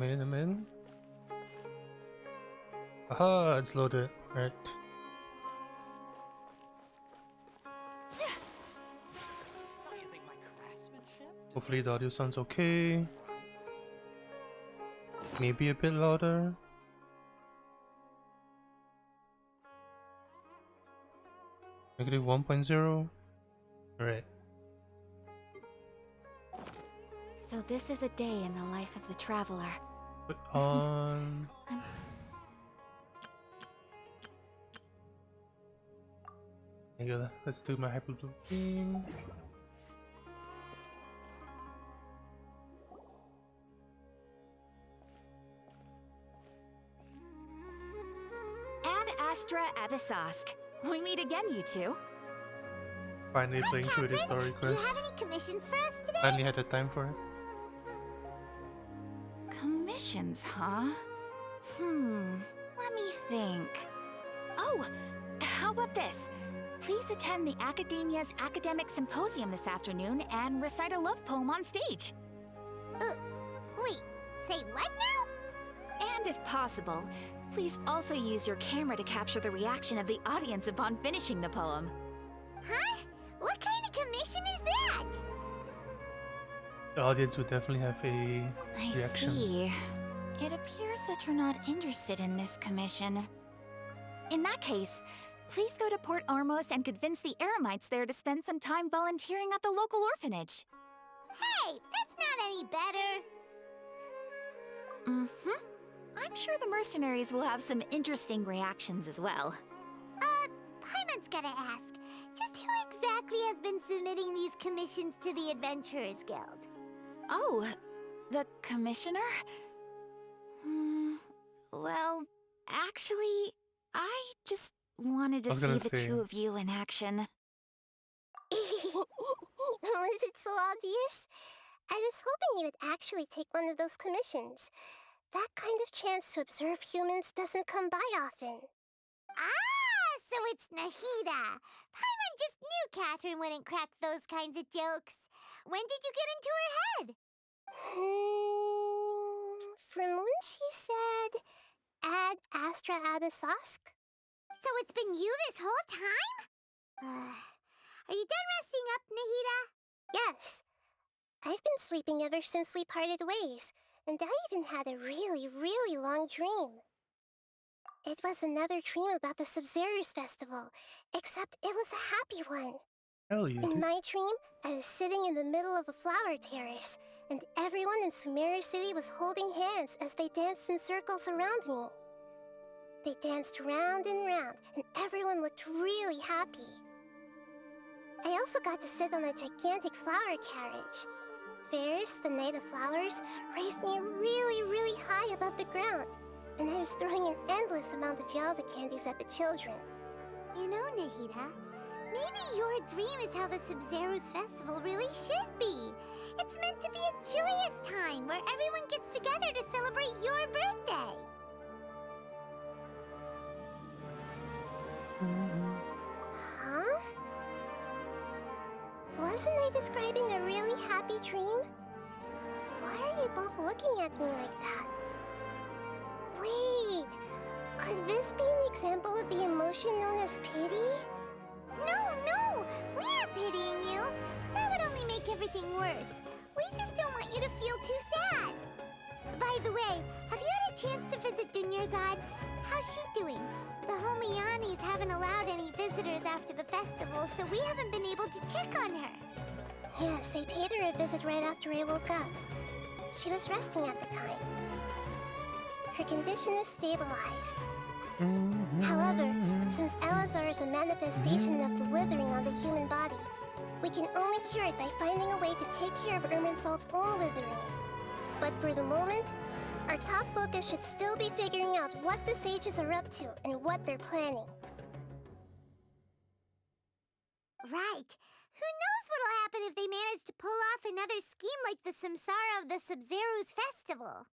I'm in. Aha, it's loaded. Right. Hopefully the audio sounds okay. Maybe a bit louder. Negative 1.0. Alright. So this is a day in the life of the traveler. Put on. Let's do my hyperloop thing. Ad Astra Abyssosque. We meet again, you two. Finally playing through the story Do you quest. have any commissions for us today? Finally had the time for it. Commissions, huh? Let me think. Oh, how about this? Please attend the Academia's Academic Symposium this afternoon and recite a love poem on stage. Wait, say what now? And if possible, please also use your camera to capture the reaction of the audience upon finishing the poem. Huh? What kind of commission is that? The audience would definitely have a reaction. I see. It appears that you're not interested in this commission. In that case, please go to Port Ormos and convince the Eremites there to spend some time volunteering at the local orphanage. Hey, that's not any better. I'm sure the mercenaries will have some interesting reactions as well. Paimon's gotta ask, just who exactly has been submitting these commissions to the Adventurers Guild? Oh, the commissioner? Well, actually, I just wanted I to was see gonna the say. two of you in action. Was it so obvious? I was hoping you would actually take one of those commissions. That kind of chance to observe humans doesn't come by often. Ah, so it's Nahida. Paimon just knew Catherine wouldn't crack those kinds of jokes. When did you get into her head? From when she said, Ad Astra Abyssosk? So it's been you this whole time? Are you done resting up, Nahida? Yes. I've been sleeping ever since we parted ways, and I even had a really, really long dream. It was another dream about the Sub-Zero's festival, except it was a happy one. Hell yeah, In dude. my dream, I was sitting in the middle of a flower terrace, and everyone in Sumeru City was holding hands as they danced in circles around me. They danced round and round, and everyone looked really happy. I also got to sit on a gigantic flower carriage. Ferris, the Knight of Flowers, raised me really, really high above the ground, and I was throwing an endless amount of Yalda candies at the children. You know, Nahida, maybe your dream is how the Sub-Zero's festival really should be. It's meant to be a joyous time where everyone gets together to celebrate your birthday. Huh? Wasn't I describing a really happy dream? Why are you both looking at me like that? Wait, could this be an example of the emotion known as pity? No, we aren't pitying you. That would only make everything worse. We just don't want you to feel too sad. By the way, have you had a chance to visit Dunyarzad? How's she doing? The Homianis haven't allowed any visitors after the festival, so we haven't been able to check on her. Yes, I paid her a visit right after I woke up. She was resting at the time. Her condition is stabilized. However, since Elazar is a manifestation of the withering on the human body, we can only cure it by finding a way to take care of Irminsul's own withering. But for the moment, our top focus should still be figuring out what the sages are up to and what they're planning. Right. Who knows what'll happen if they manage to pull off another scheme like the Samsara of the Sub-Zero's festival?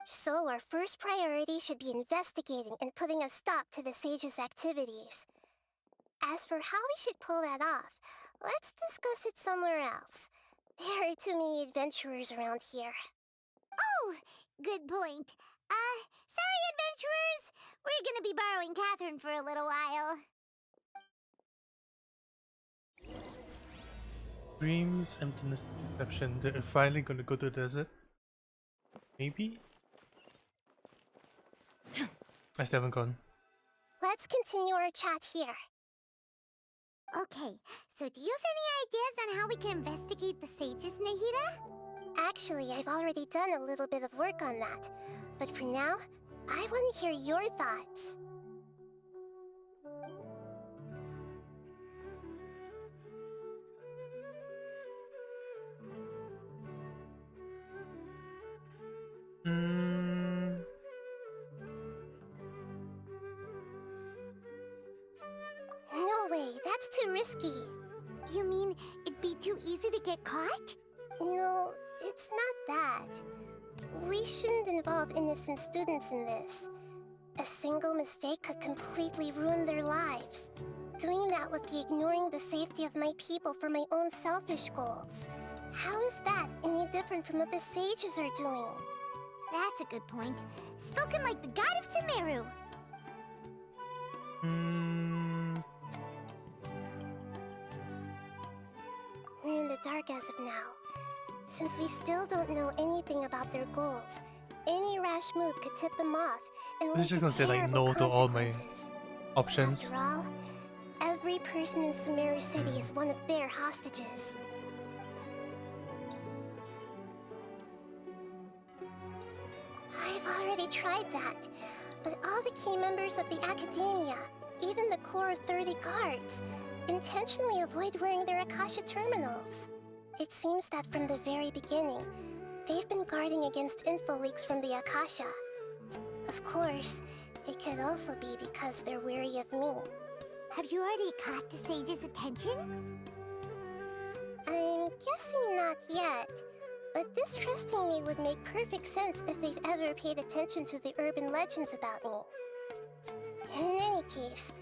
So our first priority should be investigating and putting a stop to the sages' activities. As for how we should pull that off, let's discuss it somewhere else. There are too many adventurers around here. Oh, good point. Sorry, adventurers. We're gonna be borrowing Catherine for a little while. Dreams, emptiness, deception. They're finally gonna go to the desert. Maybe? I still haven't gone. Let's continue our chat here. Okay, so do you have any ideas on how we can investigate the sages, Nahida? Actually, I've already done a little bit of work on that. But for now, I want to hear your thoughts. No way, that's too risky. You mean it'd be too easy to get caught? No, it's not that. We shouldn't involve innocent students in this. A single mistake could completely ruin their lives. Doing that would be ignoring the safety of my people for my own selfish goals. How is that any different from what the sages are doing? That's a good point. Spoken like the god of Sumeru. We're in the dark as of now. Since we still don't know anything about their goals, any rash move could tip them off and I lead was just to gonna say like terrible no to all my consequences. options. After all, every person in Sumeru City is one of their hostages. I've already tried that, but all the key members of the Academia, even the core 30 guards, intentionally avoid wearing their Akasha terminals. It seems that from the very beginning, they've been guarding against info leaks from the Akasha. Of course, it could also be because they're weary of me. Have you already caught the sage's attention? I'm guessing not yet, but distrusting me would make perfect sense if they've ever paid attention to the urban legends about me. In any case,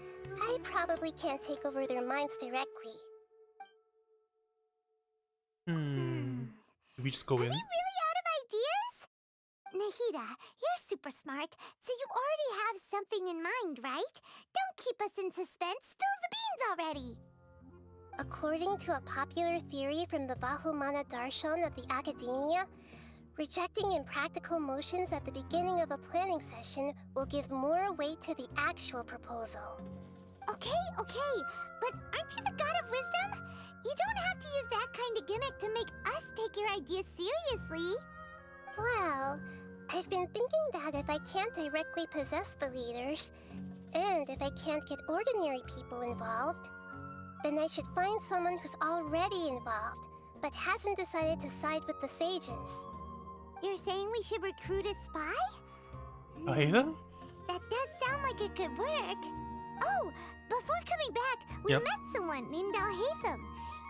I probably can't take over their minds directly. Do we just go Are in? you really out of ideas? Nahida, you're super smart, so you already have something in mind, right? Don't keep us in suspense. Spill the beans already. According to a popular theory from the Vahumana Darshan of the Academia, rejecting impractical motions at the beginning of a planning session will give more weight to the actual proposal. Okay, but aren't you the god of wisdom? You don't have to use that kind of gimmick to make us take your ideas seriously. Well, I've been thinking that if I can't directly possess the leaders, and if I can't get ordinary people involved, then I should find someone who's already involved, but hasn't decided to side with the sages. You're saying we should recruit a spy? Aiden? That does sound like it could work. Oh, before coming back, we Yep. met someone named Alhaitham.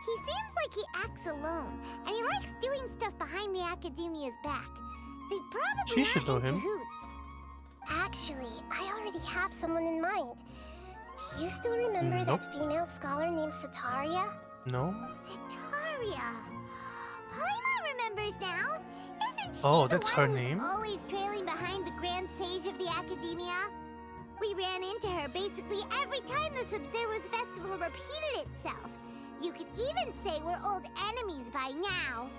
He seems like he acts alone, and he likes doing stuff behind the Academia's back. They probably She should aren't know in him. cahoots. Actually, I already have someone in mind. Do you still remember Nope. that female scholar named Sataria? No? Sitaria. Paimon remembers now. Isn't she Oh, the that's one her who's name? always trailing behind the Grand Sage of the Academia? We ran into her basically every time the Sub-Zero's festival repeated itself. You could even say we're old enemies by now.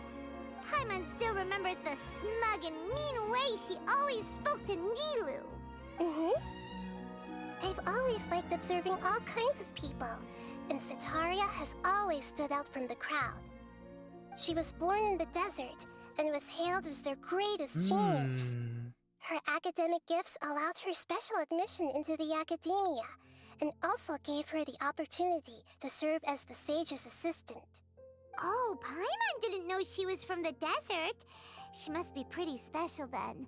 Paimon still remembers the smug and mean way she always spoke to Nilu. I've always liked observing all kinds of people, and Sataria has always stood out from the crowd. She was born in the desert and was hailed as their greatest genius. Her academic gifts allowed her special admission into the academia, and also gave her the opportunity to serve as the sage's assistant. Oh, Paimon didn't know she was from the desert. She must be pretty special then.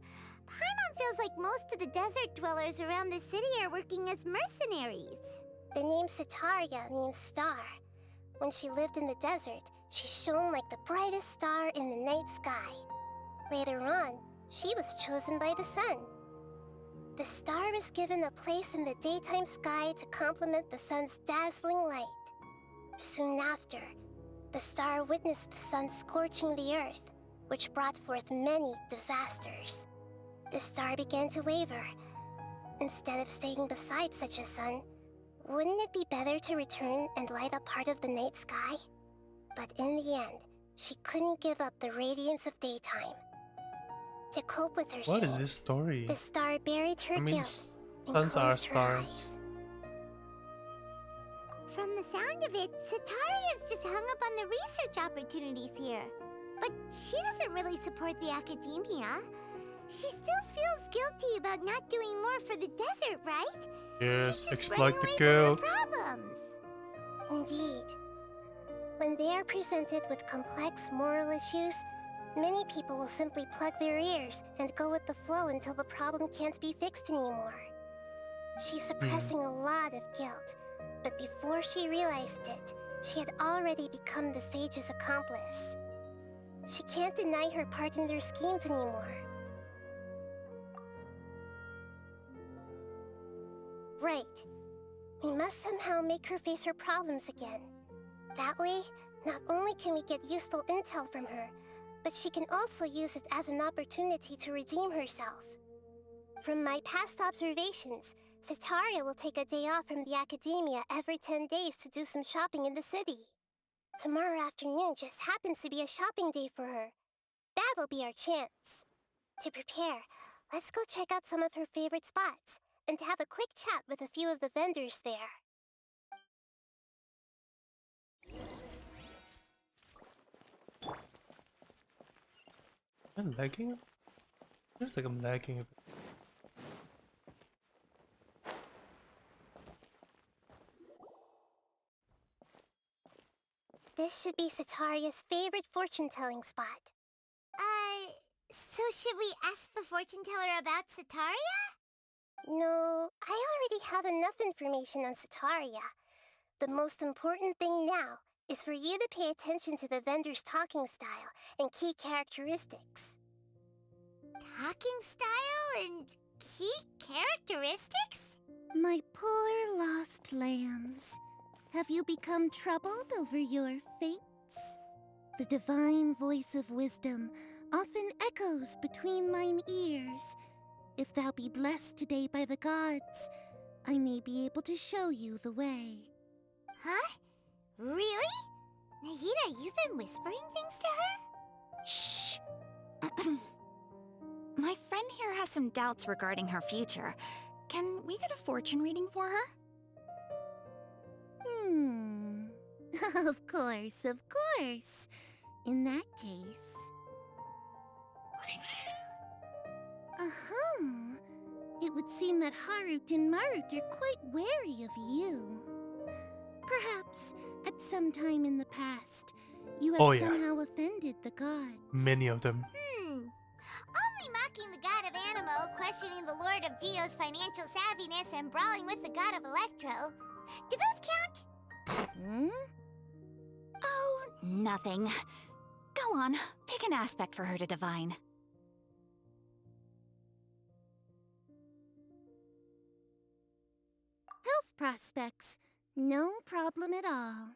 Paimon feels like most of the desert dwellers around the city are working as mercenaries. The name Sitaria means star. When she lived in the desert, she shone like the brightest star in the night sky. Later on, she was chosen by the sun. The star was given a place in the daytime sky to complement the sun's dazzling light. Soon after, the star witnessed the sun scorching the earth, which brought forth many disasters. The star began to waver. Instead of staying beside such a sun, wouldn't it be better to return and light up part of the night sky? But in the end, she couldn't give up the radiance of daytime. To cope with her What shame, is this story? the star buried her I mean, guilt and suns are closed her stars. eyes. From the sound of it, Sitaria's just hung up on the research opportunities here. But she doesn't really support the academia. She still feels guilty about not doing more for the desert, right? Yes, She's just exploit running the away from her guild. problems. Indeed. When they are presented with complex moral issues, many people will simply plug their ears and go with the flow until the problem can't be fixed anymore. She's suppressing a lot of guilt, but before she realized it, she had already become the sage's accomplice. She can't deny her part in their schemes anymore. Right. We must somehow make her face her problems again. That way, not only can we get useful intel from her, but she can also use it as an opportunity to redeem herself. From my past observations, Sitaria will take a day off from the academia every 10 days to do some shopping in the city. Tomorrow afternoon just happens to be a shopping day for her. That'll be our chance. To prepare, let's go check out some of her favorite spots and have a quick chat with a few of the vendors there. Am I lagging? Feels like I'm lagging a bit. This should be Sitaria's favorite fortune-telling spot. So should we ask the fortune teller about Sitaria? No, I already have enough information on Sataria. The most important thing now is for you to pay attention to the vendor's talking style and key characteristics. Talking style and key characteristics? My poor lost lambs, have you become troubled over your fates? The divine voice of wisdom often echoes between mine ears. If thou be blessed today by the gods, I may be able to show you the way. Huh? Really? Nahida, you've been whispering things to her? Shh! My friend here has some doubts regarding her future. Can we get a fortune reading for her? Of course, of course. In that case... It would seem that Harut and Marut are quite wary of you. Perhaps, at some time in the past, you have somehow offended the gods. Many of them. Only mocking the god of Animo, questioning the lord of Geo's financial savviness, and brawling with the god of Electro. Do those count? Oh, nothing. Go on, pick an aspect for her to divine. Health prospects. No problem at all.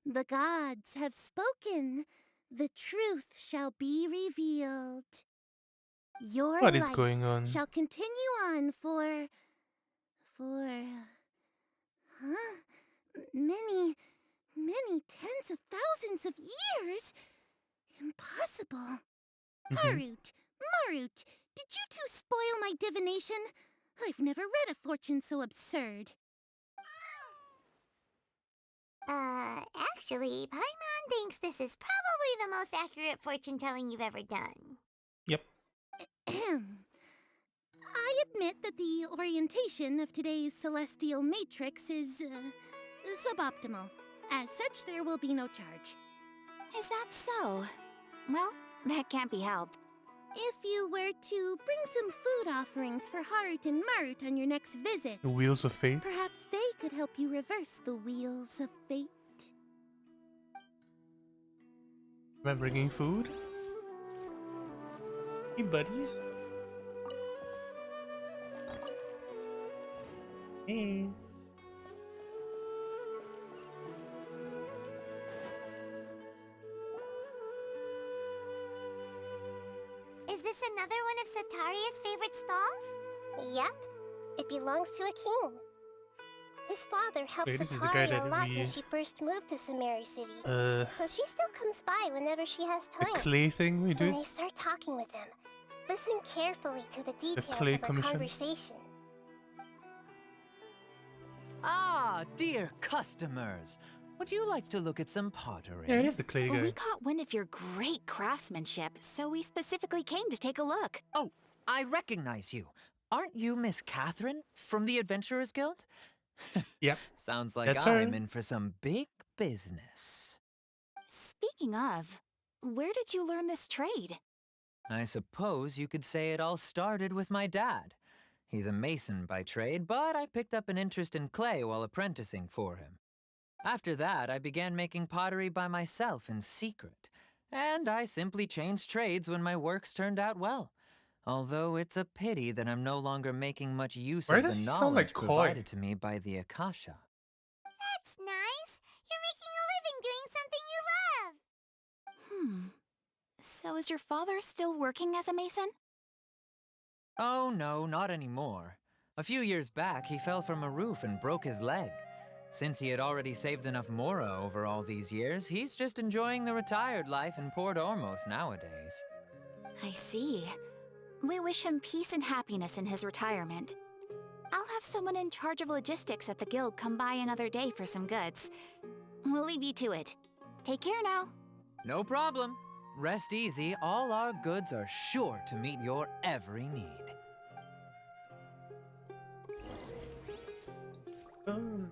The gods have spoken. The truth shall be revealed. Your What is life going on? shall continue on for many tens of thousands of years. Impossible. Harut, Marut, did you two spoil my divination? I've never read a fortune so absurd. Actually, Paimon thinks this is probably the most accurate fortune-telling you've ever done. Yep. I admit that the orientation of today's celestial matrix is suboptimal. As such, there will be no charge. Is that so? Well, that can't be helped. If you were to bring some food offerings for Harut and Marut on your next visit, The Wheels of Fate. perhaps they could help you reverse the wheels of fate. Am I bringing food? Hey, buddies. Hey. Is this another one of Sataria's favorite stalls? Yep, it belongs to a king. His father helped Wait, this is the guy Sataria that a lot we- when she first moved to Samari City. The So she still comes by whenever she has time. clay thing we When do? I start talking with him, listen carefully to the details clay of our commission? conversation. Ah, dear customers. Would you like to look at some pottery? Yeah, it is the clay guy. We caught wind of your great craftsmanship, so we specifically came to take a look. Oh, I recognize you. Aren't you Miss Catherine from the Adventurers Guild? Yep. Sounds like That's I'm her. in for some big business. Speaking of, where did you learn this trade? I suppose you could say it all started with my dad. He's a mason by trade, but I picked up an interest in clay while apprenticing for him. After that, I began making pottery by myself in secret, and I simply changed trades when my works turned out well. Although it's a pity that I'm no longer making much use Why of does the he sound knowledge like Koi? provided to me by the Akasha. That's nice. You're making a living doing something you love. So is your father still working as a mason? Oh no, not anymore. A few years back, he fell from a roof and broke his leg. Since he had already saved enough Mora over all these years, he's just enjoying the retired life in Port Ormos nowadays. I see. We wish him peace and happiness in his retirement. I'll have someone in charge of logistics at the guild come by another day for some goods. We'll leave you to it. Take care now. No problem. Rest easy, all our goods are sure to meet your every need. Um,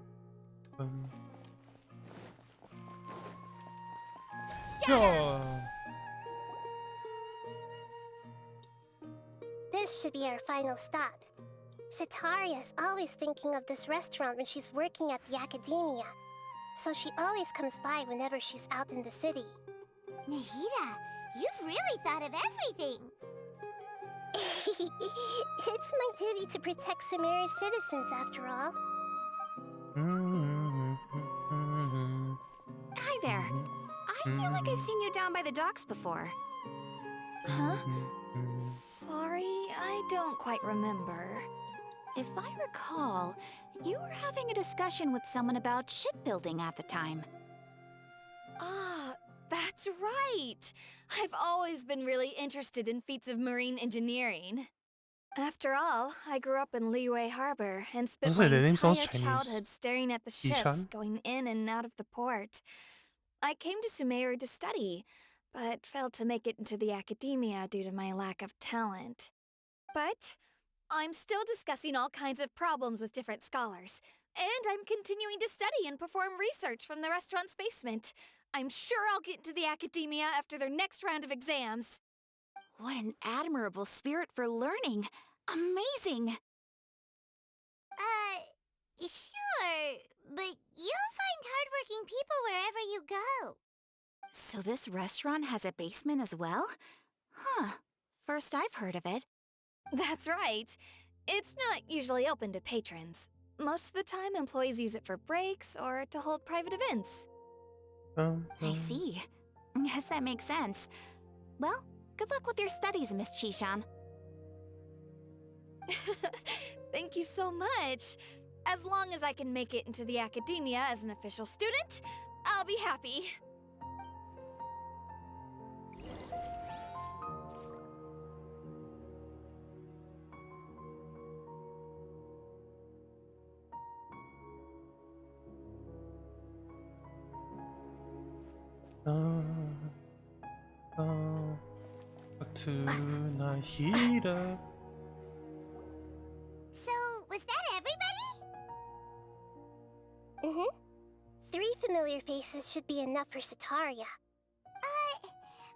Oh. This should be our final stop. Sataria's always thinking of this restaurant when she's working at the academia, so she always comes by whenever she's out in the city. Nahida, you've really thought of everything. It's my duty to protect Samaria's citizens, after all. Hi there. I feel like I've seen you down by the docks before. Huh? Sorry, I don't quite remember. If I recall, you were having a discussion with someone about shipbuilding at the time. Ah, that's right! I've always been really interested in feats of marine engineering. After all, I grew up in Liyue Harbor and spent Also, my their names sounds entire Chinese. childhood staring at the ships Ishan? going in and out of the port. I came to Sumeru to study, but failed to make it into the academia due to my lack of talent. But I'm still discussing all kinds of problems with different scholars, and I'm continuing to study and perform research from the restaurant's basement. I'm sure I'll get into the academia after their next round of exams. What an admirable spirit for learning. Amazing! Sure, but you'll find hardworking people wherever you go. So this restaurant has a basement as well? Huh. First I've heard of it. That's right. It's not usually open to patrons. Most of the time, employees use it for breaks or to hold private events. I see. Yes, that makes sense. Well, good luck with your studies, Miss Chishan. Thank you so much. As long as I can make it into the academia as an official student, I'll be happy. To Nahida. So, was that everybody? Mm-hmm. 3 familiar faces should be enough for Sataria.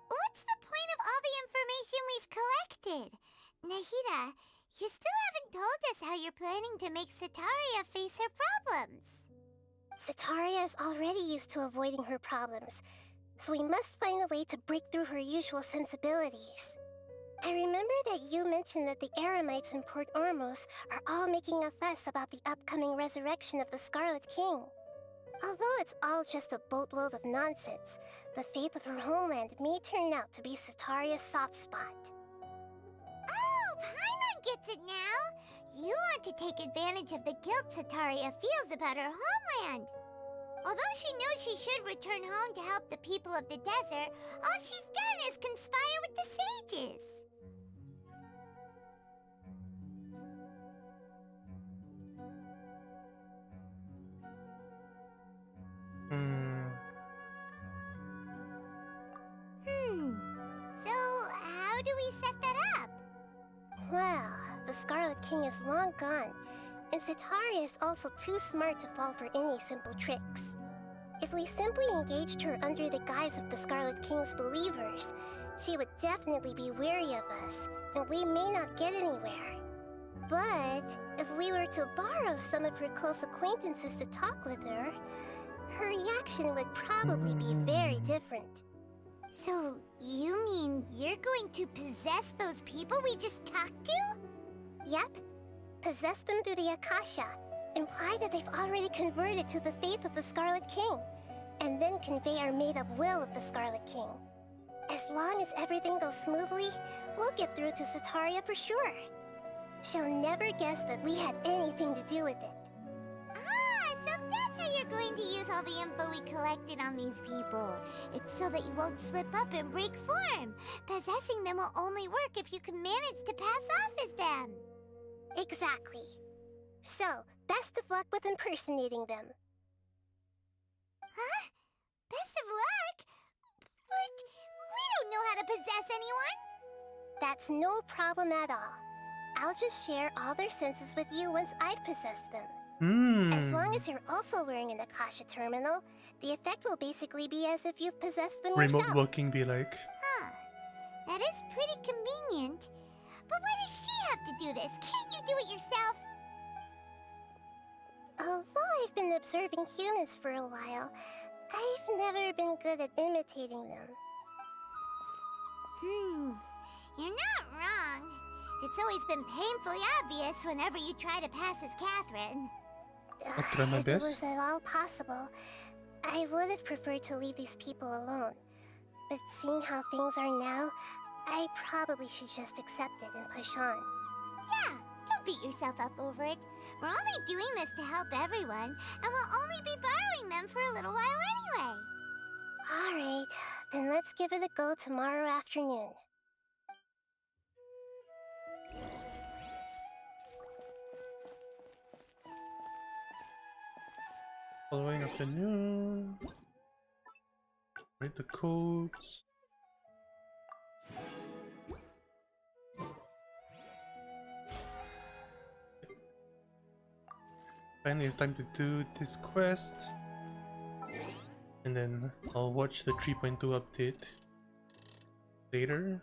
What's the point of all the information we've collected? Nahida, you still haven't told us how you're planning to make Sataria face her problems. Sataria is already used to avoiding her problems, so we must find a way to break through her usual sensibilities. I remember that you mentioned that the Eremites in Port Ormos are all making a fuss about the upcoming resurrection of the Scarlet King. Although it's all just a boatload of nonsense, the fate of her homeland may turn out to be Sataria's soft spot. Oh, Paimon gets it now! You want to take advantage of the guilt Sataria feels about her homeland. Although she knows she should return home to help the people of the desert, all she's done is conspire with the sages. So, how do we set that up? Well, the Scarlet King is long gone, and Sataria is also too smart to fall for any simple tricks. If we simply engaged her under the guise of the Scarlet King's believers, she would definitely be wary of us, and we may not get anywhere. But if we were to borrow some of her close acquaintances to talk with her, her reaction would probably be very different. So, you mean you're going to possess those people we just talked to? Yep. Possess them through the Akasha. Imply that they've already converted to the faith of the Scarlet King, and then convey our made-up will of the Scarlet King. As long as everything goes smoothly, we'll get through to Sataria for sure. She'll never guess that we had anything to do with it. Ah, so that's how you're going to use all the info we collected on these people. It's so that you won't slip up and break form. Possessing them will only work if you can manage to pass off as them. Exactly. So, best of luck with impersonating them. Huh? Best of luck? But we don't know how to possess anyone. That's no problem at all. I'll just share all their senses with you once I've possessed them. As long Hmm. as you're also wearing an Akasha terminal, the effect will basically be as if you've possessed them Remote yourself. working be like. Huh. That is pretty convenient. But why does she have to do this? Can't you do it yourself? Although I've been observing humans for a while, I've never been good at imitating them. You're not wrong. It's always been painfully obvious whenever you try to pass as Catherine. I'll try my If it was best. at all possible, I would have preferred to leave these people alone. But seeing how things are now, I probably should just accept it and push on. Yeah, don't beat yourself up over it. We're only doing this to help everyone, and we'll only be borrowing them for a little while anyway. Alright, then let's give it a go tomorrow afternoon. Following afternoon. Read the codes. Finally, it's time to do this quest. And then I'll watch the 3.2 update later.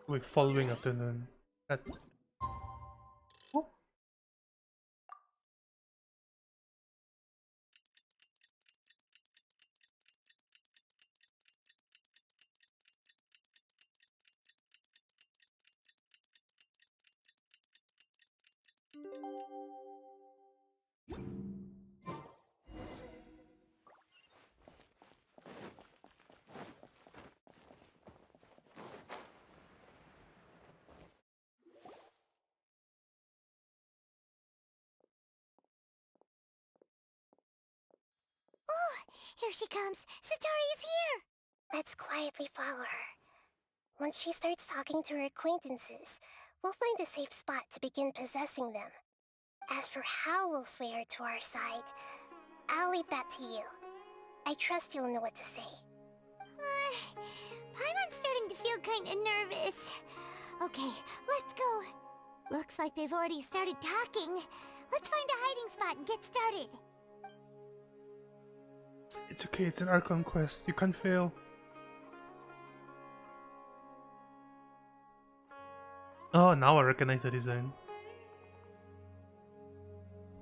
Wait, following afternoon. That. Oh. Here she comes. Satori is here. Let's quietly follow her. Once she starts talking to her acquaintances, we'll find a safe spot to begin possessing them. As for how we'll sway her to our side, I'll leave that to you. I trust you'll know what to say. Paimon's starting to feel kinda nervous. Okay, let's go. Looks like they've already started talking. Let's find a hiding spot and get started. It's okay, it's an Archon Quest. You can't fail. Oh, now I recognize the design.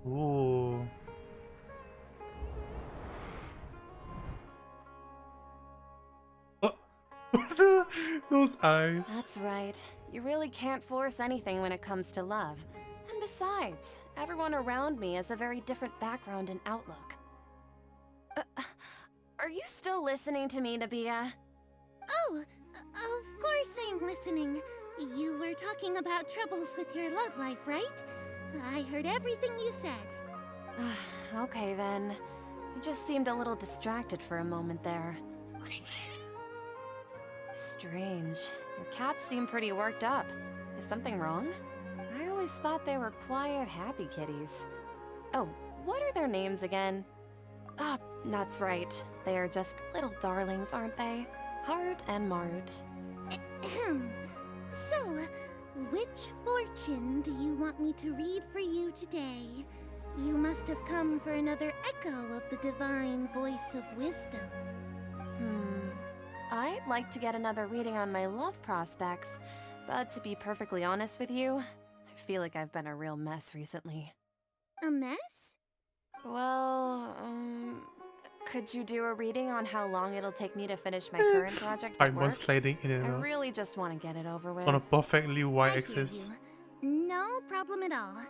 Ooh. Oh. Those eyes. That's right. You really can't force anything when it comes to love. And besides, everyone around me has a very different background and outlook. Are you still listening to me, Nabia? Oh, of course I'm listening. You were talking about troubles with your love life, right? I heard everything you said. Okay then. You just seemed a little distracted for a moment there. Strange. Your cats seem pretty worked up. Is something wrong? I always thought they were quiet, happy kitties. Oh, what are their names again? Ah, that's right. They are just little darlings, aren't they? Hart and Mart. Ahem. So, which fortune do you want me to read for you today? You must have come for another echo of the divine voice of wisdom. I'd like to get another reading on my love prospects, but to be perfectly honest with you, I feel like I've been a real mess recently. A mess? Well, could you do a reading on how long it'll take me to finish my current project at I'm work? sliding in I and out really just want to get it over with. on a perfectly I wide hear axis. you. No problem at all.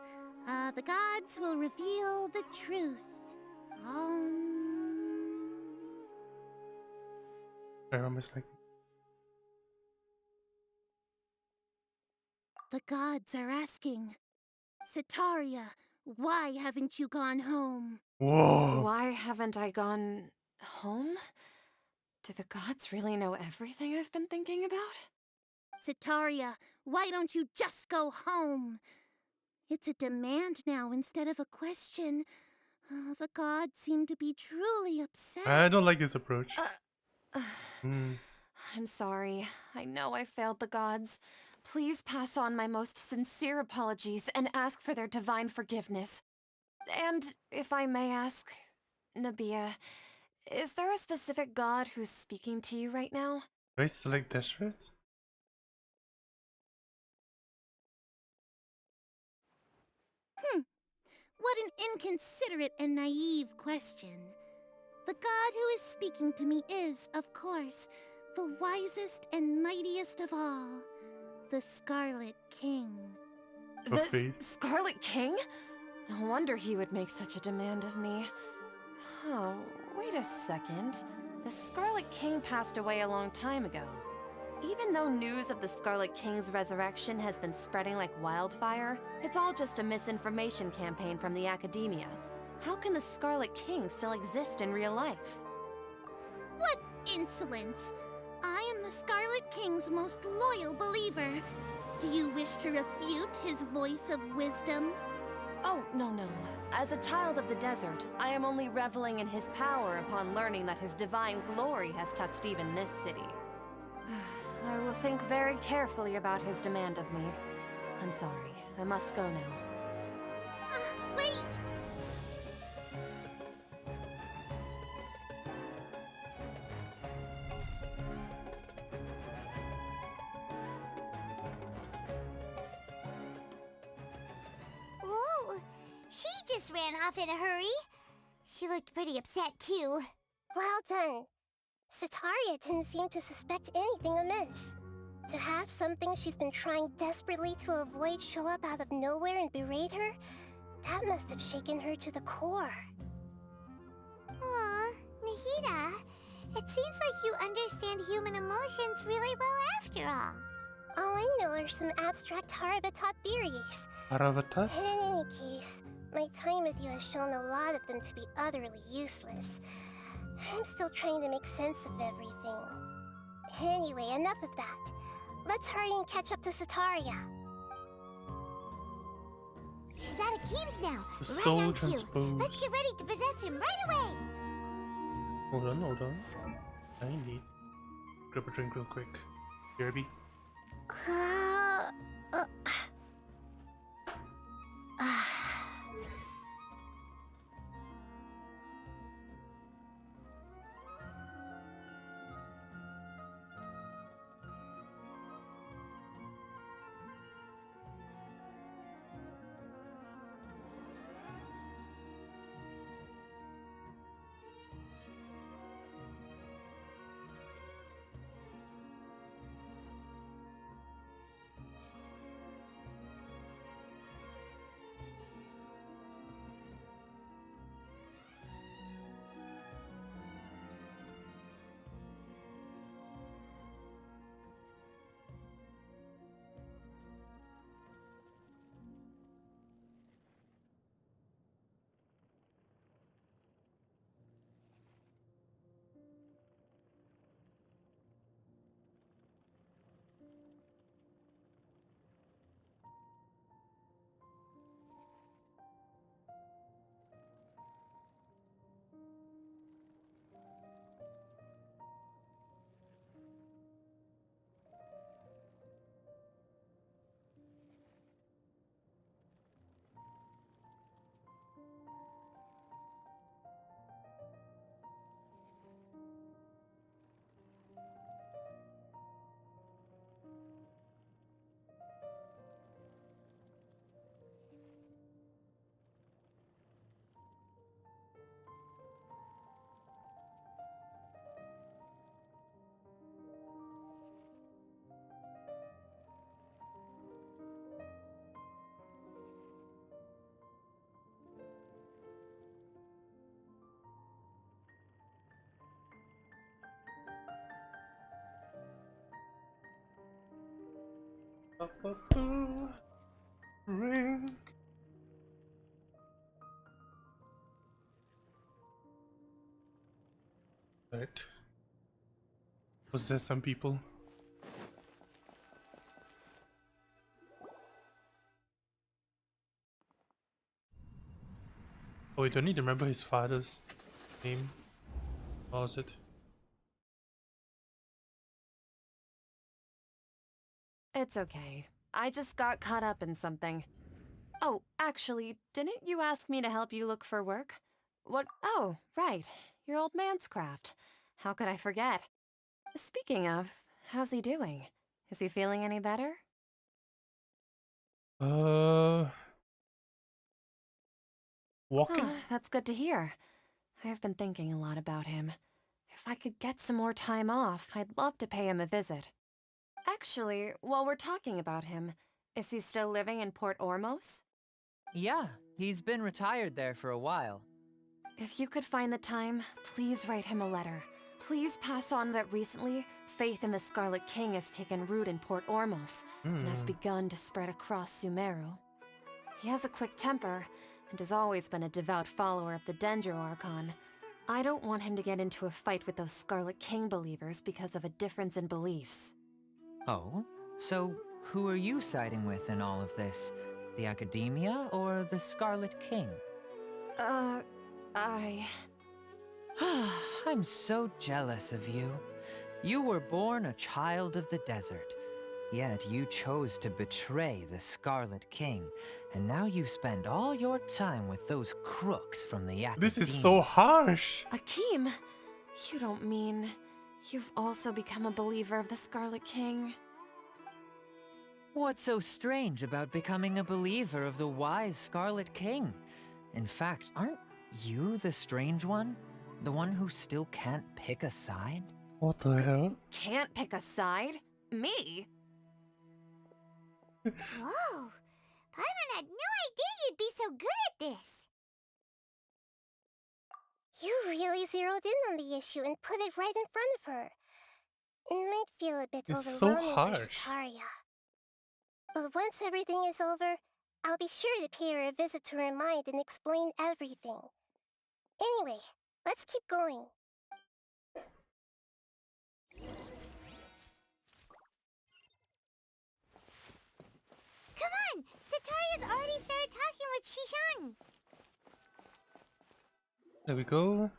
The gods will reveal the truth. I almost like. The gods are asking, Sataria, why haven't you gone home? Whoa! Why haven't I gone home? Do the gods really know everything I've been thinking about? Sataria, why don't you just go home? It's a demand now instead of a question. The gods seem to be truly upset. I don't like this approach. Hmm. I'm sorry. I know I failed the gods. Please pass on my most sincere apologies and ask for their divine forgiveness. And if I may ask, Nabia, is there a specific god who's speaking to you right now? Do I select Deseret? What an inconsiderate and naive question. The god who is speaking to me is, of course, the wisest and mightiest of all, the Scarlet King. The Okay. Scarlet King? No wonder he would make such a demand of me. Oh, wait a second. The Scarlet King passed away a long time ago. Even though news of the Scarlet King's resurrection has been spreading like wildfire, it's all just a misinformation campaign from the academia. How can the Scarlet King still exist in real life? What insolence! I am the Scarlet King's most loyal believer. Do you wish to refute his voice of wisdom? Oh, no. As a child of the desert, I am only reveling in his power upon learning that his divine glory has touched even this city. I will think very carefully about his demand of me. I'm sorry. I must go now. Wait! Whoa! She just ran off in a hurry. She looked pretty upset, too. Well done. Sataria didn't seem to suspect anything amiss. To have something she's been trying desperately to avoid show up out of nowhere and berate her, that must have shaken her to the core. Aw, Nahida, it seems like you understand human emotions really well after all. All I know are some abstract Haravatat theories. Haravatat? In any case, my time with you has shown a lot of them to be utterly useless. I'm still trying to make sense of everything. Anyway, enough of that. Let's hurry and catch up to Sataria. She's at Akeem's now, The right soul on cue. transposed. Let's get ready to possess him right away. Hold on. I need grab a drink real quick. Jerby. Ring. Right. Was there some people? Oh, we don't need to remember his father's name. What was it? It's okay. I just got caught up in something. Oh, actually, didn't you ask me to help you look for work? What? Oh, right. Your old man's craft. How could I forget? Speaking of, how's he doing? Is he feeling any better? Walking? That's good to hear. I have been thinking a lot about him. If I could get some more time off, I'd love to pay him a visit. Actually, while we're talking about him, is he still living in Port Ormos? Yeah, he's been retired there for a while. If you could find the time, please write him a letter. Please pass on that recently, faith in the Scarlet King has taken root in Port Ormos and has begun to spread across Sumeru. He has a quick temper and has always been a devout follower of the Dendro Archon. I don't want him to get into a fight with those Scarlet King believers because of a difference in beliefs. Oh? So, who are you siding with in all of this? The Academia or the Scarlet King? I'm so jealous of you. You were born a child of the desert, yet you chose to betray the Scarlet King, and now you spend all your time with those crooks from the Academia. This is so harsh. Akeem, you don't mean you've also become a believer of the Scarlet King? What's so strange about becoming a believer of the wise Scarlet King? In fact, aren't you the strange one? The one who still can't pick a side? What the hell? Can't pick a side? Me? Whoa! Paimon had no idea you'd be so good at this! You really zeroed in on the issue and put it right in front of her. It might feel a bit It's so overwhelming harsh. for Sataria. But once everything is over, I'll be sure to pay her a visit to her mind and explain everything. Anyway, let's keep going. Come on! Sataria's already started talking with Shishan! There we go.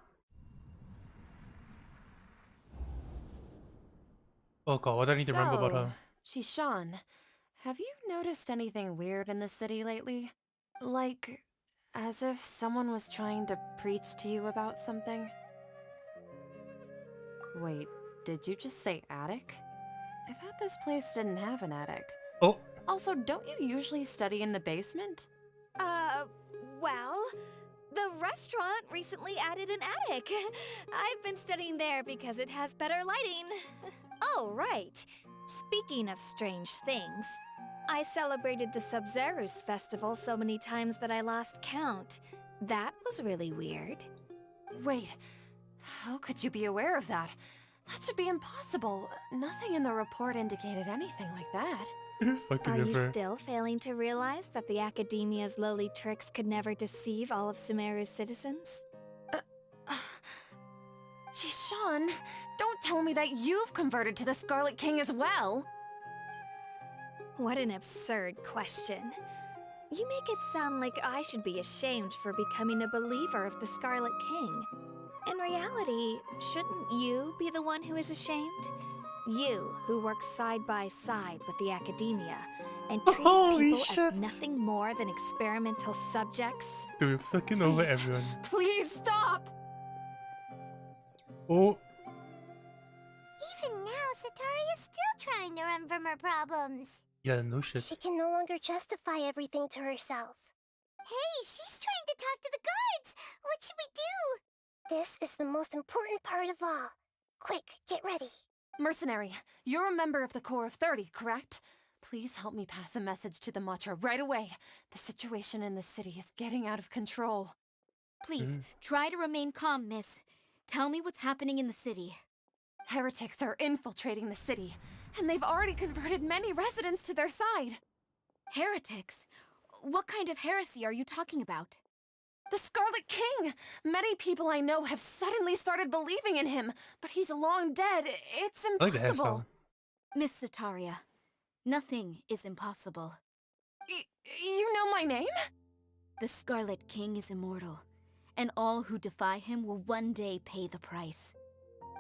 Oh god, what do I need to remember about her? Shishan, have you noticed anything weird in the city lately? Like, as if someone was trying to preach to you about something? Wait, did you just say attic? I thought this place didn't have an attic. Oh, Also, don't you usually study in the basement? Well, the restaurant recently added an attic. I've been studying there because it has better lighting. Oh, right. Speaking of strange things, I celebrated the Sub-Zerus festival so many times that I lost count. That was really weird. Wait, how could you be aware of that? That should be impossible. Nothing in the report indicated anything like that. fucking Are you river. still failing to realize that the Academia's lowly tricks could never deceive all of Sumeru's citizens? Shishan, don't tell me that you've converted to the Scarlet King as well! What an absurd question. You make it sound like I should be ashamed for becoming a believer of the Scarlet King. In reality, shouldn't you be the one who is ashamed? You, who work side by side with the Academia and treat Holy people shit. as nothing more than experimental subjects. Dude, we're fucking over Please. everyone. Please stop! Oh, Even now, Sataria's still trying to run from her problems. yeah, no shit. She can no longer justify everything to herself. Hey, she's trying to talk to the guards! What should we do? This is the most important part of all. Quick, get ready. Mercenary, you're a member of the Corps of 30, correct? Please help me pass a message to the Matcha right away. The situation in the city is getting out of control. Please, try to remain calm, miss. Tell me what's happening in the city. Heretics are infiltrating the city, and they've already converted many residents to their side. Heretics? What kind of heresy are you talking about? The Scarlet King! Many people I know have suddenly started believing in him, but he's long dead. It's I like the impossible. hairstyle. Miss Zataria, nothing is impossible. You know my name? The Scarlet King is immortal, and all who defy him will one day pay the price.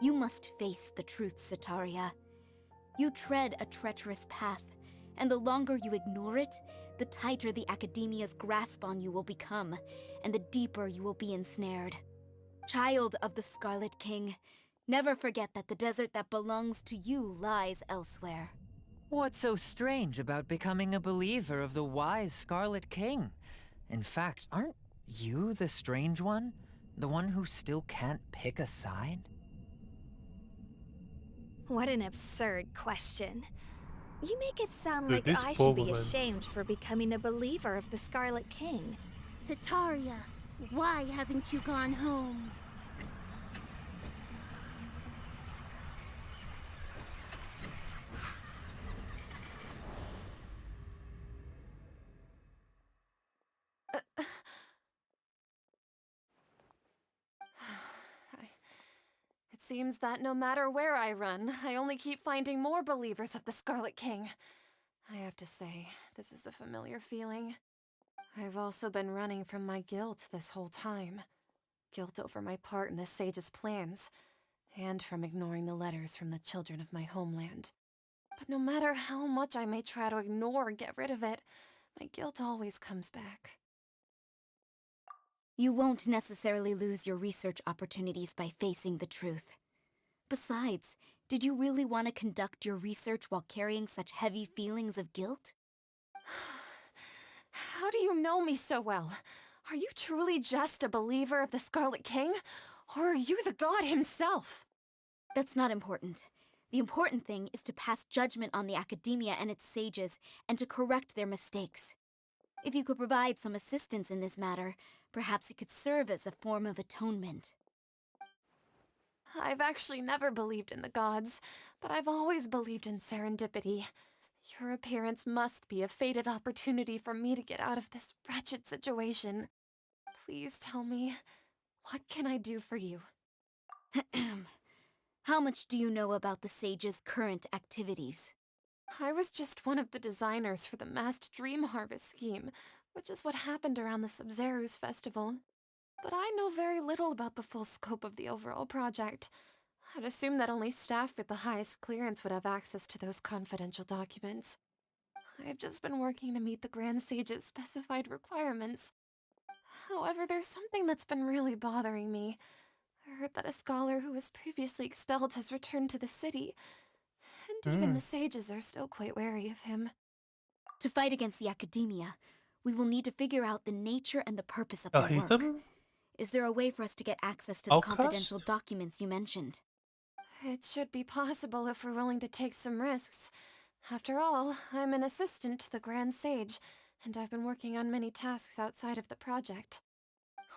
You must face the truth, Zataria. You tread a treacherous path, And the longer you ignore it, the tighter the Academia's grasp on you will become, and the deeper you will be ensnared. Child of the Scarlet King, never forget that the desert that belongs to you lies elsewhere. What's so strange about becoming a believer of the wise Scarlet King? In fact, aren't you the strange one? The one who still can't pick a side? What an absurd question. You make it sound Dude, like this I poor should be woman. ashamed for becoming a believer of the Scarlet King. Sataria, why haven't you gone home? It seems that no matter where I run, I only keep finding more believers of the Scarlet King. I have to say, this is a familiar feeling. I've also been running from my guilt this whole time. Guilt over my part in the Sage's plans, and from ignoring the letters from the children of my homeland. But no matter how much I may try to ignore or get rid of it, my guilt always comes back. You won't necessarily lose your research opportunities by facing the truth. Besides, did you really want to conduct your research while carrying such heavy feelings of guilt? How do you know me so well? Are you truly just a believer of the Scarlet King? Or are you the god himself? That's not important. The important thing is to pass judgment on the Academia and its sages, and to correct their mistakes. If you could provide some assistance in this matter, perhaps it could serve as a form of atonement. I've actually never believed in the gods, but I've always believed in serendipity. Your appearance must be a fated opportunity for me to get out of this wretched situation. Please tell me, what can I do for you? How much do you know about the sage's current activities? I was just one of the designers for the massed dream harvest scheme, which is what happened around the Sub-Zeru's festival. But I know very little about the full scope of the overall project. I'd assume that only staff with the highest clearance would have access to those confidential documents. I've just been working to meet the Grand Sage's specified requirements. However, there's something that's been really bothering me. I heard that a scholar who was previously expelled has returned to the city, and even the sages are still quite wary of him. To fight against the Academia, we will need to figure out the nature and the purpose of their hate work. them? Is there a way for us to get access to the Outcast? confidential documents you mentioned? It should be possible if we're willing to take some risks. After all, I'm an assistant to the Grand Sage, and I've been working on many tasks outside of the project.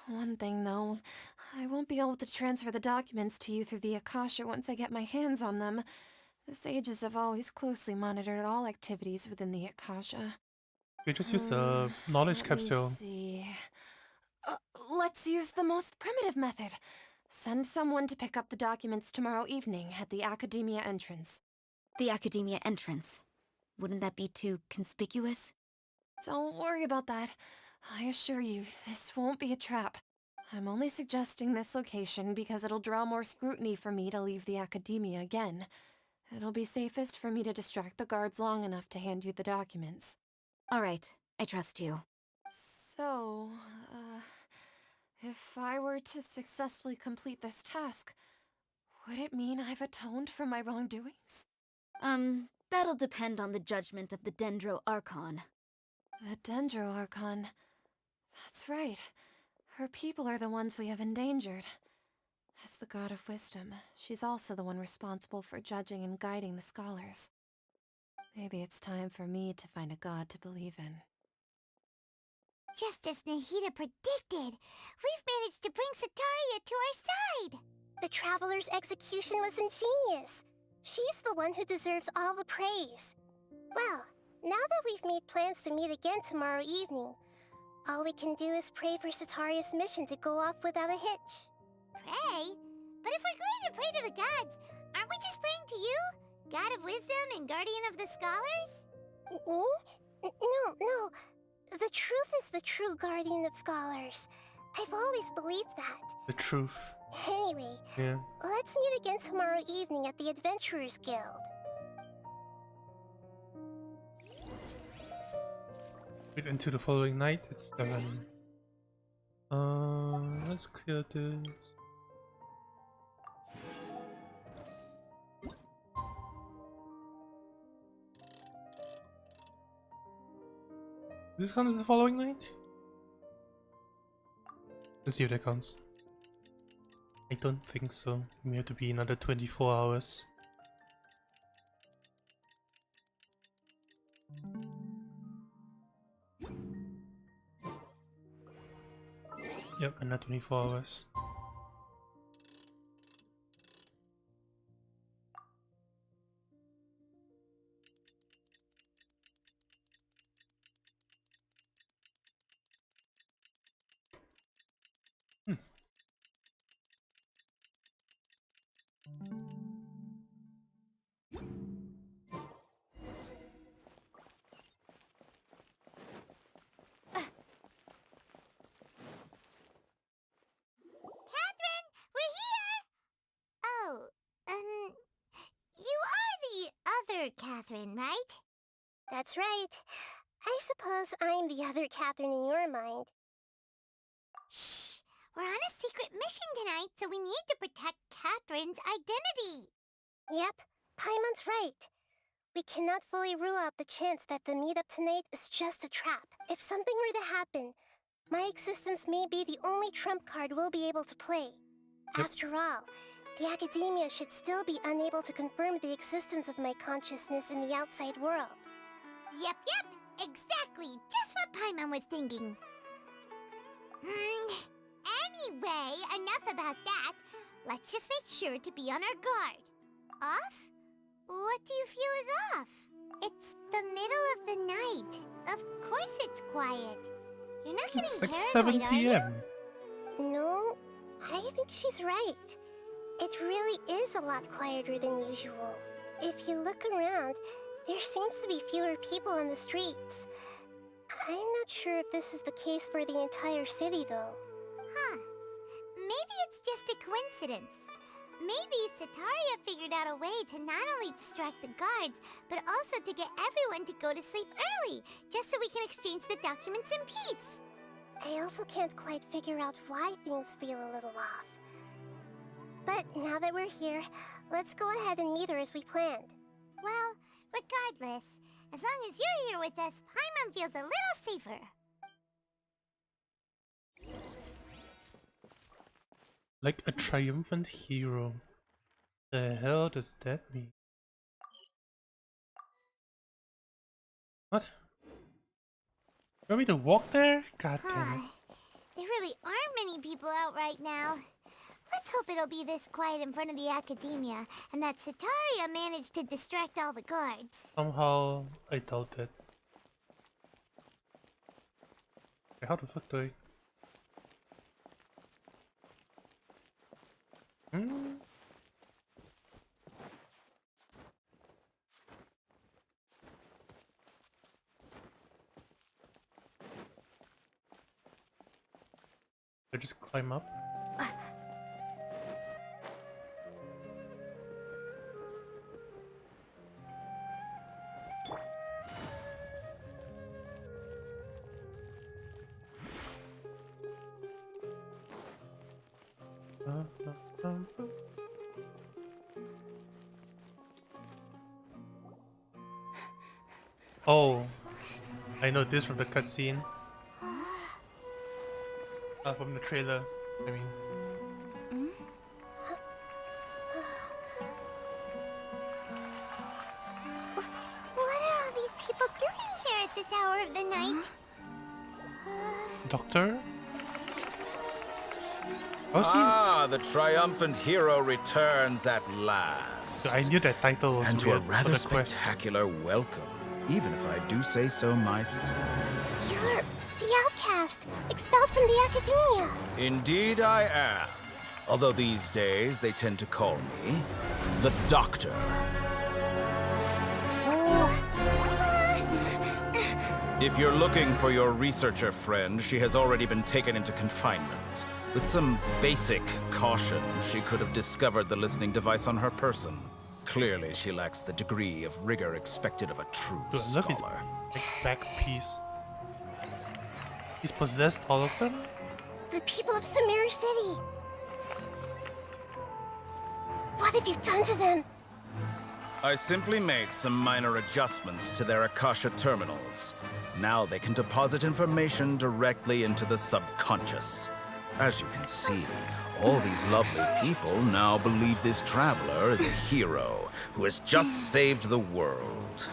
One thing, though, I won't be able to transfer the documents to you through the Akasha once I get my hands on them. The sages have always closely monitored all activities within the Akasha. We just use a knowledge Let capsule. me see. Let's use the most primitive method. Send someone to pick up the documents tomorrow evening at the Academia entrance. The Academia entrance. Wouldn't that be too conspicuous? Don't worry about that. I assure you, this won't be a trap. I'm only suggesting this location because it'll draw more scrutiny for me to leave the Academia again. It'll be safest for me to distract the guards long enough to hand you the documents. All right, I trust you. So, if I were to successfully complete this task, would it mean I've atoned for my wrongdoings? That'll depend on the judgment of the Dendro Archon. The Dendro Archon. That's right. Her people are the ones we have endangered. As the God of Wisdom, she's also the one responsible for judging and guiding the scholars. Maybe it's time for me to find a god to believe in. Just as Nahida predicted, we've managed to bring Sataria to our side! The Traveler's execution was ingenious. She's the one who deserves all the praise. Well, now that we've made plans to meet again tomorrow evening, all we can do is pray for Sataria's mission to go off without a hitch. Pray? But if we're going to pray to the gods, aren't we just praying to you? God of Wisdom and Guardian of the Scholars? No. The truth is the true Guardian of Scholars. I've always believed that. The truth. Anyway, Yeah. let's meet again tomorrow evening at the Adventurers Guild. Wait until the following night. It's 7. Let's clear this. This counts as the following night? Let's see if that counts. I don't think so. We have to be another 24 hours. Yep, another 24 hours. Catherine, right? That's right. I suppose I'm the other Catherine in your mind. Shh! We're on a secret mission tonight, so we need to protect Catherine's identity. Yep, Paimon's right. We cannot fully rule out the chance that the meetup tonight is just a trap. If something were to happen, my existence may be the only trump card we'll be able to play. Yep. After all, the Academia should still be unable to confirm the existence of my consciousness in the outside world. Yep, exactly. Just what Paimon was thinking. Anyway, enough about that. Let's just make sure to be on our guard. Off? What do you feel is off? It's the middle of the night. Of course it's quiet. You're not getting It's like paranoid, 7 p.m. No, I think she's right. It really is a lot quieter than usual. If you look around, there seems to be fewer people on the streets. I'm not sure if this is the case for the entire city, though. Huh. Maybe it's just a coincidence. Maybe Sataria figured out a way to not only distract the guards, but also to get everyone to go to sleep early, just so we can exchange the documents in peace. I also can't quite figure out why things feel a little off. But now that we're here, let's go ahead and meet her as we planned. Well, regardless, as long as you're here with us, Paimon feels a little safer. Like a triumphant hero. The hell does that mean? What? You want me to walk there? God damn it. There really aren't many people out right now. Let's hope it'll be this quiet in front of the Academia, and that Sataria managed to distract all the guards. Somehow, I doubt it. How the fuck do I... I just climb up? Oh, I know this from the cutscene. From the trailer, I mean. What are all these people doing here at this hour of the night? Doctor? The triumphant hero returns at last. I knew that title was and to a weird for rather the quest. spectacular welcome, even if I do say so myself. You're the outcast, expelled from the Academia. Indeed I am. Although these days they tend to call me the Doctor. If you're looking for your researcher friend, she has already been taken into confinement. With some basic caution, she could have discovered the listening device on her person. Clearly, she lacks the degree of rigor expected of a true Dude, I love his scholar. back piece. He's possessed all of them? The people of Sumeru City. What have you done to them? I simply made some minor adjustments to their Akasha terminals. Now they can deposit information directly into the subconscious. As you can see, all these lovely people now believe this traveler is a hero who has just saved the world.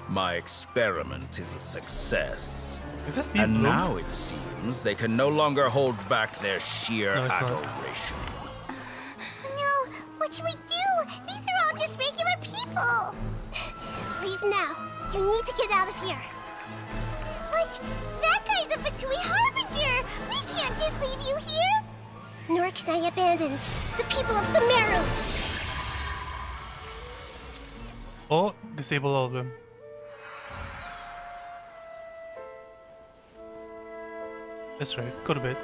My experiment is a success. Is this Deep And Bloom? now it seems they can no longer hold back their sheer No, it's not. adoration. No, what should we do? These are all just regular people. Leave now. You need to get out of here. What? That guy's a Fatui Harbinger. We can't just leave you here. Nor can I abandon the people of Sumeru. Oh, disable all of them. That's right. Go to bed.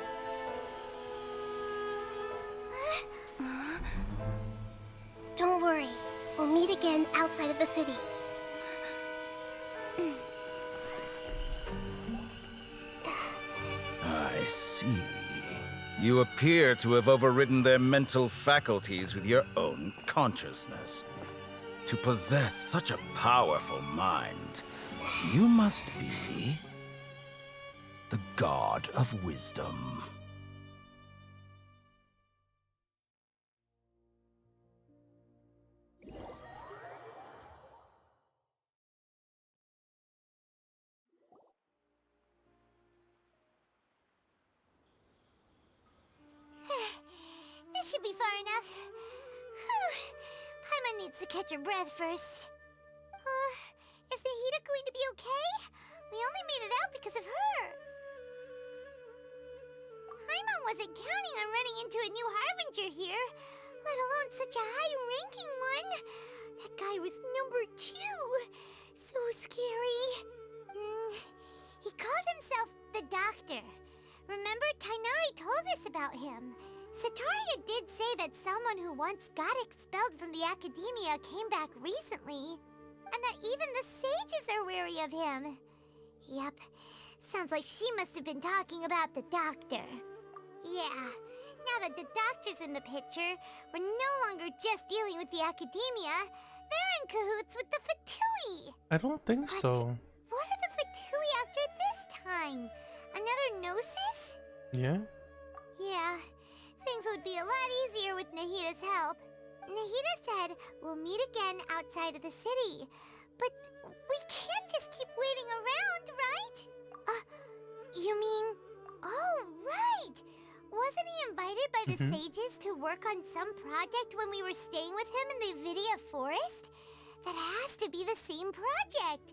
Don't worry. We'll meet again outside of the city. I see. You appear to have overridden their mental faculties with your own consciousness. To possess such a powerful mind, you must be the god of wisdom. This should be far enough. Whew. Paimon needs to catch her breath first. Is Nahida going to be okay? We only made it out because of her. Paimon wasn't counting on running into a new Harbinger here, let alone such a high-ranking one. That guy was number 2. So scary. He called himself the Doctor. Remember, Tainari told us about him. Sataria did say that someone who once got expelled from the Academia came back recently, and that even the sages are wary of him. Yep, sounds like she must have been talking about the Doctor. Yeah, now that the Doctor's in the picture, we're no longer just dealing with the Academia, they're in cahoots with the Fatui. I don't think What? so. What are the Fatui after this time? Another Gnosis? Yeah? Yeah, things would be a lot easier with Nahida's help. Nahida said we'll meet again outside of the city. But we can't just keep waiting around, right? You mean... Oh, right! Wasn't he invited by the sages to work on some project when we were staying with him in the Vidia Forest? That has to be the same project.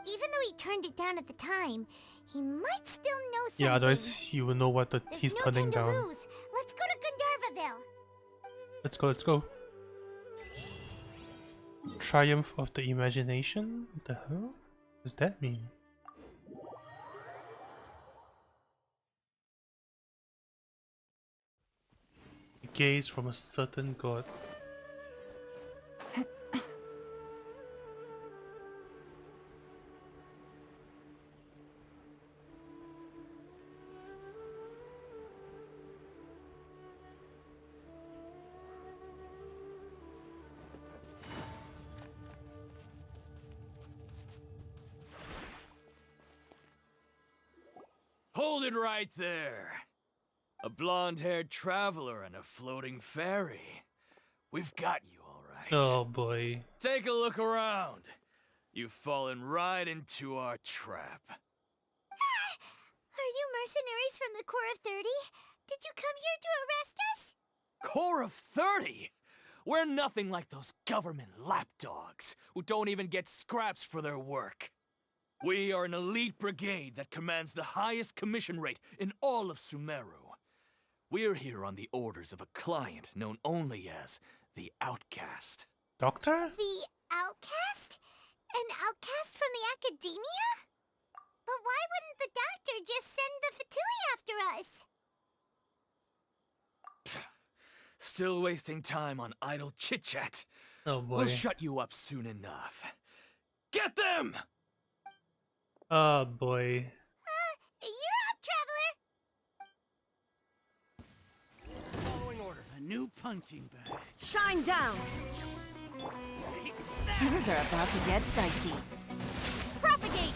Even though he turned it down at the time, he might still know something. Yeah, otherwise you will know what he's There's no turning time to down. lose. Let's go to Gandharvaville. Let's go, let's go. Triumph of the imagination? What the hell? What does that mean? Gaze from a certain god. Hold it right there. A blonde-haired traveler and a floating fairy. We've got you, all right. Oh boy. Take a look around. You've fallen right into our trap. Are you mercenaries from the Corps of 30? Did you come here to arrest us? Corps of 30? We're nothing like those government lapdogs who don't even get scraps for their work. We are an elite brigade that commands the highest commission rate in all of Sumeru. We're here on the orders of a client known only as the Outcast. Doctor? The Outcast? An outcast from the Academia? But why wouldn't the Doctor just send the Fatui after us? Still wasting time on idle chit-chat. Oh boy. We'll shut you up soon enough. Get them! Oh boy. You're up, traveler! Following orders. A new punching bag. Shine down! Things are about to get dicey. Propagate!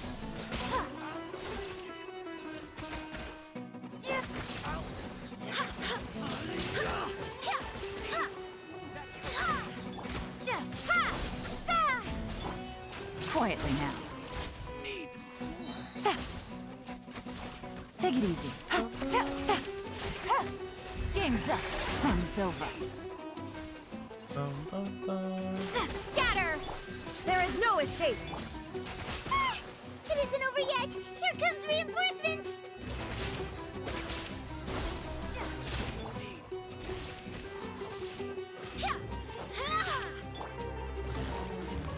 Quietly now. Take it easy. Game's up. Fun's over. Scatter! There is no escape. Ah, it isn't over yet! Here comes reinforcements!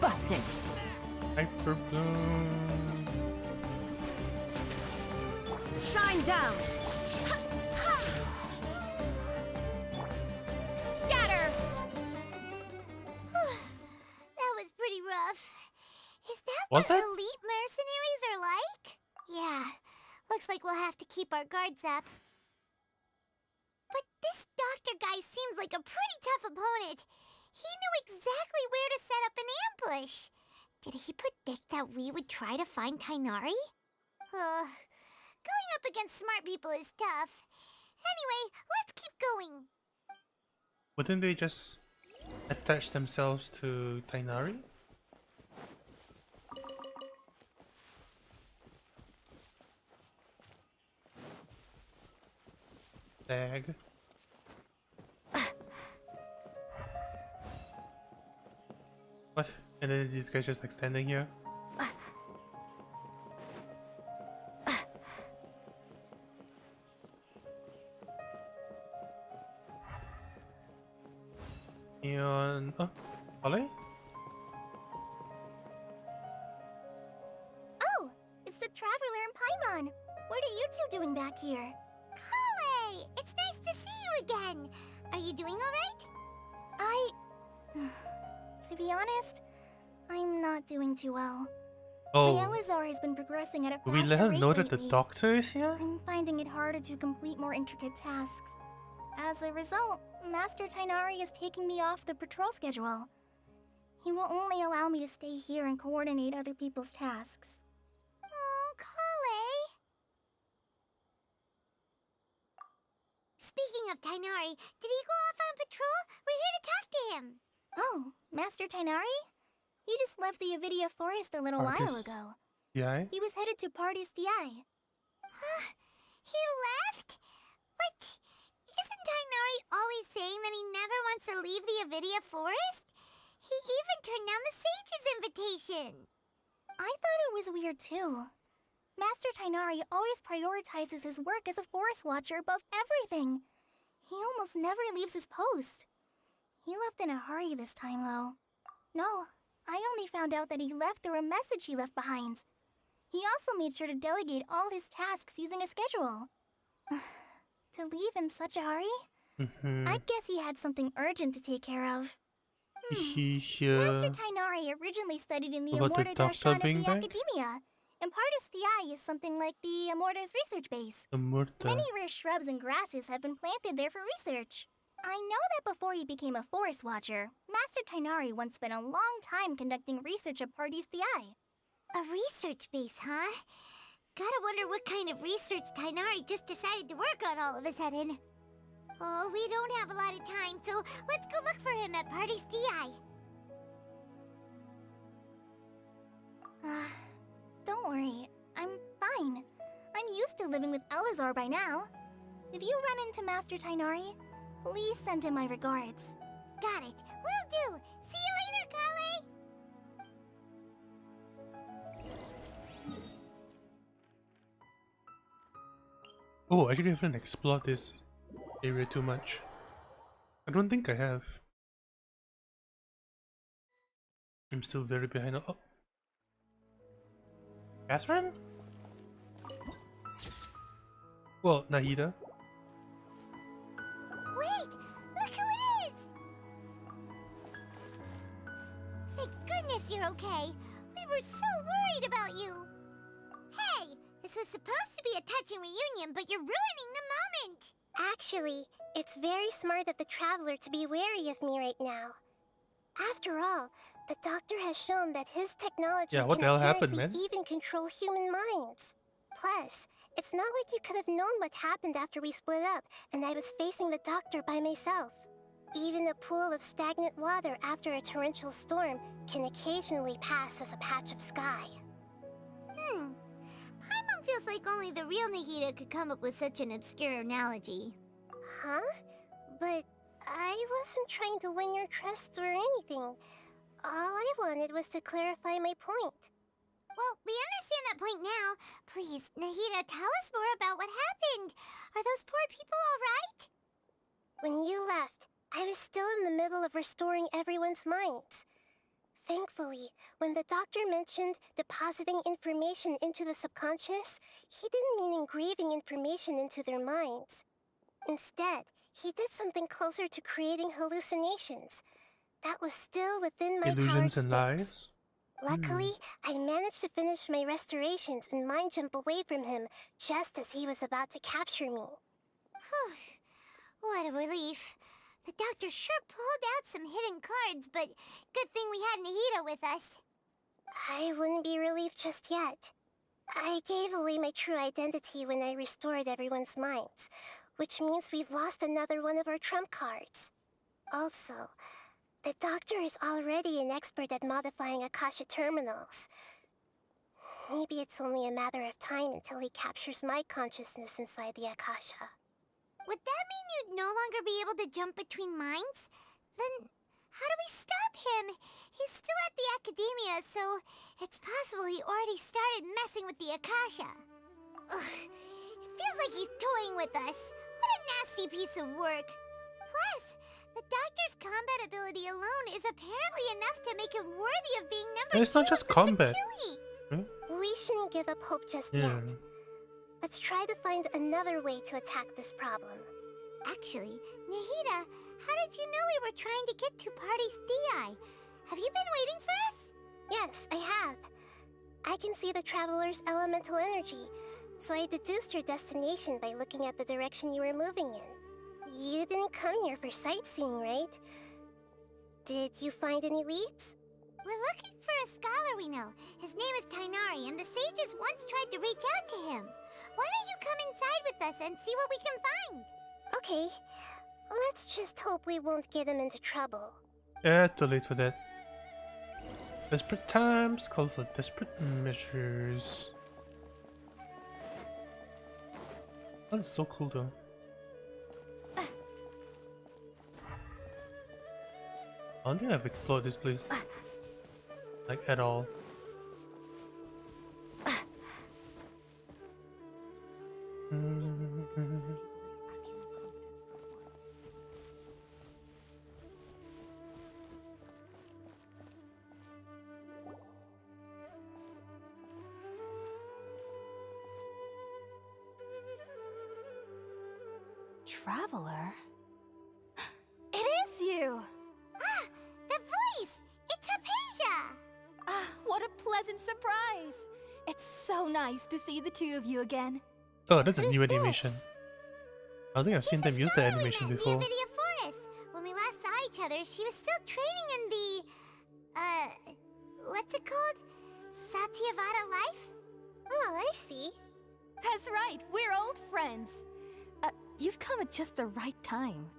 Busted. Hyper bloom. Shine down. Scatter! That was pretty rough. Is that Was what it? elite mercenaries are like? Yeah. Looks like we'll have to keep our guards up. But this doctor guy seems like a pretty tough opponent. He knew exactly where to set up an ambush. Did he predict that we would try to find Tainari? Going up against smart people is tough. Anyway, let's keep going. Wouldn't they just attach themselves to Tainari? Tag. What? And then these guys just like standing here? And oh, Ollie? Oh, it's the Traveler and Paimon. What are you two doing back here? Kale, it's nice to see you again. Are you doing all right? To be honest, I'm not doing too well. My Oh, Elazar has been progressing at a do we faster let her rate know that the lately. doctor is here? I'm finding it harder to complete more intricate tasks. As a result, Master Tainari is taking me off the patrol schedule. He will only allow me to stay here and coordinate other people's tasks. Oh, Kale. Speaking of Tainari, did he go off on patrol? We're here to talk to him. Oh, Master Tainari? He just left the Avidia Forest a little while Partis ago. Yeah. He was headed to Party's DI. He left? What? Isn't Tainari always saying that he never wants to leave the Avidia Forest? He even turned down the Sage's invitation. I thought it was weird too. Master Tainari always prioritizes his work as a forest watcher above everything. He almost never leaves his post. He left in a hurry this time, though. No, I only found out that he left through a message he left behind. He also made sure to delegate all his tasks using a schedule. To leave in such a hurry? I guess he had something urgent to take care of. Master Tainari originally studied in the About the Immorta doctor Darshan of the being back? Academia. Impartus DI is something like the Immorta's research base. Immorta. Many rare shrubs and grasses have been planted there for research. I know that before he became a forest watcher, Master Tainari once spent a long time conducting research at Party's DI. A research base, huh? Gotta wonder what kind of research Tainari just decided to work on all of a sudden. Oh, we don't have a lot of time, so let's go look for him at Party's DI. Don't worry. I'm fine. I'm used to living with Elazar by now. If you run into Master Tainari, please send him my regards. Got it. Will do. See you later, Kale! Oh, actually I haven't explored this area too much. I don't think I have. I'm still very behind. Oh, Catherine? Well, Nahida. Wait! Look who it is! Thank goodness you're okay. We were so worried about you. was supposed to be a touching reunion, but you're ruining the moment! Actually, it's very smart of the Traveler to be wary of me right now. After all, the Doctor has shown that his technology Yeah, what can the hell happened, apparently man? even control human minds. Plus, it's not like you could have known what happened after we split up and I was facing the Doctor by myself. Even a pool of stagnant water after a torrential storm can occasionally pass as a patch of sky. Paimon feels like only the real Nahida could come up with such an obscure analogy. Huh? But I wasn't trying to win your trust or anything. All I wanted was to clarify my point. Well, we understand that point now. Please, Nahida, tell us more about what happened. Are those poor people all right? When you left, I was still in the middle of restoring everyone's minds. Thankfully, when the Doctor mentioned depositing information into the subconscious, he didn't mean engraving information into their minds. Instead, he did something closer to creating hallucinations. That was still within my power Illusions to and fix. lies? Luckily, I managed to finish my restorations and mind jump away from him just as he was about to capture me. What a relief. The Doctor sure pulled out some hidden cards, but good thing we had Nahida with us. I wouldn't be relieved just yet. I gave away my true identity when I restored everyone's minds, which means we've lost another one of our trump cards. Also, the Doctor is already an expert at modifying Akasha terminals. Maybe it's only a matter of time until he captures my consciousness inside the Akasha. Would that mean you'd no longer be able to jump between minds? Then how do we stop him? He's still at the Academia, so it's possible he already started messing with the Akasha. Ugh, it feels like he's toying with us. What a nasty piece of work. Plus, the Doctor's combat ability alone is apparently enough to make him worthy of being number And it's not two just of the combat. Fatui. We shouldn't give up hope just Yeah. yet. Let's try to find another way to attack this problem. Actually, Nahida, how did you know we were trying to get to Party's DI? Have you been waiting for us? Yes, I have. I can see the Traveler's elemental energy, so I deduced your destination by looking at the direction you were moving in. You didn't come here for sightseeing, right? Did you find any leads? We're looking for a scholar we know. His name is Tainari, and the sages once tried to reach out to him. Why don't you come inside with us and see what we can find? Okay, let's just hope we won't get him into trouble. Yeah, too late for that. Desperate times call for desperate measures. That's so cool though. I don't think I've explored this place like at all. Traveler? It is you! Ah, the voice! It's Hypatia! Ah, what a pleasant surprise! It's so nice to see the two of you again. Oh, that's a Who's new animation. this? I don't think I've seen them use the animation before. In the Avidia Forest. When we last saw each other, she was still training in the... what's it called? Satyavada life? Oh, I see. That's right, we're old friends. You've come at just the right time.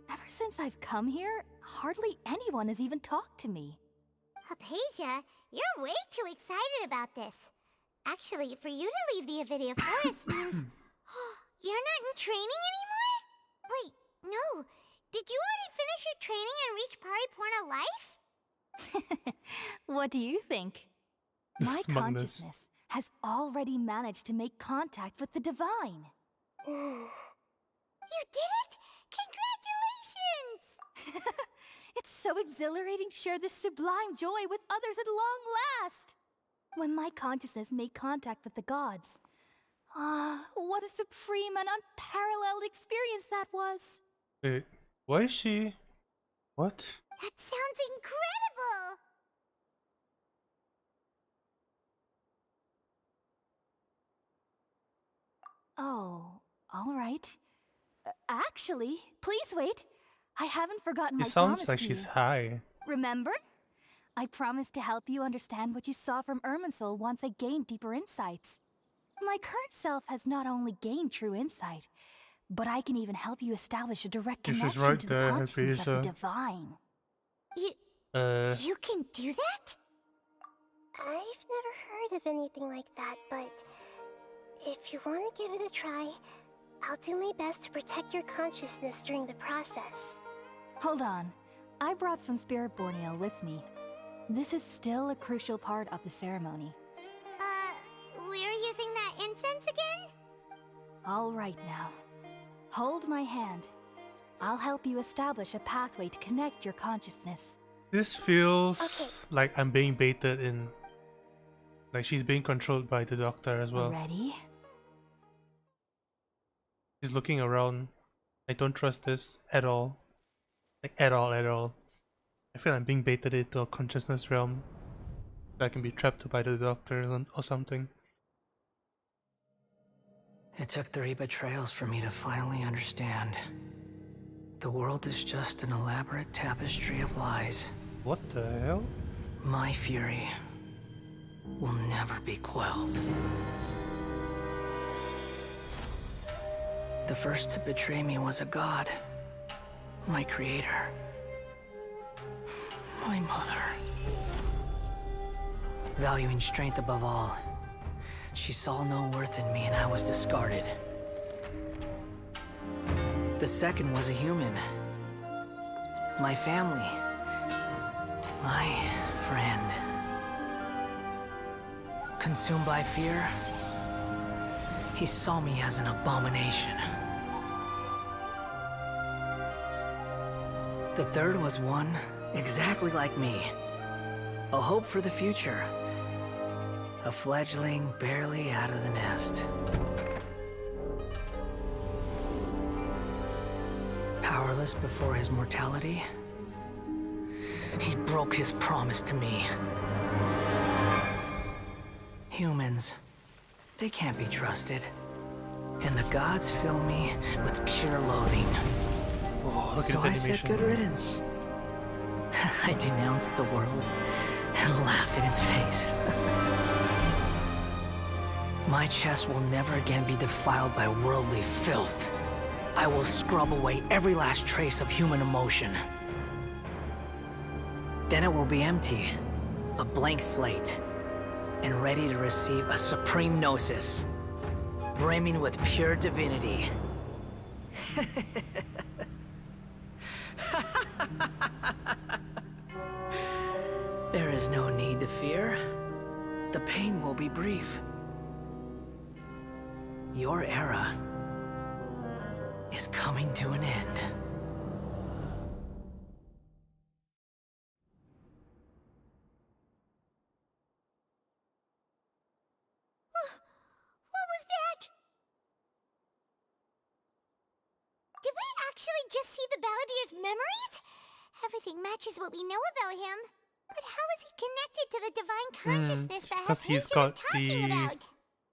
Ever since I've come here, hardly anyone has even talked to me. Hypatia, you're way too excited about this. Actually, for you to leave the Avidia Forest means... you're not in training anymore? Wait, no. Did you already finish your training and reach Pariporna life? What do you think? My Smugness. consciousness has already managed to make contact with the divine. You did it! Congratulations! It's so exhilarating to share this sublime joy with others at long last. When my consciousness made contact with the gods. Ah, what a supreme and unparalleled experience that was. Wait, why is she? What? That sounds incredible! Oh, all right. Actually, please wait. I haven't forgotten It my sounds promise like to she's you. high. Remember? I promised to help you understand what you saw from Irminsul once I gained deeper insights. My current self has not only gained true insight, but I can even help you establish a direct She's connection right to the there, consciousness of the Hypatia. divine. You can do that? I've never heard of anything like that, but if you want to give it a try, I'll do my best to protect your consciousness during the process. Hold on. I brought some spirit borneo with me. This is still a crucial part of the ceremony. We're using that incense again? All right now. Hold my hand. I'll help you establish a pathway to connect your consciousness. This feels Okay. like I'm being baited in. Like she's being controlled by the doctor as well. Ready? She's looking around. I don't trust this at all. Like at all, at all. I feel I'm being baited into a consciousness realm. I can be trapped by the doctor or something. It took 3 betrayals for me to finally understand. The world is just an elaborate tapestry of lies. What the hell? My fury will never be quelled. The first to betray me was a god. My creator. My mother. Valuing strength above all, she saw no worth in me and I was discarded. The second was a human. My family. My friend. Consumed by fear, he saw me as an abomination. The third was one exactly like me. A hope for the future. A fledgling barely out of the nest. Powerless before his mortality, he broke his promise to me. Humans, they can't be trusted. And the gods fill me with pure loathing. Oh, look So at I this said animation. good riddance. I denounce the world and laugh in its face. My chest will never again be defiled by worldly filth. I will scrub away every last trace of human emotion. Then it will be empty, a blank slate, and ready to receive a supreme gnosis, brimming with pure divinity. There is no need to fear. The pain will be brief. Your era is coming to an end. What was that? Did we actually just see the Balladeer's memories? Everything matches what we know about him. But how is he connected to the divine consciousness that Because he's Hypatia got was talking the about?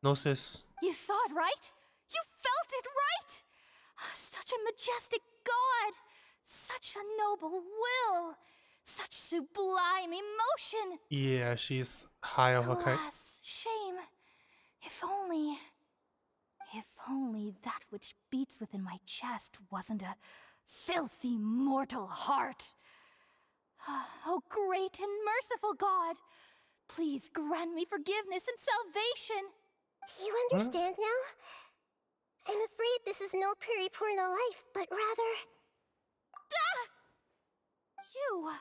gnosis. You saw it, right? You felt it, right? Such a majestic god! Such a noble will! Such sublime emotion! Yeah, she's high of a kite. Alas, shame. If only that which beats within my chest wasn't a filthy mortal heart. Oh, great and merciful God, please grant me forgiveness and salvation. Do you understand now? I'm afraid this is no Puripurna life, but rather... You!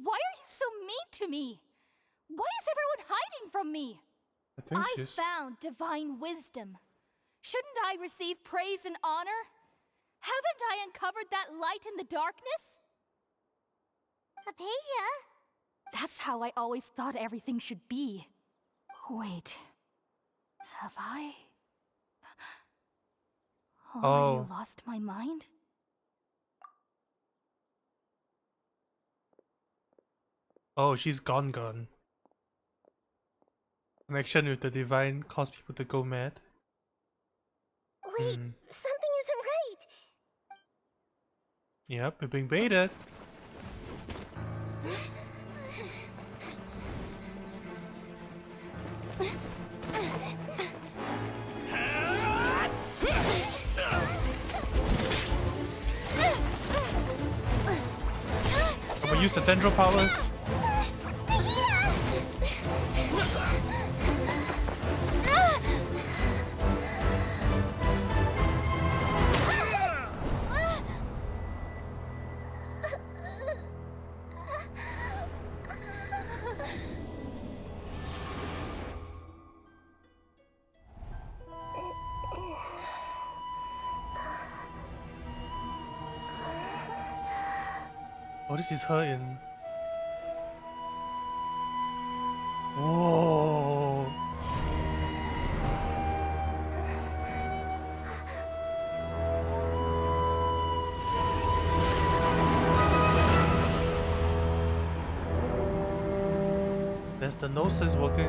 Why are you so mean to me? Why is everyone hiding from me? I think I she's... found divine wisdom. Shouldn't I receive praise and honor? Haven't I uncovered that light in the darkness? Hypatia? That's how I always thought everything should be. Wait. Have I already lost my mind? Oh, she's gone. Connection with the divine caused people to go mad. Wait, something isn't right. Yep, we're being baited. I'm gonna use the Dendro powers. Oh, this is her in. Whoa. There's the noses working.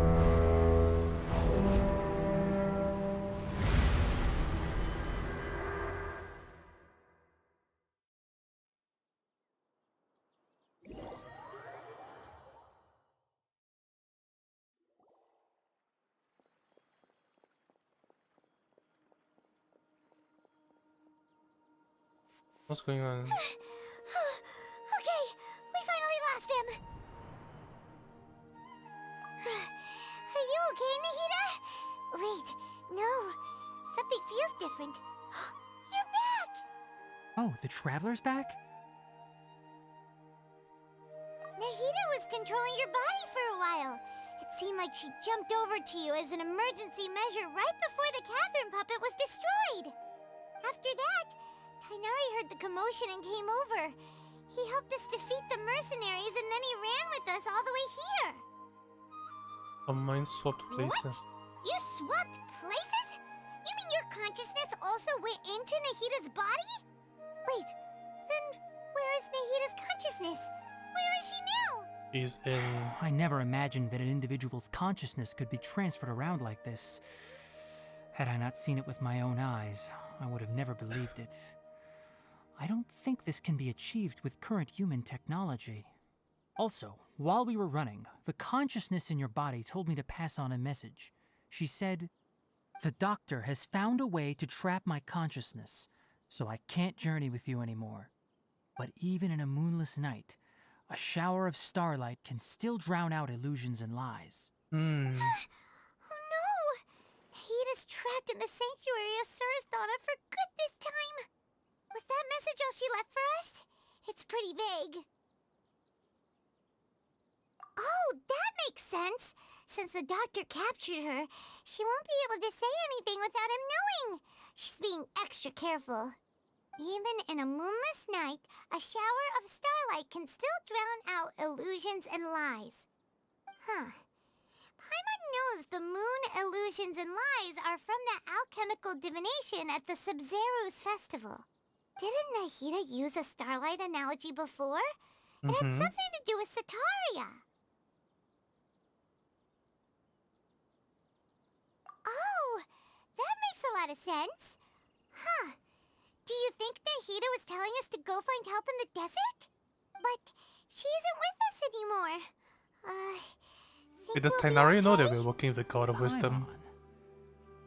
What's going on? Okay, we finally lost him. Are you okay, Nahida? Wait, no. Something feels different. You're back! Oh, the Traveler's back? Nahida was controlling your body for a while. It seemed like she jumped over to you as an emergency measure right before the Catherine puppet was destroyed. After that, Tainari heard the commotion and came over. He helped us defeat the mercenaries and then he ran with us all the way here. A mind swapped places. What? You swapped places? You mean your consciousness also went into Nahida's body? Wait, then where is Nahida's consciousness? Where is she now? He's in. I never imagined that an individual's consciousness could be transferred around like this. Had I not seen it with my own eyes, I would have never believed it. I don't think this can be achieved with current human technology. Also, while we were running, the consciousness in your body told me to pass on a message. She said, "The doctor has found a way to trap my consciousness, so I can't journey with you anymore. But even in a moonless night, a shower of starlight can still drown out illusions and lies." Hmm. Oh no! Nahida's trapped in the sanctuary of Surasthana for good this time. Was that message all she left for us? It's pretty vague. Oh, that makes sense. Since the doctor captured her, she won't be able to say anything without him knowing. She's being extra careful. Even in a moonless night, a shower of starlight can still drown out illusions and lies. Huh. Paimon knows the moon illusions and lies are from that alchemical divination at the Sub-Zero's festival. Didn't Nahida use a starlight analogy before? It had something to do with Sataria. Oh, that makes a lot of sense. Huh. Do you think Nahida was telling us to go find help in the desert? But she isn't with us anymore. Does Tainari know that we're working with the God of Wisdom?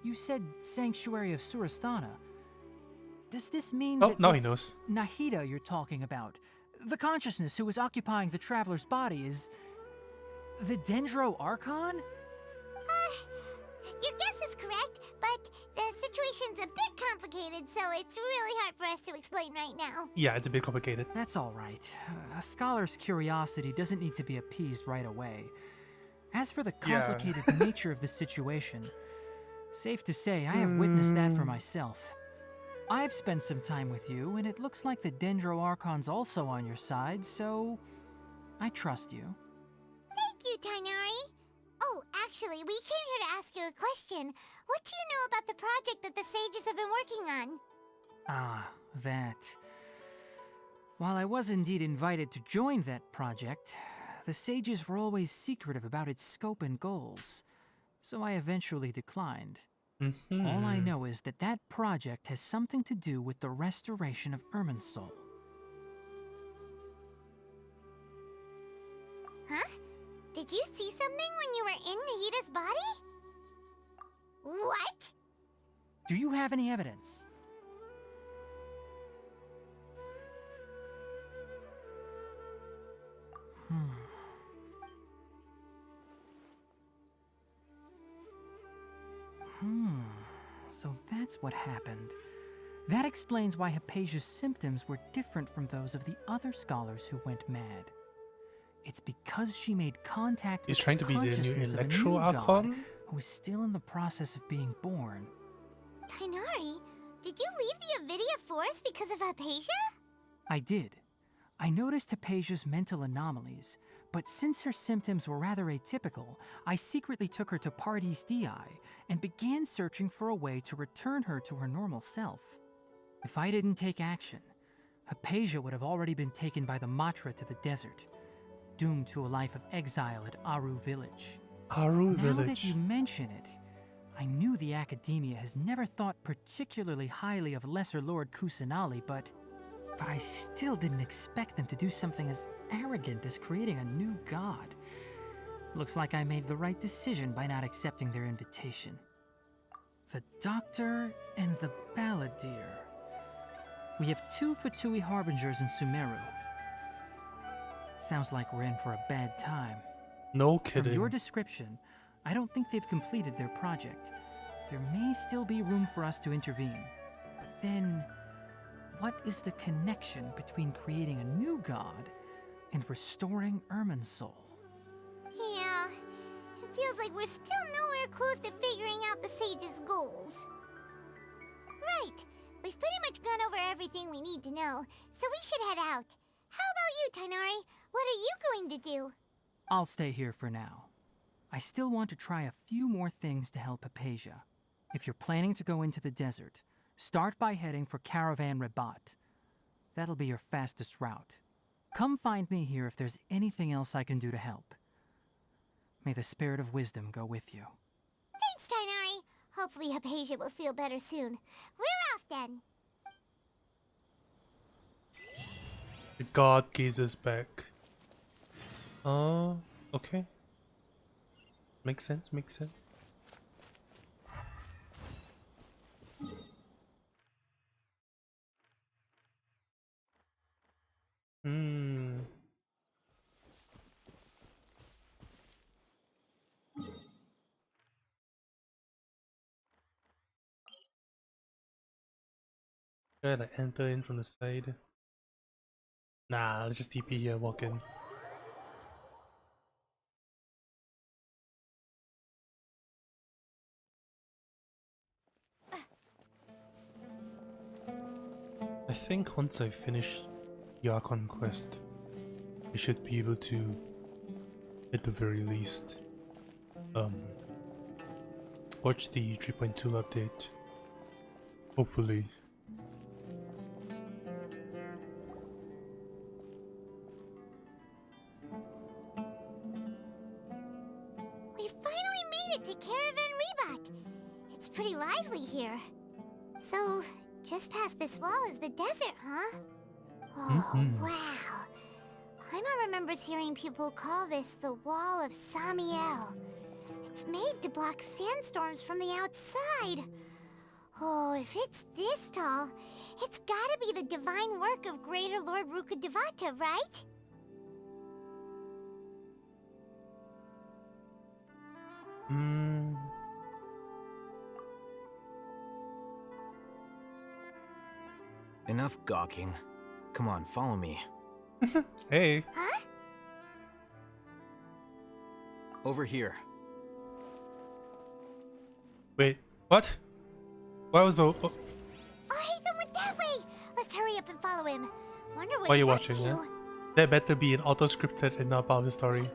You said Sanctuary of Surasthana. Does this mean Oh, that now this he knows. Nahida you're talking about, the consciousness who was occupying the Traveler's body, is the Dendro Archon? Your guess is correct, but the situation's a bit complicated, so it's really hard for us to explain right now. Yeah, it's a bit complicated. That's all right. A scholar's curiosity doesn't need to be appeased right away. As for the complicated nature of the situation, safe to say I have witnessed that for myself. I've spent some time with you, and it looks like the Dendro Archon's also on your side, so I trust you. Thank you, Tainari. Oh, actually, we came here to ask you a question. What do you know about the project that the sages have been working on? Ah, that. While I was indeed invited to join that project, the sages were always secretive about its scope and goals, so I eventually declined. All I know is that that project has something to do with the restoration of Irminsul. Huh? Did you see something when you were in Nahita's body? What? Do you have any evidence? So that's what happened. That explains why Hypatia's symptoms were different from those of the other scholars who went mad. It's because she made contact He's with trying the to be the new consciousness of a Electro new god Archon? who is still in the process of being born. Tainari, did you leave the Avidia Forest because of Hypatia? I did. I noticed Hypatia's mental anomalies, but since her symptoms were rather atypical, I secretly took her to Pardes Dii and began searching for a way to return her to her normal self. If I didn't take action, Hypatia would have already been taken by the Matra to the desert, doomed to a life of exile at Aru Village. Aru Now Village. that you mention it, I knew the Academia has never thought particularly highly of Lesser Lord Kusanali, but I still didn't expect them to do something as arrogant as creating a new god. Looks like I made the right decision by not accepting their invitation. The Doctor and the Balladeer. We have 2 Fatui Harbingers in Sumeru. Sounds like we're in for a bad time. No From kidding. your description, I don't think they've completed their project. There may still be room for us to intervene. But then, what is the connection between creating a new god and restoring Irminsul? Yeah, it feels like we're still nowhere close to figuring out the Sage's goals. Right, we've pretty much gone over everything we need to know, so we should head out. How about you, Tainari? What are you going to do? I'll stay here for now. I still want to try a few more things to help Hypatia. If you're planning to go into the desert, start by heading for Caravan Rabat. That'll be your fastest route. Come find me here if there's anything else I can do to help. May the spirit of wisdom go with you. Thanks, Tainari. Hopefully Hypatia will feel better soon. We're off then. The god gazes back. Oh, okay. Makes sense, makes sense. Should I like enter in from the side? Nah, let's just TP here, walk in. I think once I finish the Archon Quest, I should be able to, at the very least, watch the 3.2 update. Hopefully. We finally made it to Caravan Rabat. It's pretty lively here. So, just past this wall is the desert, huh? Oh, wow. Paimon remembers hearing people call this the Wall of Samiel. It's made to block sandstorms from the outside. Oh, if it's this tall, it's gotta be the divine work of Greater Lord Rukkhadevata, right? Enough gawking. Come on, follow me. Hey. Huh? Over here. Wait, what? Why was the... Oh, Hatham went that way! Let's hurry up and follow him. Wonder what Why are you he's up watching, to. yeah? That better be an auto-scripted and not part of the story.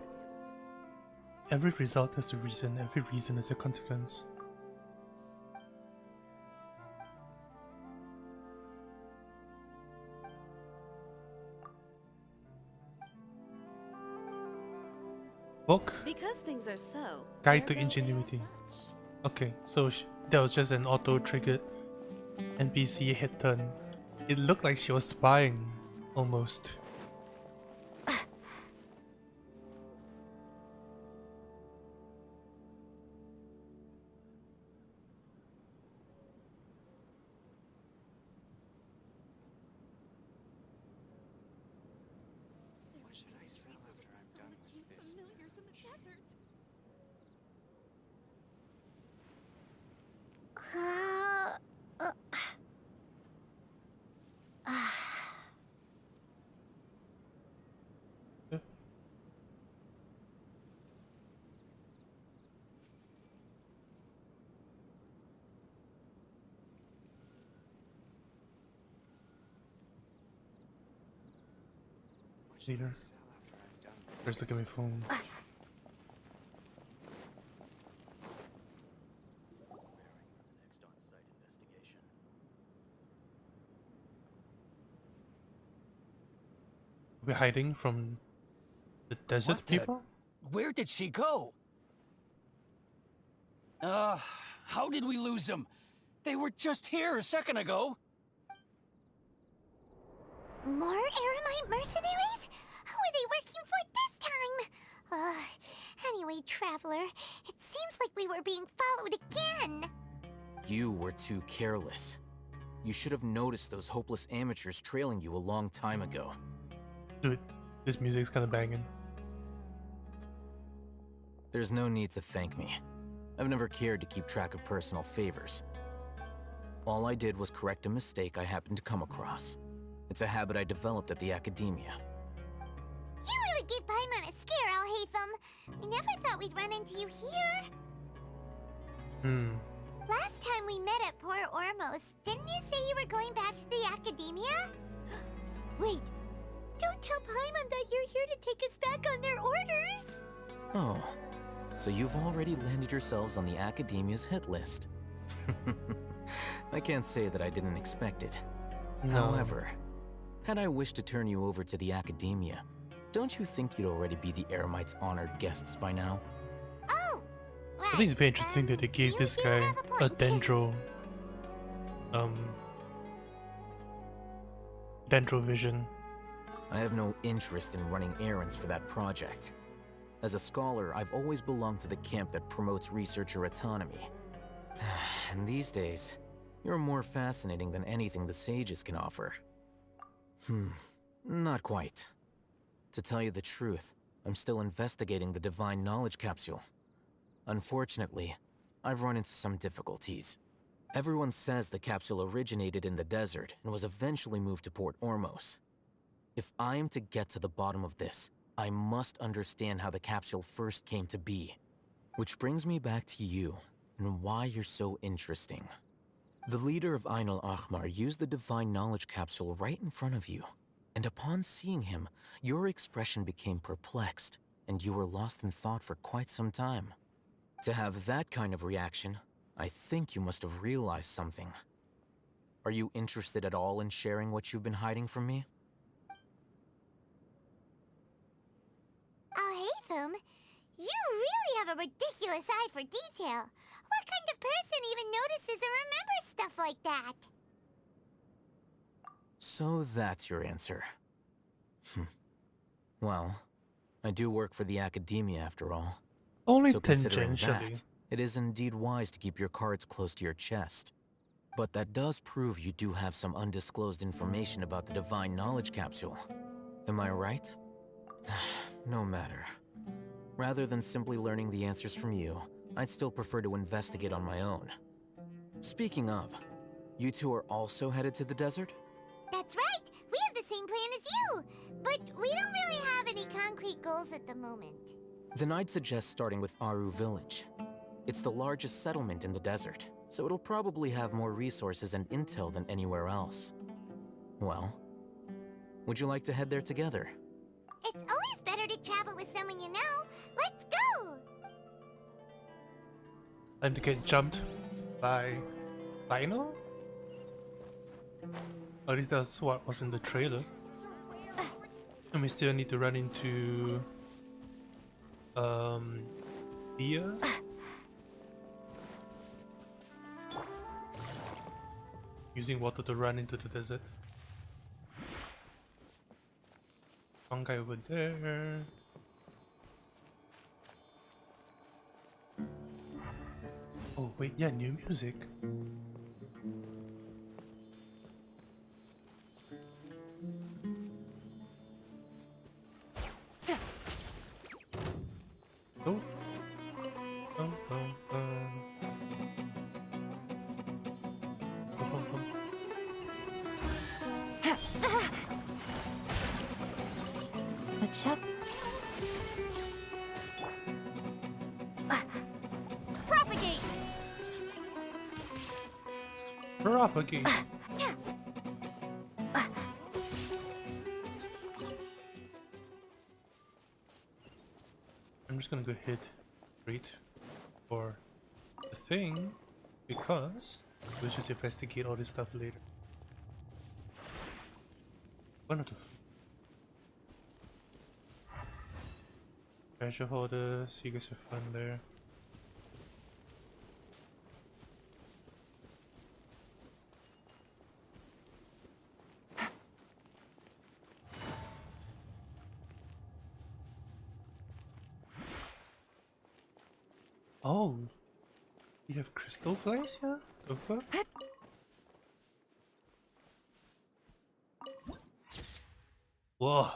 Every result has a reason, every reason has a consequence. Book? Because things are so. Guide there to go Ingenuity. as such. Okay, so that was just an auto-triggered NPC hit turn. It looked like she was spying, almost. What should I sell after I'm done with this? Yeah. What should I Later. sell after I'm done with First, look at my phone. We're hiding from the desert What the- people? Where did she go? How did we lose them? They were just here a second ago. More Eremite mercenaries? Who are they working for this time? Anyway, Traveler, it seems like we were being followed again. You were too careless. You should have noticed those hopeless amateurs trailing you a long time ago. Dude, this music's kinda banging. There's no need to thank me. I've never cared to keep track of personal favors. All I did was correct a mistake I happened to come across. It's a habit I developed at the Academia. You really gave Paimon a scare, Alhaitham. We never thought we'd run into you here. Last time we met at Port Ormos, didn't you say you were going back to the Academia? Wait, don't tell Paimon that you're here to take us back on their orders. Oh, so you've already landed yourselves on the Academia's hit list. I can't say that I didn't expect it. No. However, had I wished to turn you over to the Academia, don't you think you'd already be the Eremites' honored guests by now? Oh, right. I think it's very interesting that they gave this you guy have a a point. dendro vision. I have no interest in running errands for that project. As a scholar, I've always belonged to the camp that promotes researcher autonomy. And these days, you're more fascinating than anything the sages can offer. Not quite. To tell you the truth, I'm still investigating the Divine Knowledge Capsule. Unfortunately, I've run into some difficulties. Everyone says the capsule originated in the desert and was eventually moved to Port Ormos. If I am to get to the bottom of this, I must understand how the capsule first came to be. Which brings me back to you, and why you're so interesting. The leader of Ain al-Ahmar used the Divine Knowledge Capsule right in front of you, and upon seeing him, your expression became perplexed, and you were lost in thought for quite some time. To have that kind of reaction, I think you must have realized something. Are you interested at all in sharing what you've been hiding from me? Alhaitham, you really have a ridiculous eye for detail. What kind of person even notices or remembers stuff like that? So that's your answer. Well, I do work for the Academia after all. Only So considering tangentially. that, it is indeed wise to keep your cards close to your chest. But that does prove you do have some undisclosed information about the Divine Knowledge Capsule. Am I right? No matter. Rather than simply learning the answers from you, I'd still prefer to investigate on my own. Speaking of, you two are also headed to the desert? That's right. We have the same plan as you. But we don't really have any concrete goals at the moment. Then I'd suggest starting with Aru Village. It's the largest settlement in the desert, so it'll probably have more resources and intel than anywhere else. Well, would you like to head there together? It's always better to travel with someone you know. Let's go! Time to get jumped by Dino? At least that's what was in the trailer. And we still need to run into Thea. using water to run into the desert. One guy over there. Oh wait, yeah, new music. Oh. Oh, oh, oh. Propagate! Propagate. I'm just gonna go hit straight for the thing because we'll just investigate all this stuff later. One of the treasure holders, you guys have fun there. Oh, you have crystal flies here? The fuck? Whoa!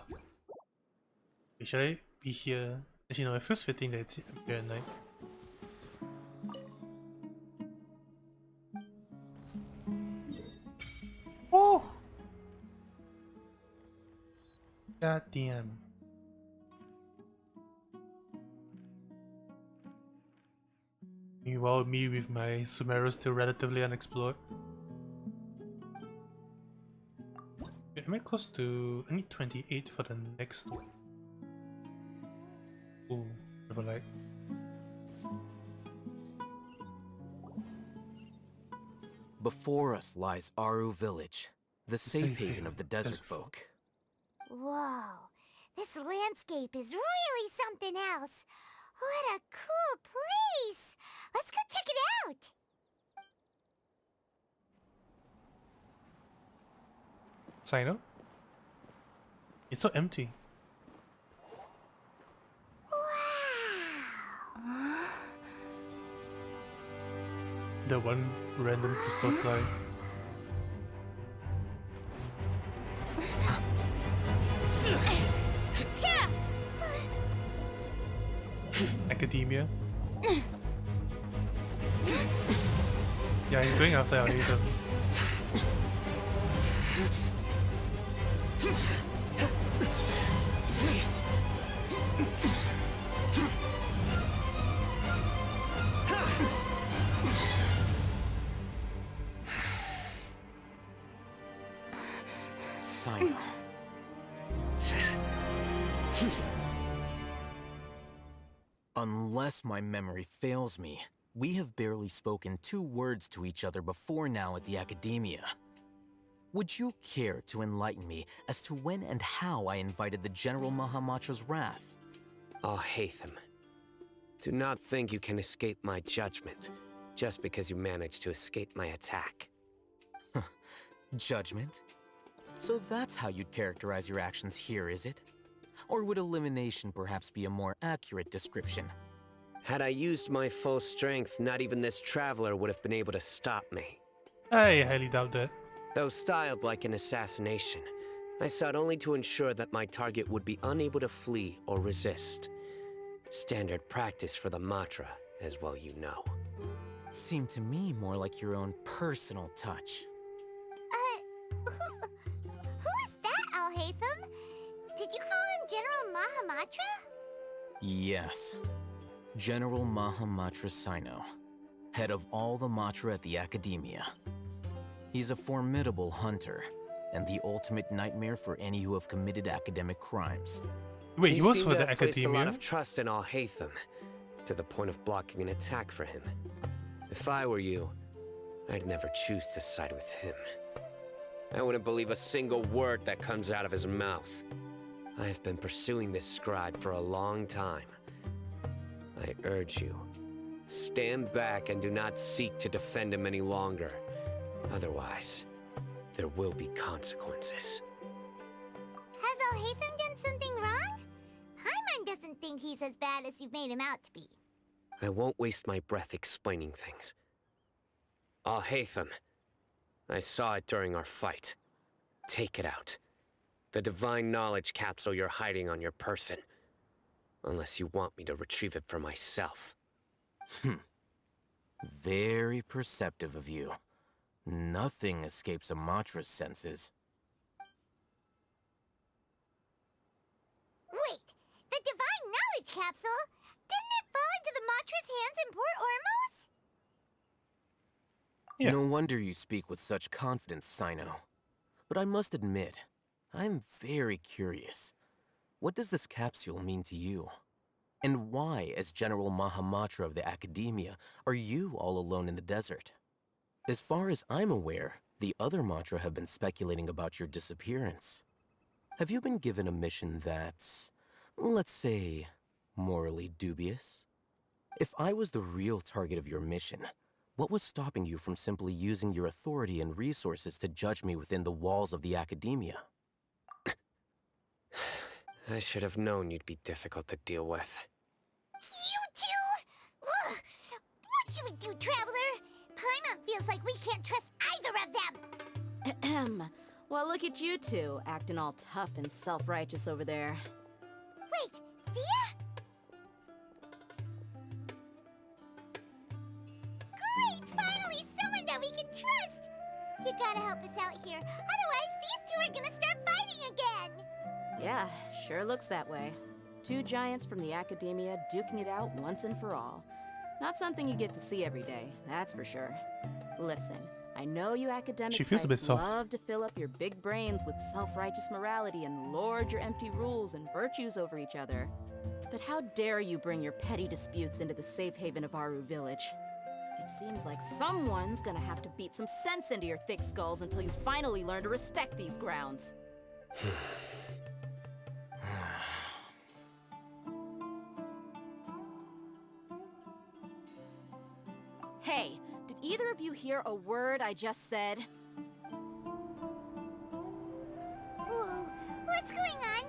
Okay, should I be here? Actually, no, it feels fitting that it's here at night. Oh! God damn. Meanwhile, me with my Sumeru still relatively unexplored. Okay, am I close to... I need 28 for the next one. Ooh, never like. Before us lies Aru Village, the safe haven of the desert folk. Whoa, this landscape is really something else. What a cool place! Let's go check it out! Sino? It's so empty. Wow! The one random crystal fly. Academia. Yeah, he's going after our leader. Sino. Unless my memory fails me, we have barely spoken 2 words to each other before now at the Academia. Would you care to enlighten me as to when and how I invited the General Mahamatra's wrath? Alhaitham, do not think you can escape my judgment just because you managed to escape my attack. Judgment? So that's how you'd characterize your actions here, is it? Or would elimination perhaps be a more accurate description? Had I used my full strength, not even this traveler would have been able to stop me. I highly doubt that. Though styled like an assassination, I sought only to ensure that my target would be unable to flee or resist. Standard practice for the Matra, as well you know. Seemed to me more like your own personal touch. Who is that, Alhaitham? Did you call him General Mahamatra? Yes. General Mahamatra Sino, head of all the Matra at the Academia. He's a formidable hunter, and the ultimate nightmare for any who have committed academic crimes. Wait, he was seemed for to the have placed a lot Academia? of trust in Alhaitham, to the point of blocking an attack for him. If I were you, I'd never choose to side with him. I wouldn't believe a single word that comes out of his mouth. I have been pursuing this scribe for a long time. I urge you, stand back and do not seek to defend him any longer. Otherwise, there will be consequences. Has Alhaitham done something wrong? Paimon doesn't think he's as bad as you've made him out to be. I won't waste my breath explaining things. Alhaitham, I saw it during our fight. Take it out. The divine knowledge capsule you're hiding on your person. Unless you want me to retrieve it for myself. Very perceptive of you. Nothing escapes Amatra's senses. Wait, the divine knowledge capsule? Didn't it fall into the Matra's hands in Port Ormos? Yeah. No wonder you speak with such confidence, Sino. But I must admit, I'm very curious. What does this capsule mean to you? And why, as General Mahamatra of the Academia, are you all alone in the desert? As far as I'm aware, the other Matra have been speculating about your disappearance. Have you been given a mission that's, let's say, morally dubious? If I was the real target of your mission, what was stopping you from simply using your authority and resources to judge me within the walls of the Academia? I should have known you'd be difficult to deal with. You two? Ugh! What should we do, Traveler? Paimon feels like we can't trust either of them! Ahem. Well, look at you two, acting all tough and self-righteous over there. Wait, Dia? Great! Finally, someone that we can trust! You gotta help us out here, otherwise these two are gonna start fighting again! Yeah, sure looks that way. Two giants from the Academia duking it out once and for all. Not something you get to see every day, that's for sure. Listen, I know you academic She feels a bit types soft. love to fill up your big brains with self-righteous morality and lord your empty rules and virtues over each other. But how dare you bring your petty disputes into the safe haven of Aru Village? It seems like someone's gonna have to beat some sense into your thick skulls until you finally learn to respect these grounds. Hey, did either of you hear a word I just said? Whoa, what's going on?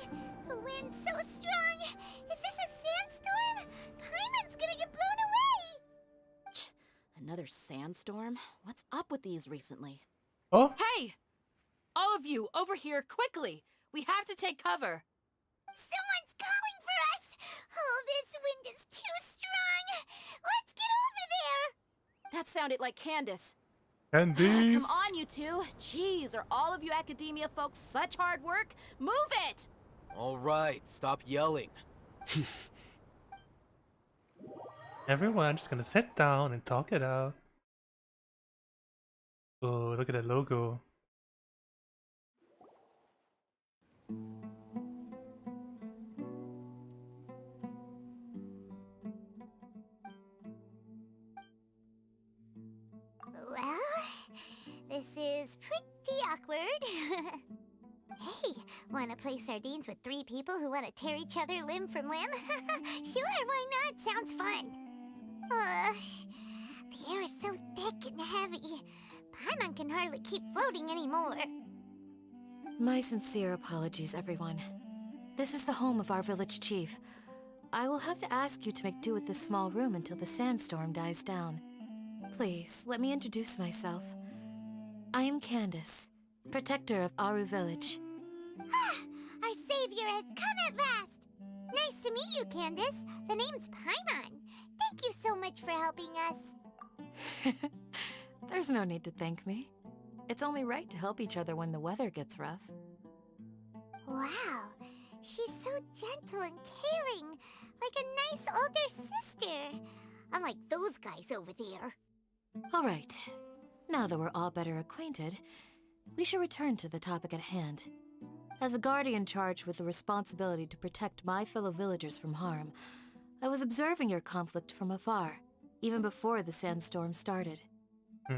The wind's so strong! Is this a sandstorm? Paimon's gonna get blown away! Another sandstorm? What's up with these recently? Oh? Hey! All of you, over here, quickly! We have to take cover! Someone's calling for us! Oh, this wind is too strong! Let's get over there! That sounded like Candace. Candice! Come on, you two! Jeez, are all of you Academia folks such hard work? Move it! All right, stop yelling. Everyone's just gonna sit down and talk it out. Oh, look at that logo. Well, this is pretty awkward. Hey, wanna play sardines with three people who wanna tear each other limb from limb? Sure, why not? Sounds fun. The air is so thick and heavy. Paimon can hardly keep floating anymore. My sincere apologies, everyone. This is the home of our village chief. I will have to ask you to make do with this small room until the sandstorm dies down. Please, let me introduce myself. I am Candace, protector of Aru Village. Our savior has come at last! Nice to meet you, Candace. The name's Paimon. Thank you so much for helping us. There's no need to thank me. It's only right to help each other when the weather gets rough. Wow, she's so gentle and caring, like a nice older sister. Unlike those guys over there. All right. Now that we're all better acquainted, we should return to the topic at hand. As a guardian charged with the responsibility to protect my fellow villagers from harm, I was observing your conflict from afar, even before the sandstorm started.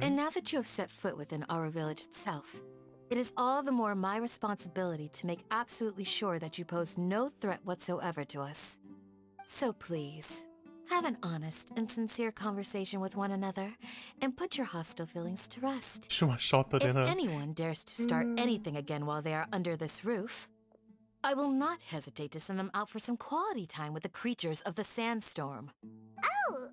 And now that you have set foot within our village itself, it is all the more my responsibility to make absolutely sure that you pose no threat whatsoever to us. So please, Have an honest and sincere conversation with one another, and put your hostile feelings to rest. She was shorter than If her. anyone dares to start anything again while they are under this roof, I will not hesitate to send them out for some quality time with the creatures of the sandstorm. Oh,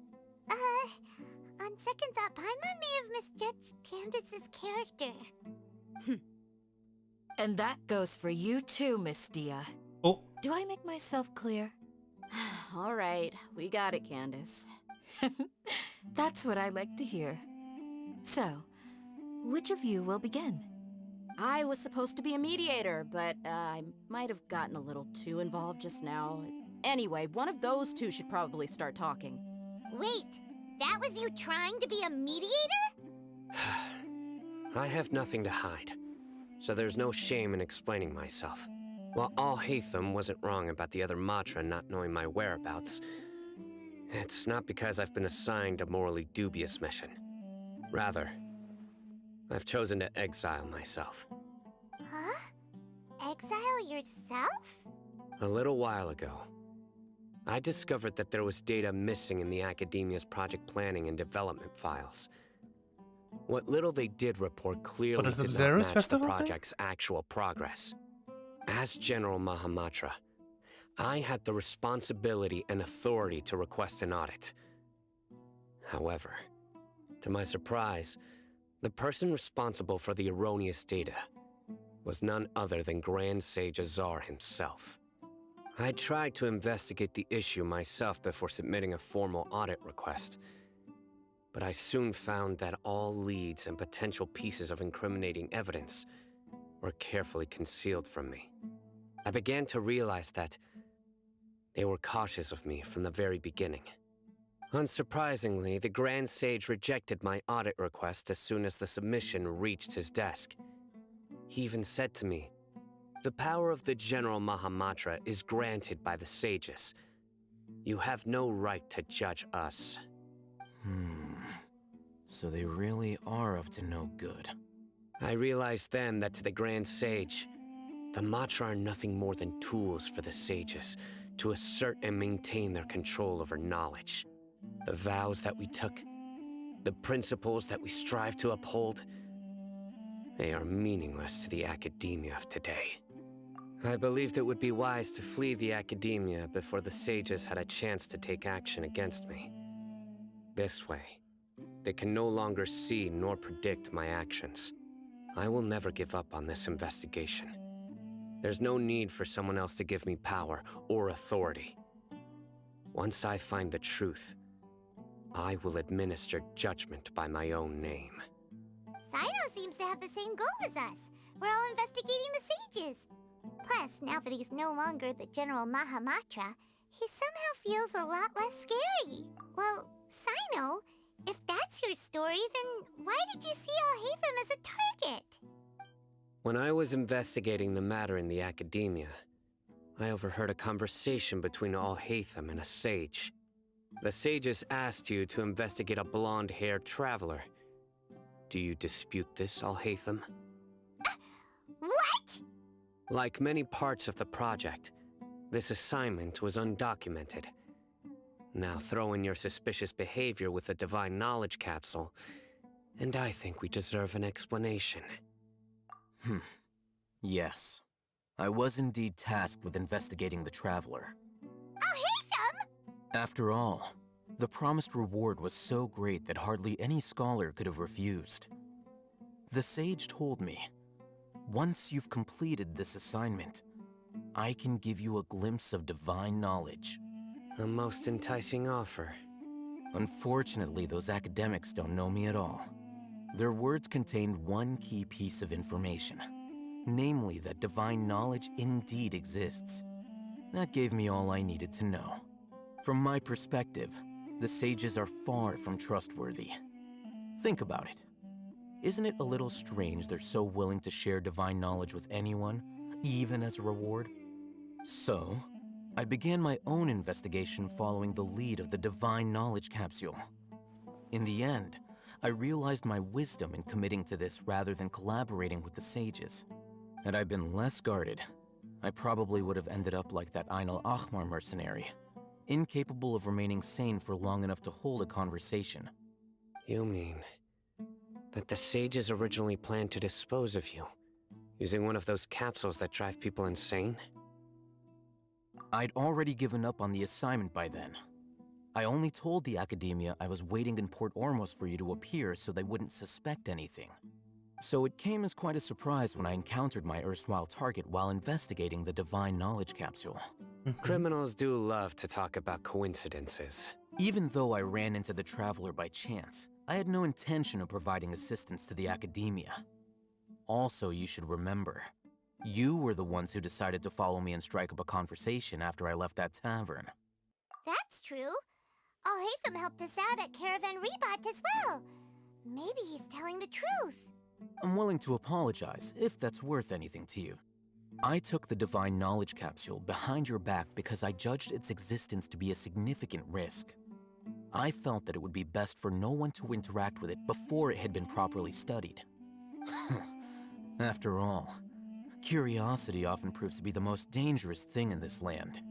on second thought, Paimon may have misjudged Candace's character. And that goes for you too, Miss Dia. Oh. Do I make myself clear? All right, we got it, Candace. That's what I like to hear. So, which of you will begin? I was supposed to be a mediator, but I might have gotten a little too involved just now. Anyway, one of those two should probably start talking. Wait, that was you trying to be a mediator? I have nothing to hide, so there's no shame in explaining myself. While Alhaitham wasn't wrong about the other Matra not knowing my whereabouts, it's not because I've been assigned a morally dubious mission. Rather, I've chosen to exile myself. Huh? Exile yourself? A little while ago, I discovered that there was data missing in the Academia's project planning and development files. What little they did report clearly did not match the project's actual progress. As General Mahamatra, I had the responsibility and authority to request an audit. However, to my surprise, the person responsible for the erroneous data was none other than Grand Sage Azar himself. I tried to investigate the issue myself before submitting a formal audit request, but I soon found that all leads and potential pieces of incriminating evidence were carefully concealed from me. I began to realize that they were cautious of me from the very beginning. Unsurprisingly, the Grand Sage rejected my audit request as soon as the submission reached his desk. He even said to me, "The power of the General Mahamatra is granted by the sages. You have no right to judge us." So they really are up to no good. I realized then that to the Grand Sage, the Matra are nothing more than tools for the sages to assert and maintain their control over knowledge. The vows that we took, the principles that we strive to uphold, they are meaningless to the academia of today. I believed it would be wise to flee the academia before the sages had a chance to take action against me. This way, they can no longer see nor predict my actions. I will never give up on this investigation. There's no need for someone else to give me power or authority. Once I find the truth, I will administer judgment by my own name. Sino seems to have the same goal as us. We're all investigating the sages. Plus, now that he's no longer the General Mahamatra, he somehow feels a lot less scary. Well, Sino, if that's your story, then why did you see Alhaitham as a target? When I was investigating the matter in the academia, I overheard a conversation between Alhaitham and a sage. The sages asked you to investigate a blonde-haired traveler. Do you dispute this, Alhaitham? What? Like many parts of the project, this assignment was undocumented. Now throw in your suspicious behavior with the Divine Knowledge Capsule, and I think we deserve an explanation. Yes. I was indeed tasked with investigating the Traveler. Alhaitham! After all, the promised reward was so great that hardly any scholar could have refused. The sage told me, once you've completed this assignment, I can give you a glimpse of divine knowledge. A most enticing offer. Unfortunately, those academics don't know me at all. Their words contained one key piece of information, namely that divine knowledge indeed exists. That gave me all I needed to know. From my perspective, the sages are far from trustworthy. Think about it. Isn't it a little strange they're so willing to share divine knowledge with anyone, even as a reward? So, I began my own investigation following the lead of the Divine Knowledge Capsule. In the end, I realized my wisdom in committing to this rather than collaborating with the sages. Had I been less guarded, I probably would have ended up like that Ain al-Ahmar mercenary, incapable of remaining sane for long enough to hold a conversation. You mean that the sages originally planned to dispose of you, using one of those capsules that drive people insane? I'd already given up on the assignment by then. I only told the Academia I was waiting in Port Ormos for you to appear so they wouldn't suspect anything. So it came as quite a surprise when I encountered my erstwhile target while investigating the Divine Knowledge Capsule. Criminals do love to talk about coincidences. Even though I ran into the Traveler by chance, I had no intention of providing assistance to the Academia. Also, you should remember, you were the ones who decided to follow me and strike up a conversation after I left that tavern. That's true. Alhaitham helped us out at Caravan Rebat as well. Maybe he's telling the truth. I'm willing to apologize, if that's worth anything to you. I took the Divine Knowledge Capsule behind your back because I judged its existence to be a significant risk. I felt that it would be best for no one to interact with it before it had been properly studied. After all, curiosity often proves to be the most dangerous thing in this land.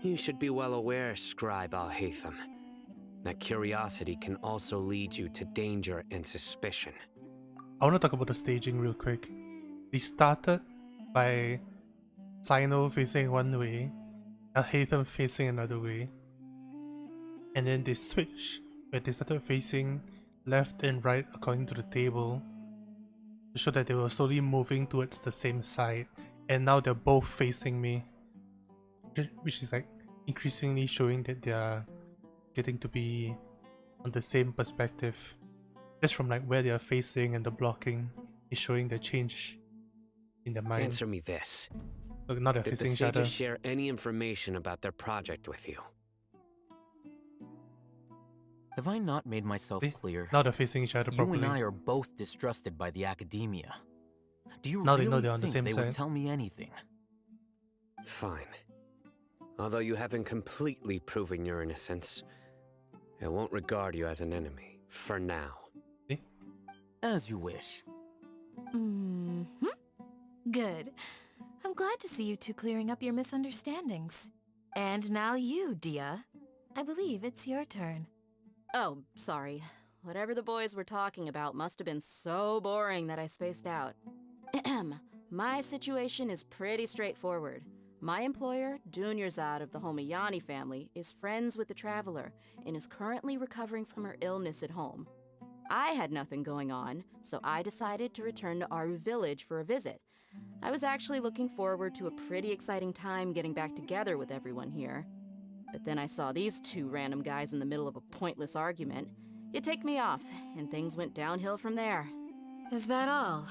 You should be well aware, Scribe Alhaitham, that curiosity can also lead you to danger and suspicion. I want to talk about the staging real quick. They started by Sino facing one way, Alhaitham facing another way, and then they switched, where they started facing left and right according to the table to show that they were slowly moving towards the same side, and now they're both facing me, which is like increasingly showing that they are getting to be on the same perspective. Just from like where they are facing and the blocking is showing the change in their mind. Answer me this. Look, now they're Did the facing each other. sages share any information about their project with you? Have I not made myself clear? Now they're facing each other properly. You and I are both distrusted by the Academia. Do you Now really they know they're on the think same they side. would tell me anything? Fine. Although you haven't completely proven your innocence, I won't regard you as an enemy, for now. As you wish. Good. I'm glad to see you two clearing up your misunderstandings. And now you, Dia. I believe it's your turn. Oh, sorry. Whatever the boys were talking about must have been so boring that I spaced out. My situation is pretty straightforward. My employer, Dunyarzad of the Homayani family, is friends with the Traveler and is currently recovering from her illness at home. I had nothing going on, so I decided to return to Aru Village for a visit. I was actually looking forward to a pretty exciting time getting back together with everyone here. But then I saw these two random guys in the middle of a pointless argument. It ticked me off, and things went downhill from there. Is that all?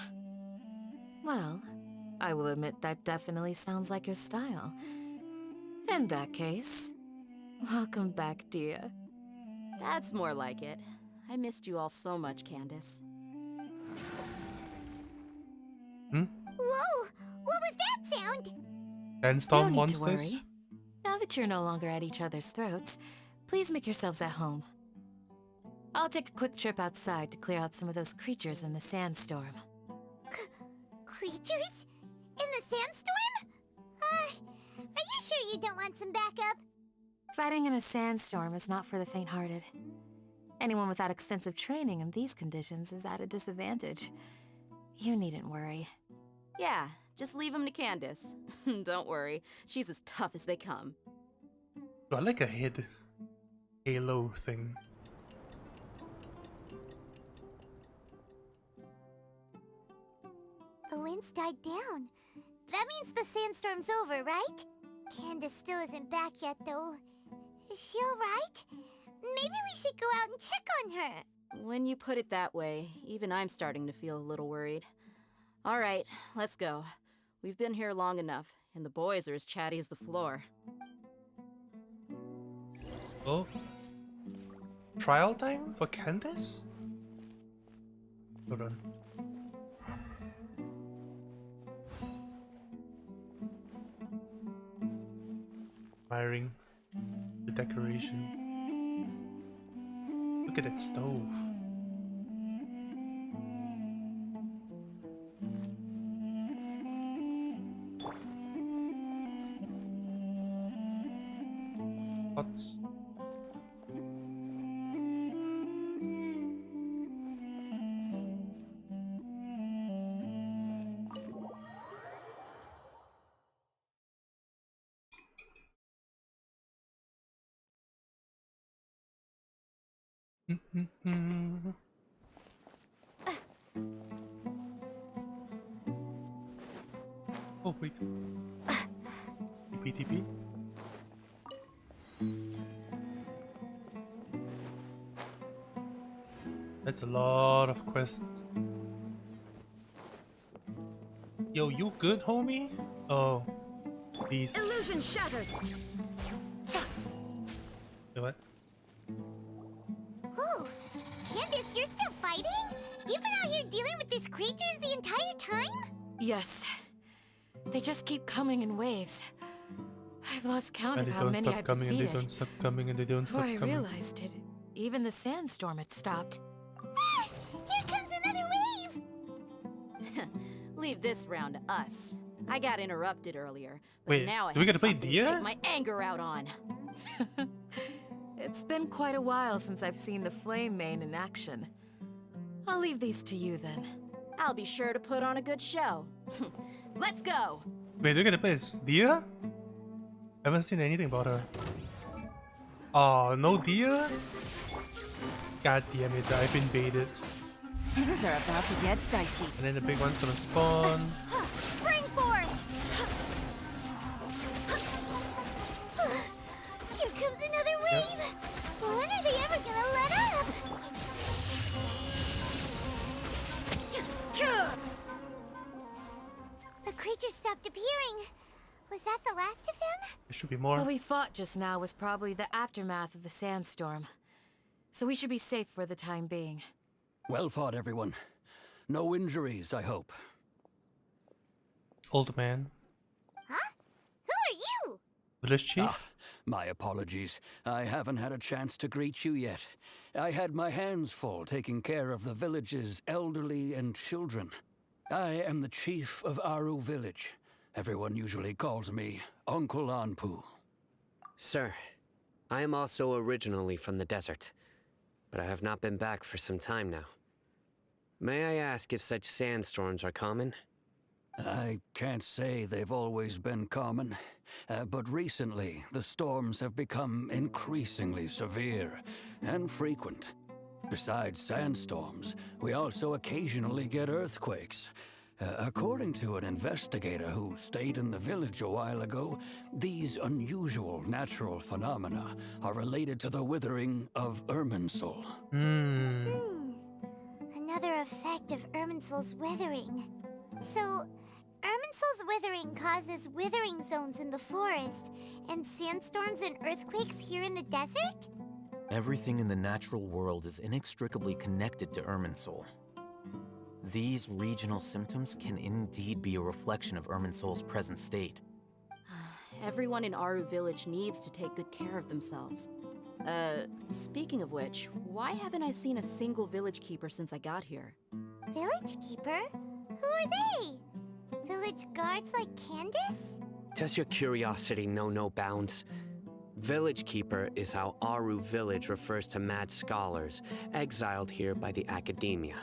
Well, I will admit that definitely sounds like your style. In that case, welcome back, Dia. That's more like it. I missed you all so much, Candace. Whoa! What was that sound? Sandstorm No need monsters? to worry. Now that you're no longer at each other's throats, please make yourselves at home. I'll take a quick trip outside to clear out some of those creatures in the sandstorm. Creatures? In the sandstorm? Are you sure you don't want some backup? Fighting in a sandstorm is not for the faint-hearted. Anyone without extensive training in these conditions is at a disadvantage. You needn't worry. Yeah, just leave him to Candace. Don't worry, she's as tough as they come. I like a head halo thing. The wind's died down. That means the sandstorm's over, right? Candace still isn't back yet, though. Is she alright? Maybe we should go out and check on her. When you put it that way, even I'm starting to feel a little worried. All right, let's go. We've been here long enough, and the boys are as chatty as the floor. Oh. Trial time for Candace? Hold on. Admiring the decoration. Look at that stove. Pots. Oh wait. TP. That's a lot of quests. Yo, you good, homie? Oh, please. Illusion shattered. You know what? Oh, Candace, you're still fighting? You've been out here dealing with these creatures the entire time? Yes. They just keep coming in waves. I've lost count And of they how don't many stop I've coming, and defeated. they don't stop coming, and they don't Before stop I coming. realized it, even the sandstorm had stopped. Ah, here comes another wave! Leave this round to us. I got interrupted earlier, but Wait, now I do we have get to play something Dia? to take my anger out on. It's been quite a while since I've seen the Flame Mane in action. I'll leave these to you then. I'll be sure to put on a good show. Let's go! Wait, do we get to play as Dia? I haven't seen anything about her. Oh, no Dia? God damn it, I've been baited. Things are about to get dicey. And then the big one's gonna spawn. Spring forth! Here comes another wave! When are they ever gonna let up? The creature stopped appearing. Was that the last of them? There should be more. What we fought just now was probably the aftermath of the sandstorm. So we should be safe for the time being. Well fought, everyone. No injuries, I hope. Old man. Huh? Who are you? Village chief? Ah, my apologies. I haven't had a chance to greet you yet. I had my hands full taking care of the village's elderly and children. I am the chief of Aru Village. Everyone usually calls me Uncle Anpu. Sir, I am also originally from the desert, but I have not been back for some time now. May I ask if such sandstorms are common? I can't say they've always been common, but recently the storms have become increasingly severe and frequent. Besides sandstorms, we also occasionally get earthquakes. According to an investigator who stayed in the village a while ago, these unusual natural phenomena are related to the withering of Irminsul. Another effect of Irminsul's withering. So, Irminsul's withering causes withering zones in the forest, and sandstorms and earthquakes here in the desert? Everything in the natural world is inextricably connected to Irminsul. These regional symptoms can indeed be a reflection of Irminsul's present state. Everyone in Aru Village needs to take good care of themselves. Speaking of which, why haven't I seen a single village keeper since I got here? Village keeper? Who are they? Village guards like Candace? Does your curiosity know no bounds? Village Keeper is how Aru Village refers to mad scholars exiled here by the Academia.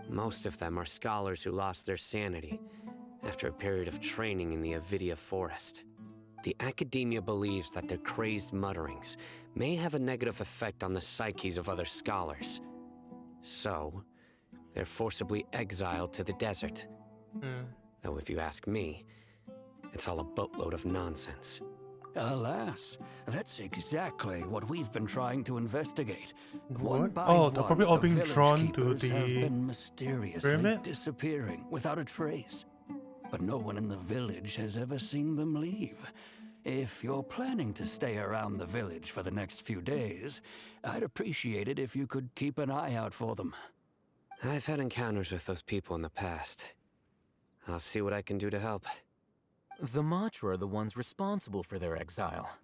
Most of them are scholars who lost their sanity after a period of training in the Avidia forest. The Academia believes that their crazed mutterings may have a negative effect on the psyches of other scholars. So, they're forcibly exiled to the desert. Though if you ask me, it's all a boatload of nonsense. Alas, that's exactly what we've been trying to investigate. What? One by Oh, they're one, probably all the being village drawn to keepers have the been mysteriously pyramid? disappearing without a trace. But no one in the village has ever seen them leave. If you're planning to stay around the village for the next few days, I'd appreciate it if you could keep an eye out for them. I've had encounters with those people in the past. I'll see what I can do to help. The Matra are the ones responsible for their exile.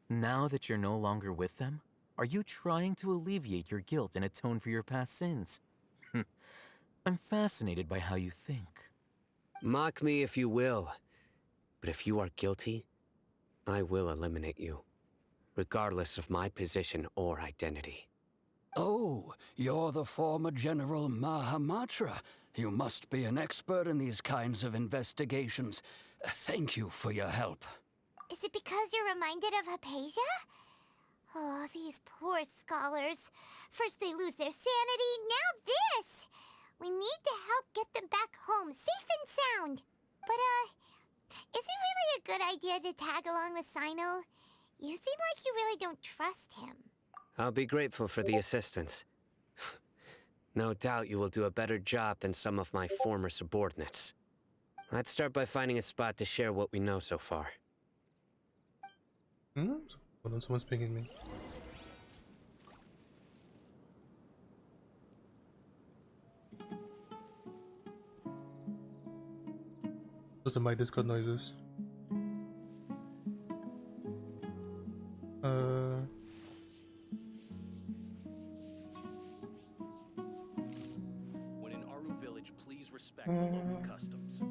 Now that you're no longer with them, are you trying to alleviate your guilt and atone for your past sins? I'm fascinated by how you think. Mock me if you will, but if you are guilty, I will eliminate you. regardless of my position or identity. Oh, you're the former General Mahamatra. You must be an expert in these kinds of investigations. Thank you for your help. Is it because you're reminded of Hypatia? Oh, these poor scholars. First they lose their sanity, now this! We need to help get them back home, safe and sound. But, is it really a good idea to tag along with Sino? You seem like you really don't trust him. I'll be grateful for the assistance. No doubt you will do a better job than some of my former subordinates. Let's start by finding a spot to share what we know so far. Hold on, someone's pinging me. Those are my Discord noises. When in Aru village, please respect the local customs.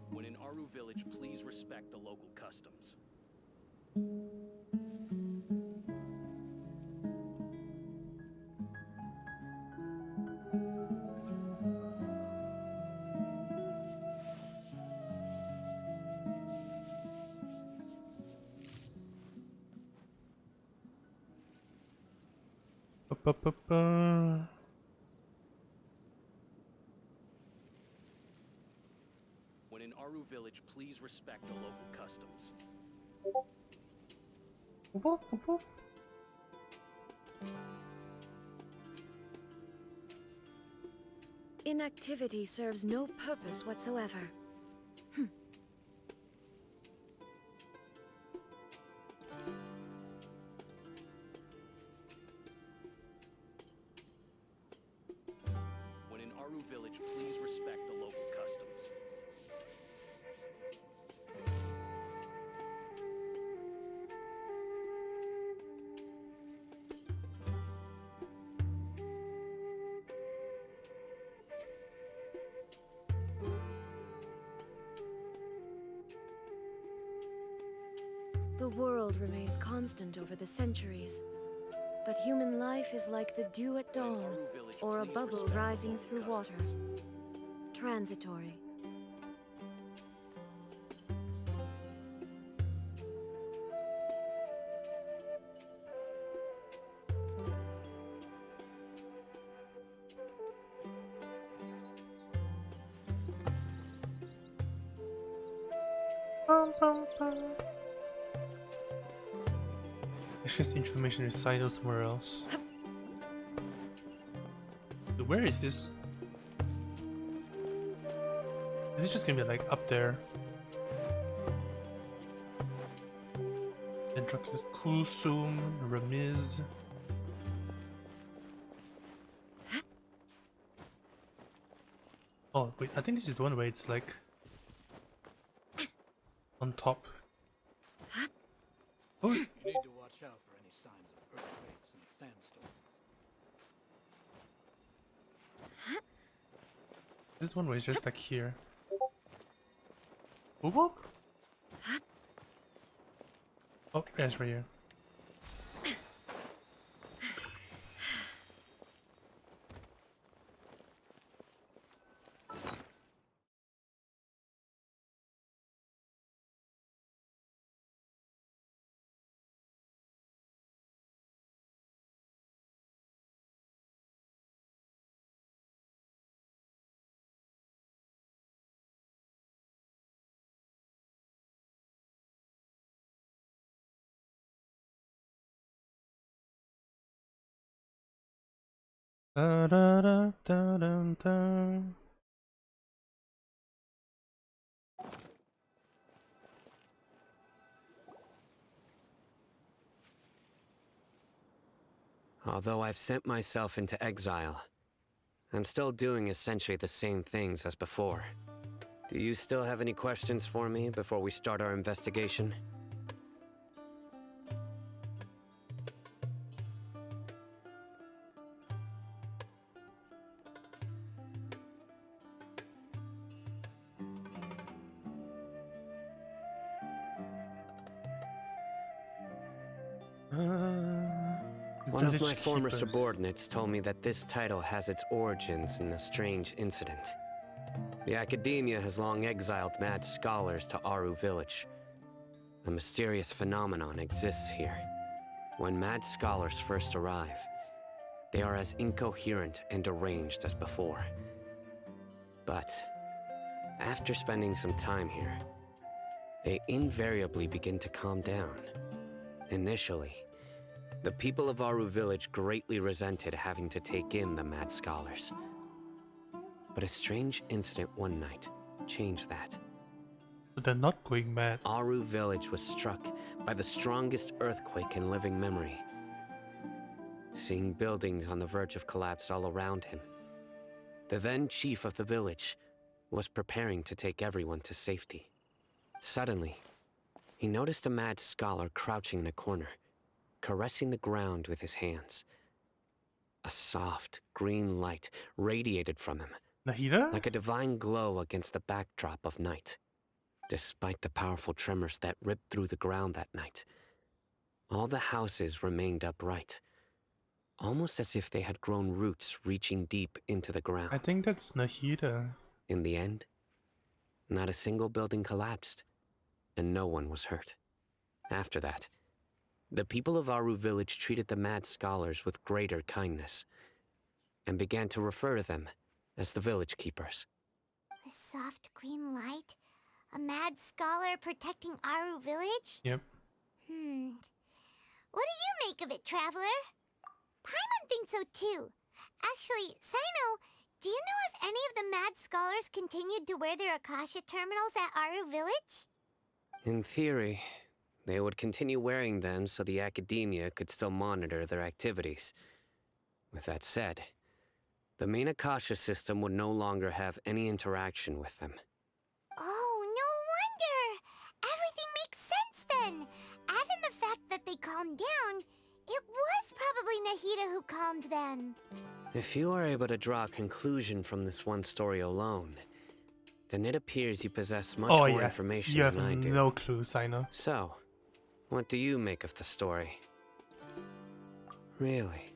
When in Aru village, please respect the local customs. When in Aru village, please respect the local customs. Inactivity serves no purpose whatsoever. When in Aru village, please respect the local customs. The world remains constant over the centuries, but human life is like the dew at dawn, or a bubble rising through water. Transitory. It's just information recited somewhere else. Dude, where is this? Is it just gonna be like up there? Instructed Kulsum, Ramiz. Oh wait, I think this is the one where it's like on top. Oh. You need to watch out for any signs of earthquakes and sandstorms. This one was just like here. Whoop whoop. Oh, yes, right here. Da da da da da da. Although I've sent myself into exile, I'm still doing essentially the same things as before. Do you still have any questions for me before we start our investigation? One of my former subordinates told me that this title has its origins in a strange incident. The Academia has long exiled mad scholars to Aru Village. A mysterious phenomenon exists here. When mad scholars first arrive, they are as incoherent and deranged as before. But after spending some time here, they invariably begin to calm down. Initially, the people of Aru Village greatly resented having to take in the mad scholars. But a strange incident one night changed that. But they're not going mad. Aru Village was struck by the strongest earthquake in living memory. Seeing buildings on the verge of collapse all around him, the then chief of the village was preparing to take everyone to safety. Suddenly, he noticed a mad scholar crouching in a corner, caressing the ground with his hands. A soft, green light radiated from him, Nahida? like a divine glow against the backdrop of night. Despite the powerful tremors that ripped through the ground that night, all the houses remained upright, almost as if they had grown roots reaching deep into the ground. I think that's Nahida. In the end, not a single building collapsed, and no one was hurt. After that, the people of Aru Village treated the mad scholars with greater kindness, and began to refer to them as the village keepers. The soft green light? A mad scholar protecting Aru Village? Yep. What do you make of it, Traveler? Paimon thinks so too. Actually, Sino, do you know if any of the mad scholars continued to wear their Akasha terminals at Aru Village? In theory, they would continue wearing them so the Academia could still monitor their activities. With that said, the main Akasha system would no longer have any interaction with them. Oh, no wonder! Everything makes sense then! Add in the fact that they calmed down, it was probably Nahida who calmed them. If you are able to draw a conclusion from this one story alone, then it appears you possess much more information you have than I do. No clue, Sino. So, what do you make of the story? Really?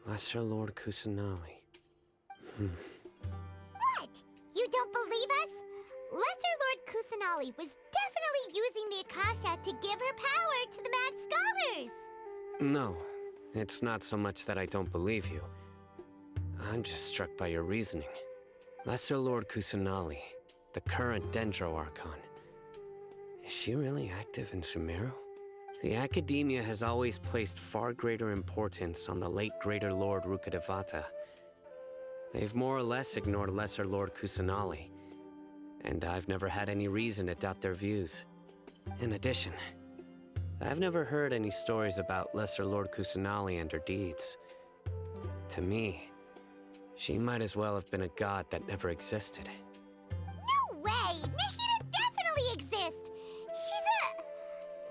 Lesser Lord Kusanali. What? You don't believe us? Lesser Lord Kusanali was definitely using the Akasha to give her power to the mad scholars! No, it's not so much that I don't believe you. I'm just struck by your reasoning. Lesser Lord Kusanali, the current Dendro Archon. Is she really active in Sumeru? The Academia has always placed far greater importance on the late Greater Lord Rukkhadevata. They've more or less ignored Lesser Lord Kusanali, and I've never had any reason to doubt their views. In addition, I've never heard any stories about Lesser Lord Kusanali and her deeds. To me, she might as well have been a god that never existed. No way! Nahida definitely exists!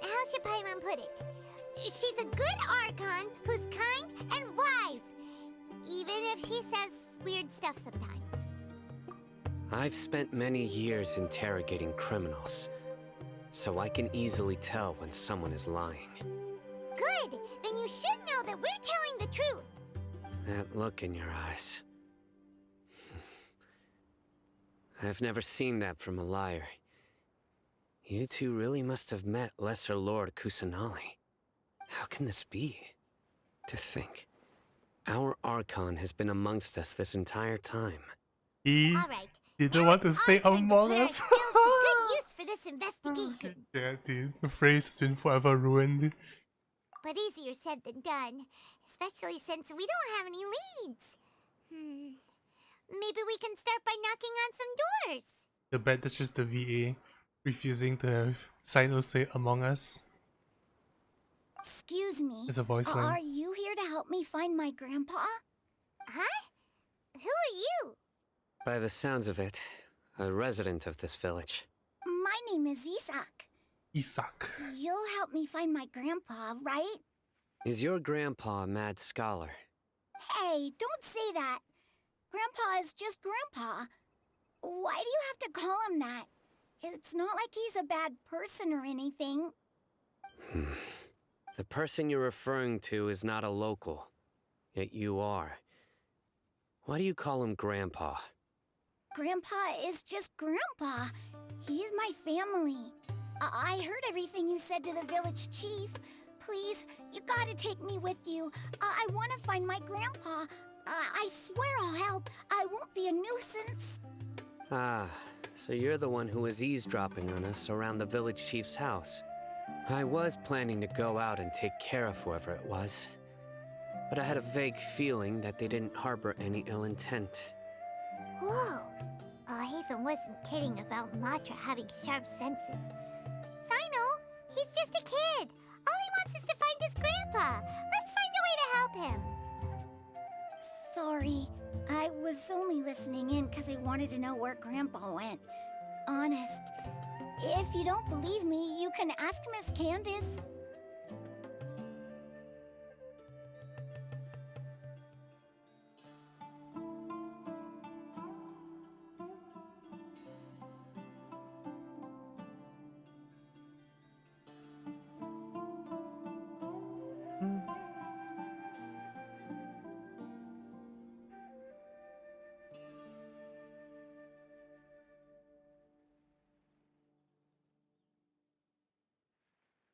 How should Paimon put it? She's a good Archon who's kind and wise, even if she says weird stuff sometimes. I've spent many years interrogating criminals, so I can easily tell when someone is lying. Good! Then you should know that we're telling the truth! That look in your eyes. I've never seen that from a liar. You two really must have met Lesser Lord Kusanali. How can this be? To think, our Archon has been amongst us this entire time. He didn't want to say Among Us. Good use for this investigation. Yeah, dude. The phrase has been forever ruined. But easier said than done, especially since we don't have any leads. Maybe we can start by knocking on some doors. I bet that's just the VA refusing to have Sino say Among Us. Excuse me. There's a voice line. Are you here to help me find my grandpa? Huh? Who are you? By the sounds of it, a resident of this village. My name is Isak. Isak. You'll help me find my grandpa, right? Is your grandpa a mad scholar? Hey, don't say that. Grandpa is just Grandpa. Why do you have to call him that? It's not like he's a bad person or anything. The person you're referring to is not a local. Yet you are. Why do you call him Grandpa? Grandpa is just Grandpa. He's my family. I heard everything you said to the village chief. Please, you gotta take me with you. I want to find my grandpa. I swear I'll help. I won't be a nuisance. Ah, so you're the one who was eavesdropping on us around the village chief's house. I was planning to go out and take care of whoever it was. But I had a vague feeling that they didn't harbor any ill intent. Whoa. Ethan wasn't kidding about Matra having sharp senses. Sino, he's just a kid. All he wants is to find his grandpa. Let's find a way to help him. Sorry. I was only listening in because I wanted to know where Grandpa went. Honest. If you don't believe me, you can ask Miss Candace.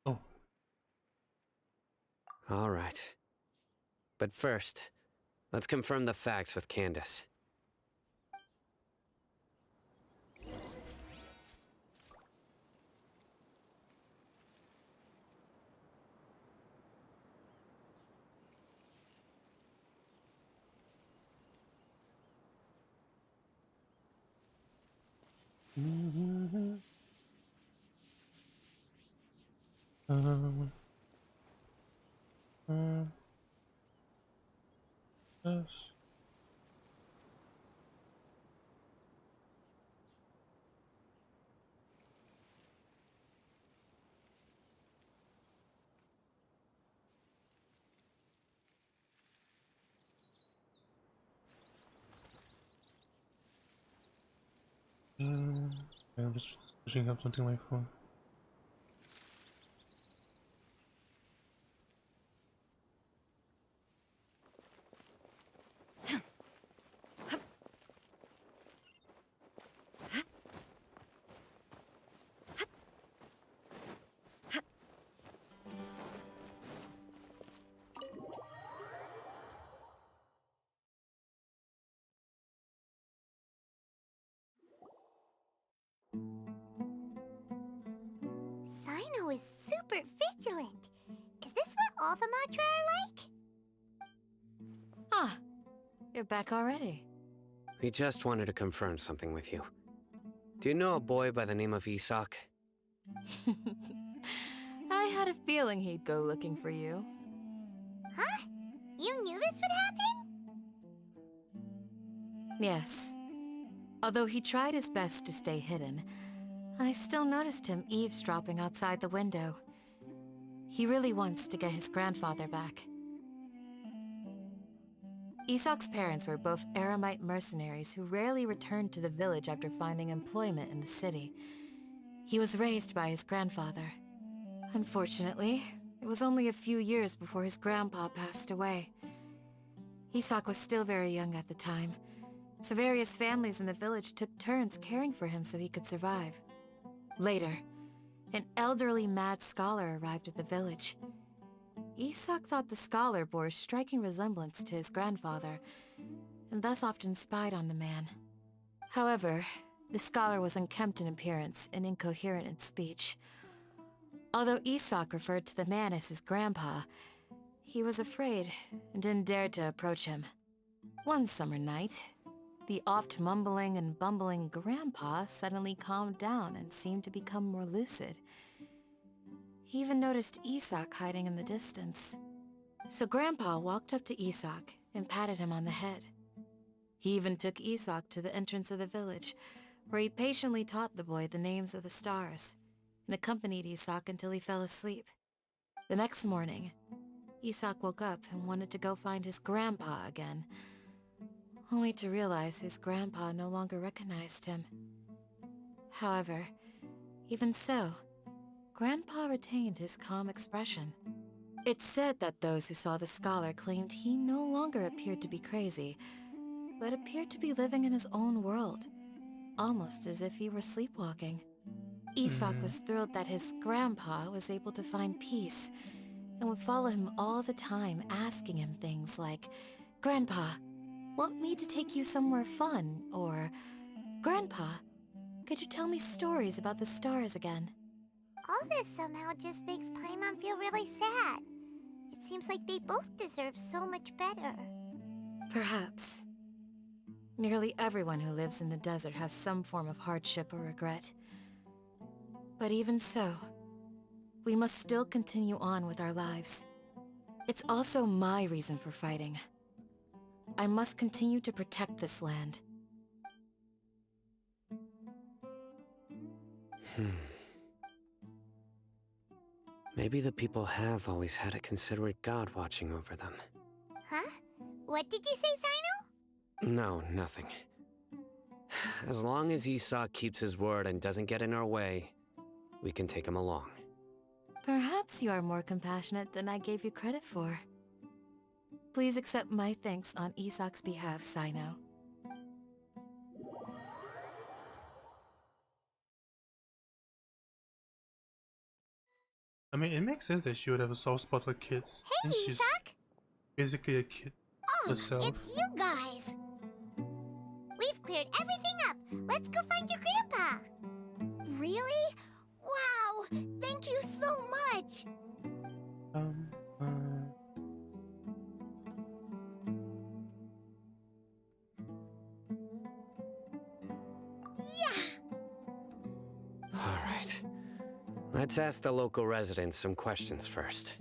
Oh. All right. But first, let's confirm the facts with Candace. Yes. I'm just pushing up something like phone. Sino is super vigilant. Is this what all the Matra are like? Ah, you're back already. We just wanted to confirm something with you. Do you know a boy by the name of Isak? I had a feeling he'd go looking for you. Huh? You knew this would happen? Yes. Although he tried his best to stay hidden, I still noticed him eavesdropping outside the window. He really wants to get his grandfather back. Isak's parents were both Aramite mercenaries who rarely returned to the village after finding employment in the city. He was raised by his grandfather. Unfortunately, it was only a few years before his grandpa passed away. Isak was still very young at the time, so various families in the village took turns caring for him so he could survive. Later, an elderly mad scholar arrived at the village. Isak thought the scholar bore a striking resemblance to his grandfather, and thus often spied on the man. However, the scholar was unkempt in appearance and incoherent in speech. Although Isak referred to the man as his grandpa, he was afraid and didn't dare to approach him. One summer night, the oft mumbling and bumbling grandpa suddenly calmed down and seemed to become more lucid. He even noticed Isak hiding in the distance. So Grandpa walked up to Isak and patted him on the head. He even took Isak to the entrance of the village, where he patiently taught the boy the names of the stars, and accompanied Isak until he fell asleep. The next morning, Isak woke up and wanted to go find his grandpa again, only to realize his grandpa no longer recognized him. However, even so, Grandpa retained his calm expression. It's said that those who saw the scholar claimed he no longer appeared to be crazy, but appeared to be living in his own world, almost as if he were sleepwalking. Isak was thrilled that his grandpa was able to find peace, and would follow him all the time, asking him things like, "Grandpa, want me to take you somewhere fun?" Or, "Grandpa, could you tell me stories about the stars again?" All this somehow just makes Paimon feel really sad. It seems like they both deserve so much better. Perhaps. Nearly everyone who lives in the desert has some form of hardship or regret. But even so, we must still continue on with our lives. It's also my reason for fighting. I must continue to protect this land. Maybe the people have always had a considerate god watching over them. Huh? What did you say, Sino? No, nothing. As long as Esau keeps his word and doesn't get in our way, we can take him along. Perhaps you are more compassionate than I gave you credit for. Please accept my thanks on Isak's behalf, Sino. I mean, it makes sense that she would have a soft spot for kids. Hey, And she's Isak! basically a kid herself. It's you guys! We've cleared everything up. Let's go find your grandpa. Really? Wow! Thank you so much! All right. Let's ask the local residents some questions first.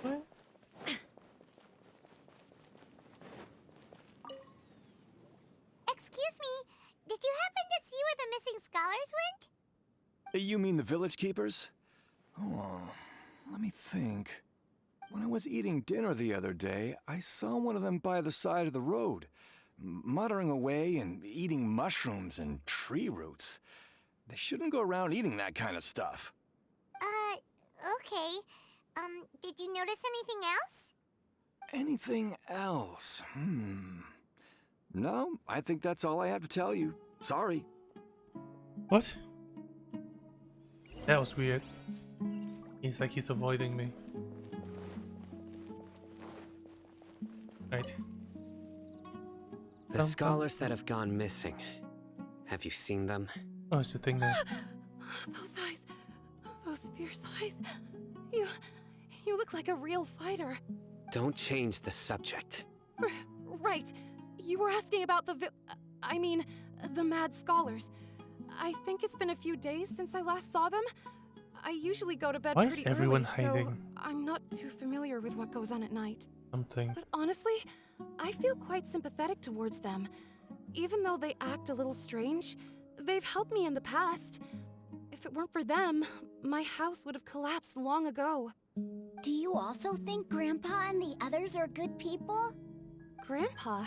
What? Excuse me, did you happen to see where the missing scholars went? You mean the village keepers? Oh, let me think. When I was eating dinner the other day, I saw one of them by the side of the road, muttering away and eating mushrooms and tree roots. They shouldn't go around eating that kind of stuff. Okay. Did you notice anything else? Anything else? No, I think that's all I have to tell you. Sorry. What? That was weird. He's like he's avoiding me. Right. The scholars that have gone missing. Have you seen them? Oh, it's the thing there. Those eyes. Those fierce eyes. You look like a real fighter. Don't change the subject. Right. You were asking about the the mad scholars. I think it's been a few days since I last saw them. I usually go to bed Why pretty is everyone early, hiding? so I'm not too familiar with what goes on at night. Something. But honestly, I feel quite sympathetic towards them. Even though they act a little strange, they've helped me in the past. If it weren't for them, my house would have collapsed long ago. Do you also think Grandpa and the others are good people? Grandpa?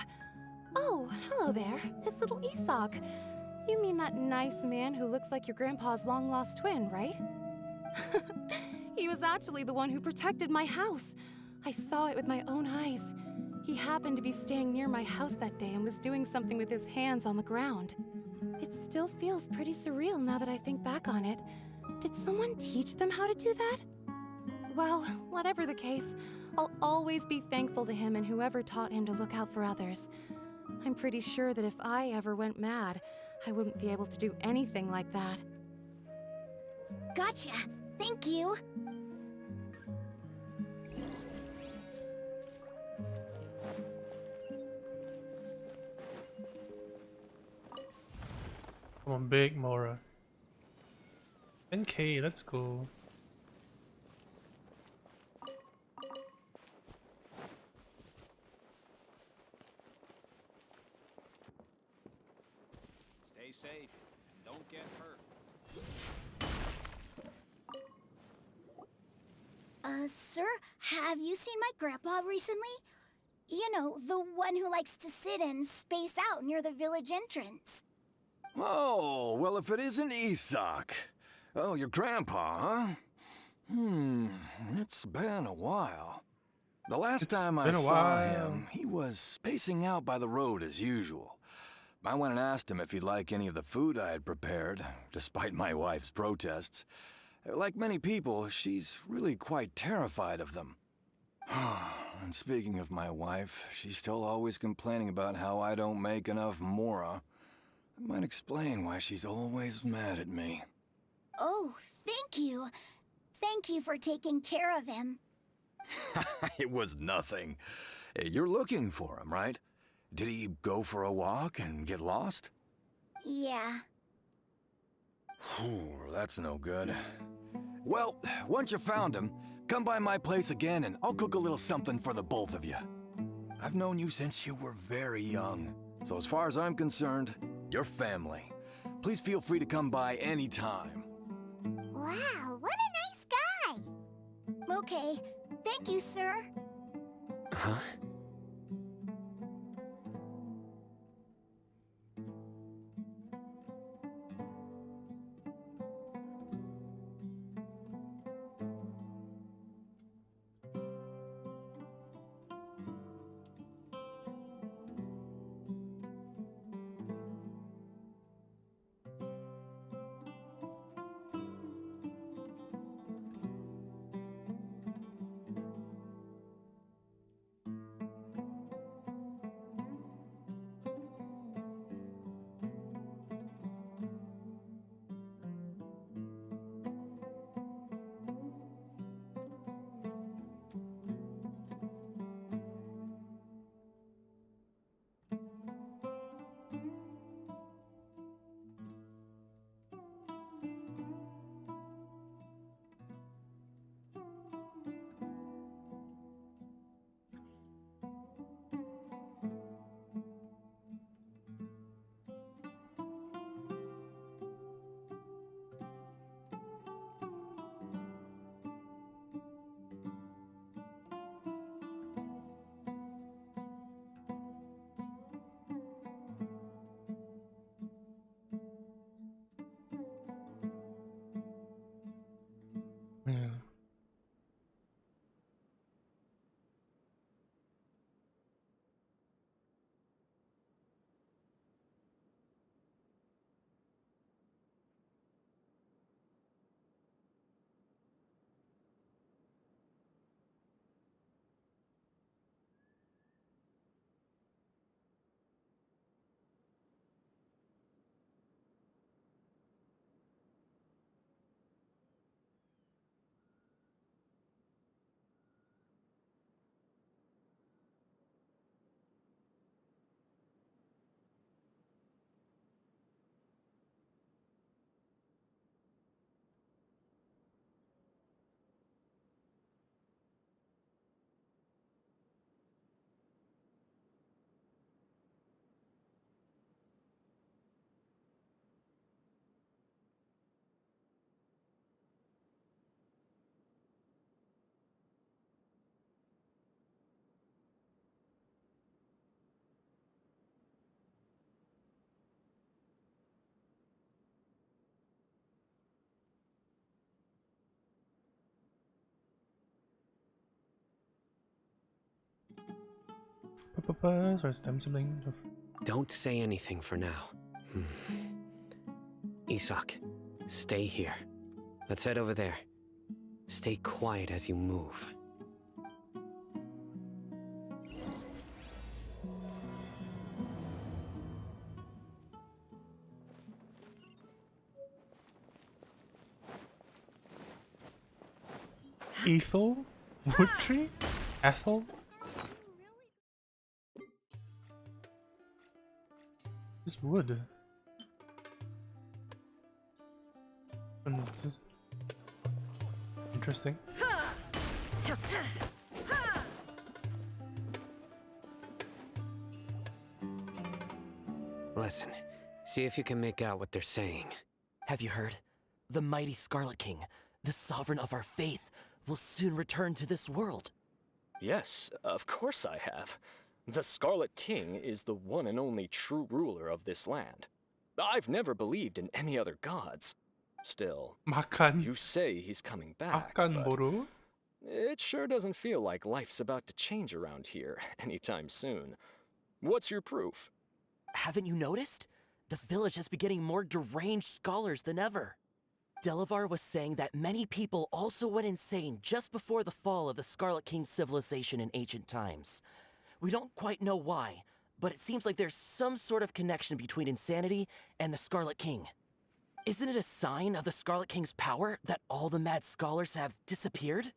Oh, hello there. It's little Isak. You mean that nice man who looks like your grandpa's long-lost twin, right? He was actually the one who protected my house. I saw it with my own eyes. He happened to be staying near my house that day and was doing something with his hands on the ground. It still feels pretty surreal now that I think back on it. Did someone teach them how to do that? Well, whatever the case, I'll always be thankful to him and whoever taught him to look out for others. I'm pretty sure that if I ever went mad, I wouldn't be able to do anything like that. Gotcha. Thank you. Come on, big Mora. 10k, let's go. Stay safe and don't get hurt. Sir, have you seen my grandpa recently? You know, the one who likes to sit and space out near the village entrance. Oh, well, if it isn't Isak. Oh, your grandpa, huh? It's been a while. The last time I saw him, he was spacing out by the road as usual. I went and asked him if he'd like any of the food I had prepared, despite my wife's protests. Like many people, she's really quite terrified of them. And speaking of my wife, she's still always complaining about how I don't make enough Mora. That might explain why she's always mad at me. Oh, thank you. Thank you for taking care of him. It was nothing. You're looking for him, right? Did he go for a walk and get lost? Yeah. That's no good. Well, once you found him, come by my place again and I'll cook a little something for the both of you. I've known you since you were very young, so as far as I'm concerned, you're family. Please feel free to come by anytime. Wow, what a nice guy! Okay, thank you, sir. Huh? Sorry, stem something. Don't say anything for now. Isak, stay here. Let's head over there. Stay quiet as you move. Ethel? Wood tree? Ethel? This wood. Interesting. Listen, see if you can make out what they're saying. Have you heard? The mighty Scarlet King, the sovereign of our faith, will soon return to this world. Yes, of course I have. The Scarlet King is the one and only true ruler of this land. I've never believed in any other gods. Still, you say he's coming back, but it sure doesn't feel like life's about to change around here anytime soon. What's your proof? Haven't you noticed? The village has been getting more deranged scholars than ever. Delavar was saying that many people also went insane just before the fall of the Scarlet King's civilization in ancient times. We don't quite know why, but it seems like there's some sort of connection between insanity and the Scarlet King. Isn't it a sign of the Scarlet King's power that all the mad scholars have disappeared?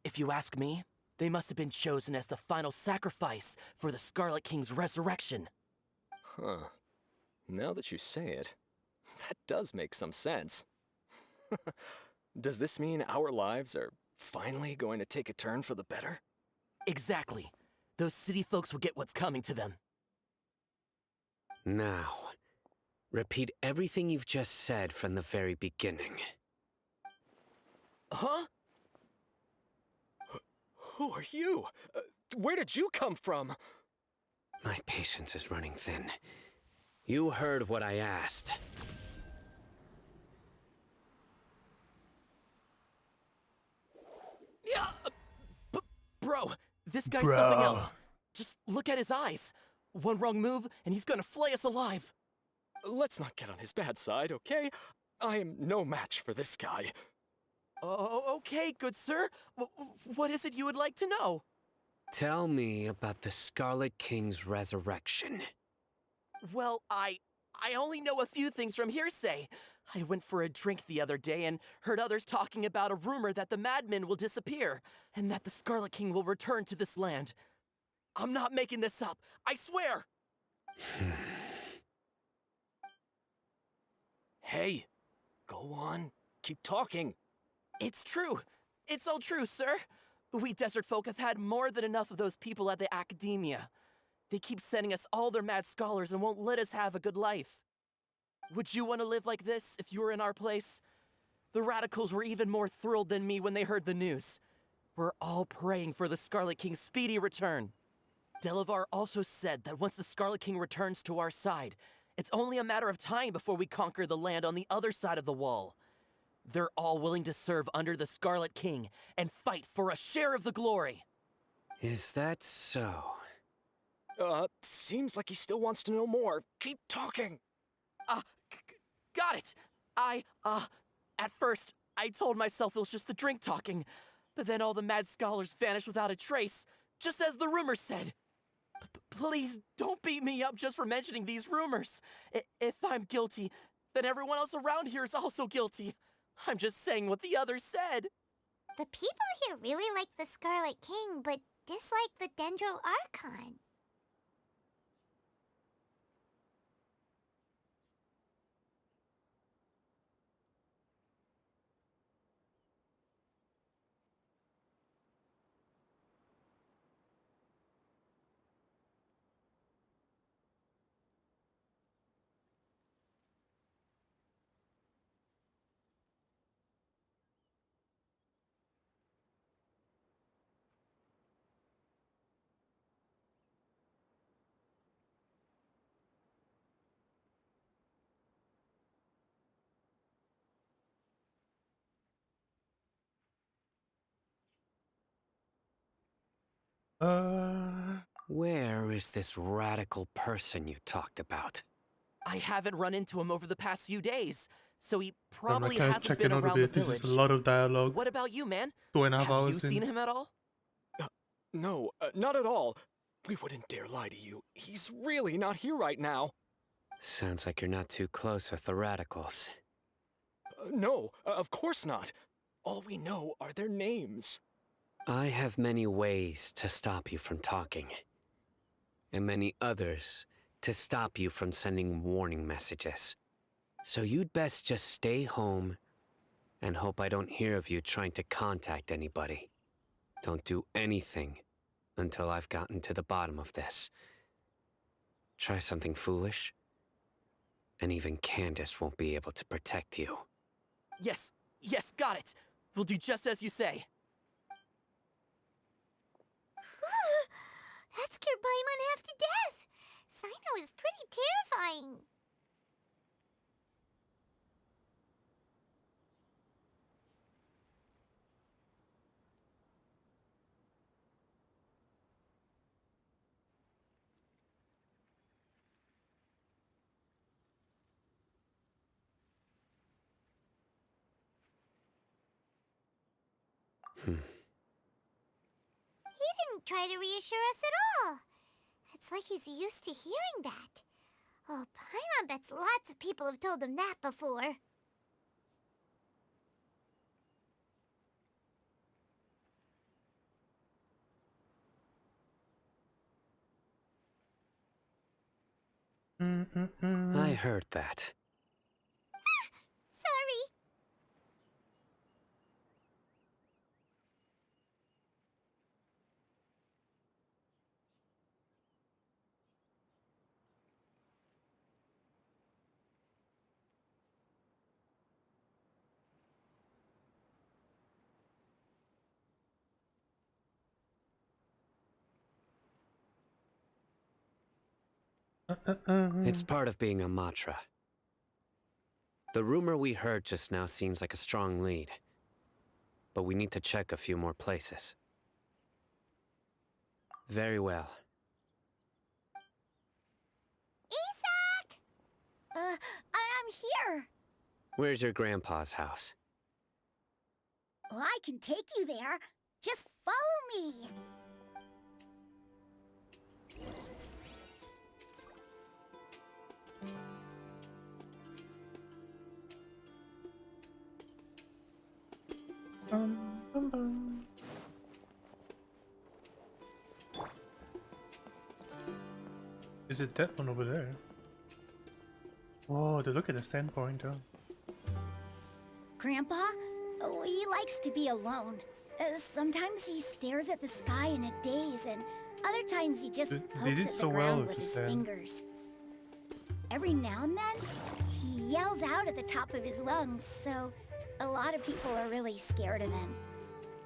If you ask me, they must have been chosen as the final sacrifice for the Scarlet King's resurrection. Huh. Now that you say it, that does make some sense. Does this mean our lives are finally going to take a turn for the better? Exactly. Those city folks will get what's coming to them. Now, repeat everything you've just said from the very beginning. Huh? Who are you? Where did you come from? My patience is running thin. You heard what I asked. Yeah, bro, this guy's something else. Just look at his eyes. One wrong move, and he's gonna flay us alive. Let's not get on his bad side, okay? I am no match for this guy. Oh, okay, good sir. What is it you would like to know? Tell me about the Scarlet King's resurrection. Well, I only know a few things from hearsay. I went for a drink the other day and heard others talking about a rumor that the madmen will disappear, and that the Scarlet King will return to this land. I'm not making this up, I swear! Hey, go on, keep talking. It's true. It's all true, sir. We desert folk have had more than enough of those people at the academia. They keep sending us all their mad scholars and won't let us have a good life. Would you want to live like this if you were in our place? The radicals were even more thrilled than me when they heard the news. We're all praying for the Scarlet King's speedy return. Delavar also said that once the Scarlet King returns to our side, it's only a matter of time before we conquer the land on the other side of the wall. They're all willing to serve under the Scarlet King and fight for a share of the glory. Is that so? Seems like he still wants to know more. Keep talking. Got it. At first, I told myself it was just the drink talking, but then all the mad scholars vanished without a trace, just as the rumors said. Please don't beat me up just for mentioning these rumors. If I'm guilty, then everyone else around here is also guilty. I'm just saying what the others said. The people here really like the Scarlet King, but dislike the Dendro Archon. Where is this radical person you talked about? I haven't run into him over the past few days, so he I'm probably like hasn't been checking out a around the bit. This village. is a lot of dialogue. What about you, man? 2.5 Have you hours seen in. him at all? No, not at all. We wouldn't dare lie to you. He's really not here right now. Sounds like you're not too close with the radicals. No, of course not. All we know are their names. I have many ways to stop you from talking. And many others to stop you from sending warning messages. So you'd best just stay home and hope I don't hear of you trying to contact anybody. Don't do anything until I've gotten to the bottom of this. Try something foolish, and even Candace won't be able to protect you. Yes, got it. We'll do just as you say. That scared Paimon half to death. Sino is pretty terrifying. He didn't try to reassure us at all. It's like he's used to hearing that. Oh, Paimon bets lots of people have told him that before. I heard that. Sorry. It's part of being a Matra. The rumor we heard just now seems like a strong lead. But we need to check a few more places. Very well. Isak! I'm here. Where's your grandpa's house? Well, I can take you there. Just follow me. Is it that one over there? Whoa, look at the standpoint though. Grandpa? Oh, he likes to be alone. Sometimes he stares at the sky in a daze, and other times he just pokes at the ground with his fingers. Every now and then, he yells out at the top of his lungs, so a lot of people are really scared of him.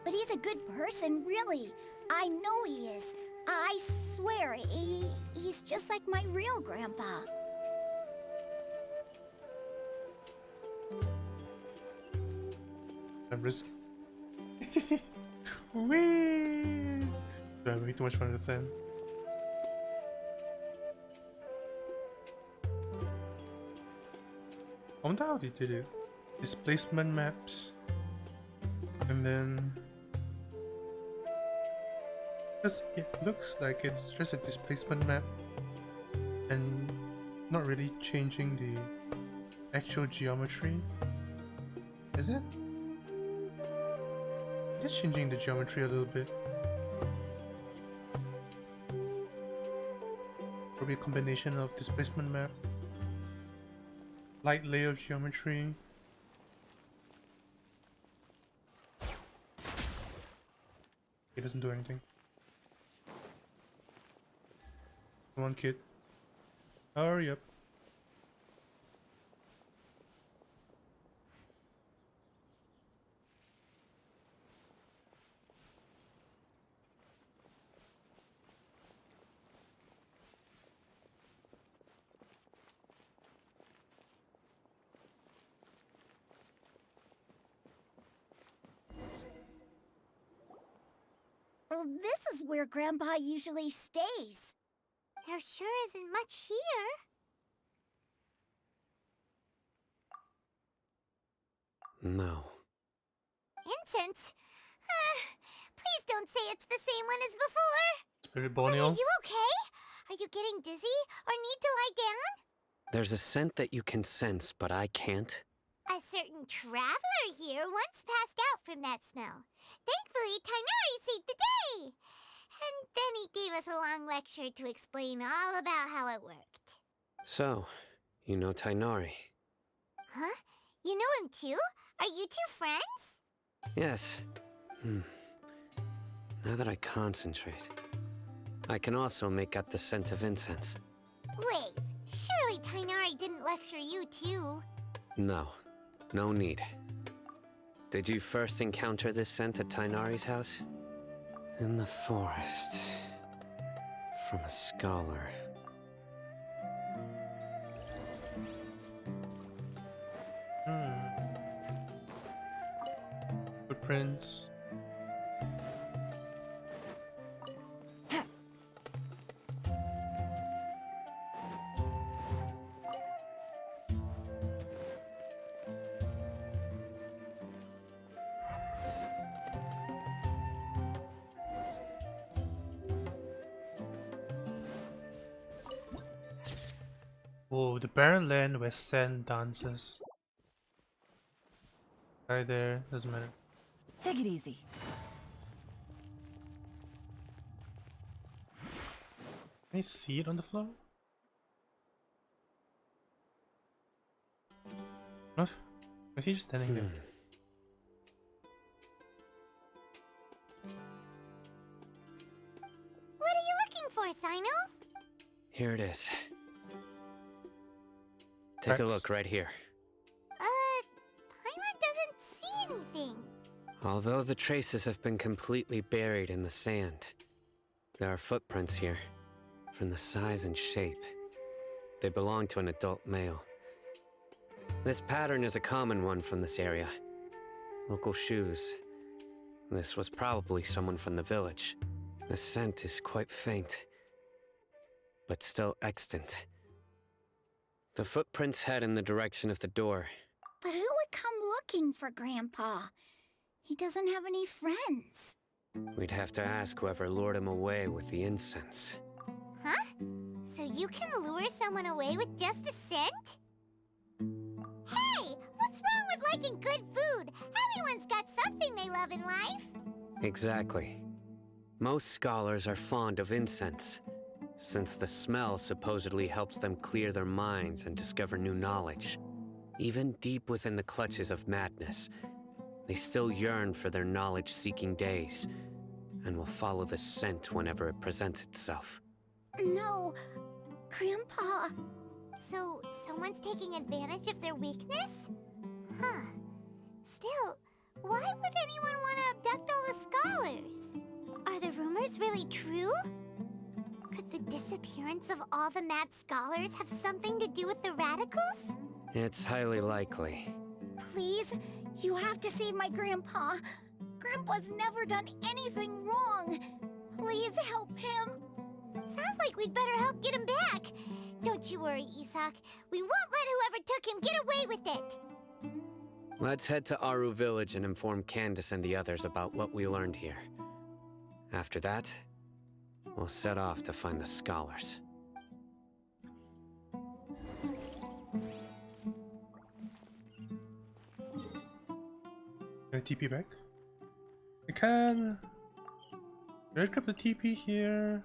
But he's a good person, really. I know he is. I swear, he's just like my real grandpa. I'm risky. Whee! I'm having too much fun with the sand. I wonder how they did it. Displacement maps. And then... because it looks like it's just a displacement map. And not really changing the actual geometry. Is it? It's changing the geometry a little bit. Probably a combination of displacement map, light layer geometry. It doesn't do anything. Come on, kid. Hurry up. Well, this is where Grandpa usually stays. There sure isn't much here. No. Incense? Please don't say it's the same one as before. Spirit Are Bonial. you okay? Are you getting dizzy or need to lie down? There's a scent that you can sense, but I can't. A certain traveler here once passed out from that smell. Thankfully, Tainari saved the day. And then he gave us a long lecture to explain all about how it worked. So, you know Tainari? Huh? You know him too? Are you two friends? Yes. Now that I concentrate, I can also make out the scent of incense. Wait, surely Tainari didn't lecture you too? No, no need. Did you first encounter this scent at Tainari's house? In the forest. From a scholar. Footprints. Oh, the barren land where sand dances. Right there, doesn't matter. Take it easy. Can I see it on the floor? What? Is he just standing there? What are you looking for, Sino? Here it is. Take a look right here. Paimon doesn't see anything. Although the traces have been completely buried in the sand, there are footprints here, from the size and shape. They belong to an adult male. This pattern is a common one from this area. Local shoes. This was probably someone from the village. The scent is quite faint, but still extant. The footprints head in the direction of the door. But who would come looking for Grandpa? He doesn't have any friends. We'd have to ask whoever lured him away with the incense. Huh? So you can lure someone away with just a scent? Hey! What's wrong with liking good food? Everyone's got something they love in life. Exactly. Most scholars are fond of incense, since the smell supposedly helps them clear their minds and discover new knowledge. Even deep within the clutches of madness, they still yearn for their knowledge-seeking days, and will follow the scent whenever it presents itself. No, Grandpa. So, someone's taking advantage of their weakness? Huh. Still, why would anyone want to abduct all the scholars? Are the rumors really true? Could the disappearance of all the mad scholars have something to do with the radicals? It's highly likely. Please, you have to save my Grandpa. Grandpa's never done anything wrong. Please help him. Sounds like we'd better help get him back. Don't you worry, Isak. We won't let whoever took him get away with it. Let's head to Aru Village and inform Candace and the others about what we learned here. After that, we'll set off to find the scholars. Can I TP back? I can. Can I grab the TP here?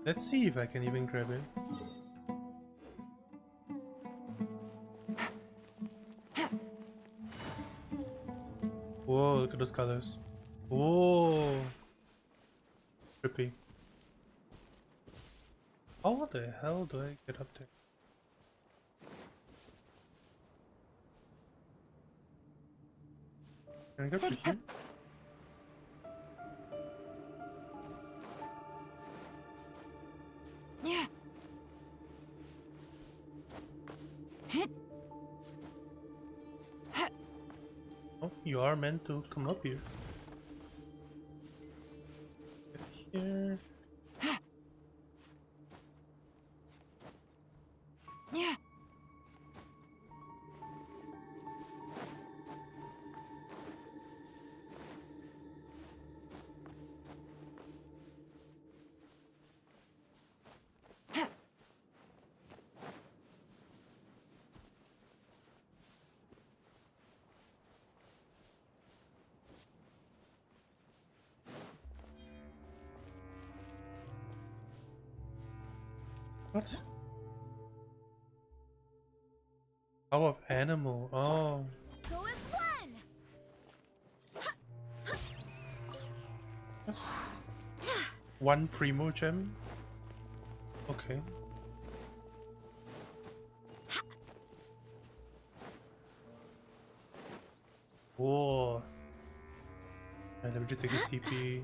Let's see if I can even grab it. Whoa, look at those colors. Whoa. Trippy. How the hell do I get up there? Can I go through here? Yeah. Oh, you are meant to come up here. What? Power of animal. Oh. Go as one. One primo gem. Okay. Whoa. Let me just take a TP.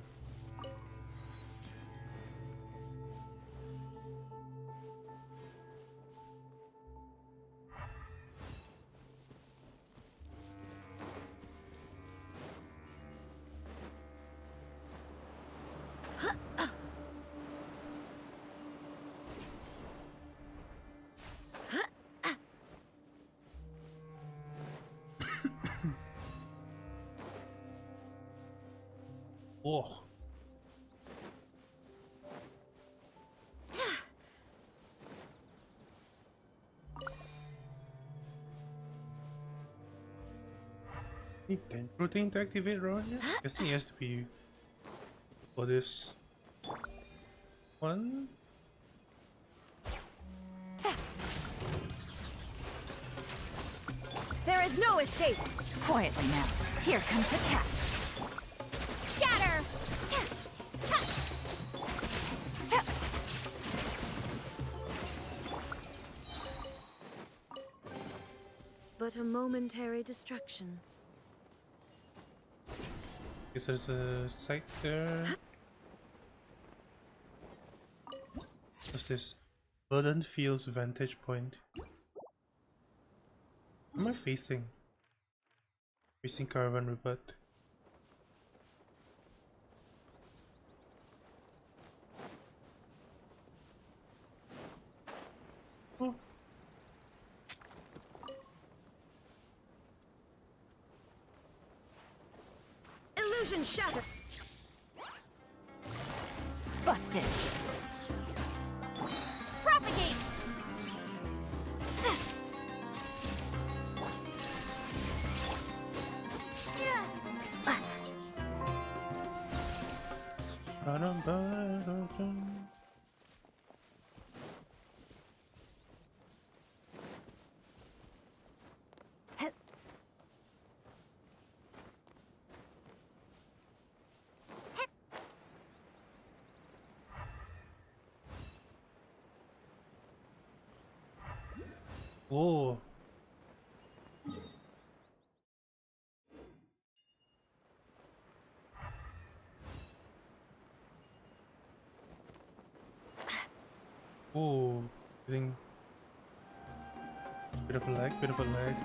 Oh. Need 10 protein to activate Ronya? Guessing he has to be for this one. There is no escape. Quietly now. Here comes the catch. Scatter. But a momentary distraction. Guess there's a site there. What's this? Burden Fields Vantage Point. Who am I facing? Facing Caravan Rebut. Oh. Illusion shattered. Busted. Propagate. Oh. Oh, getting bit of a lag, bit of a lag.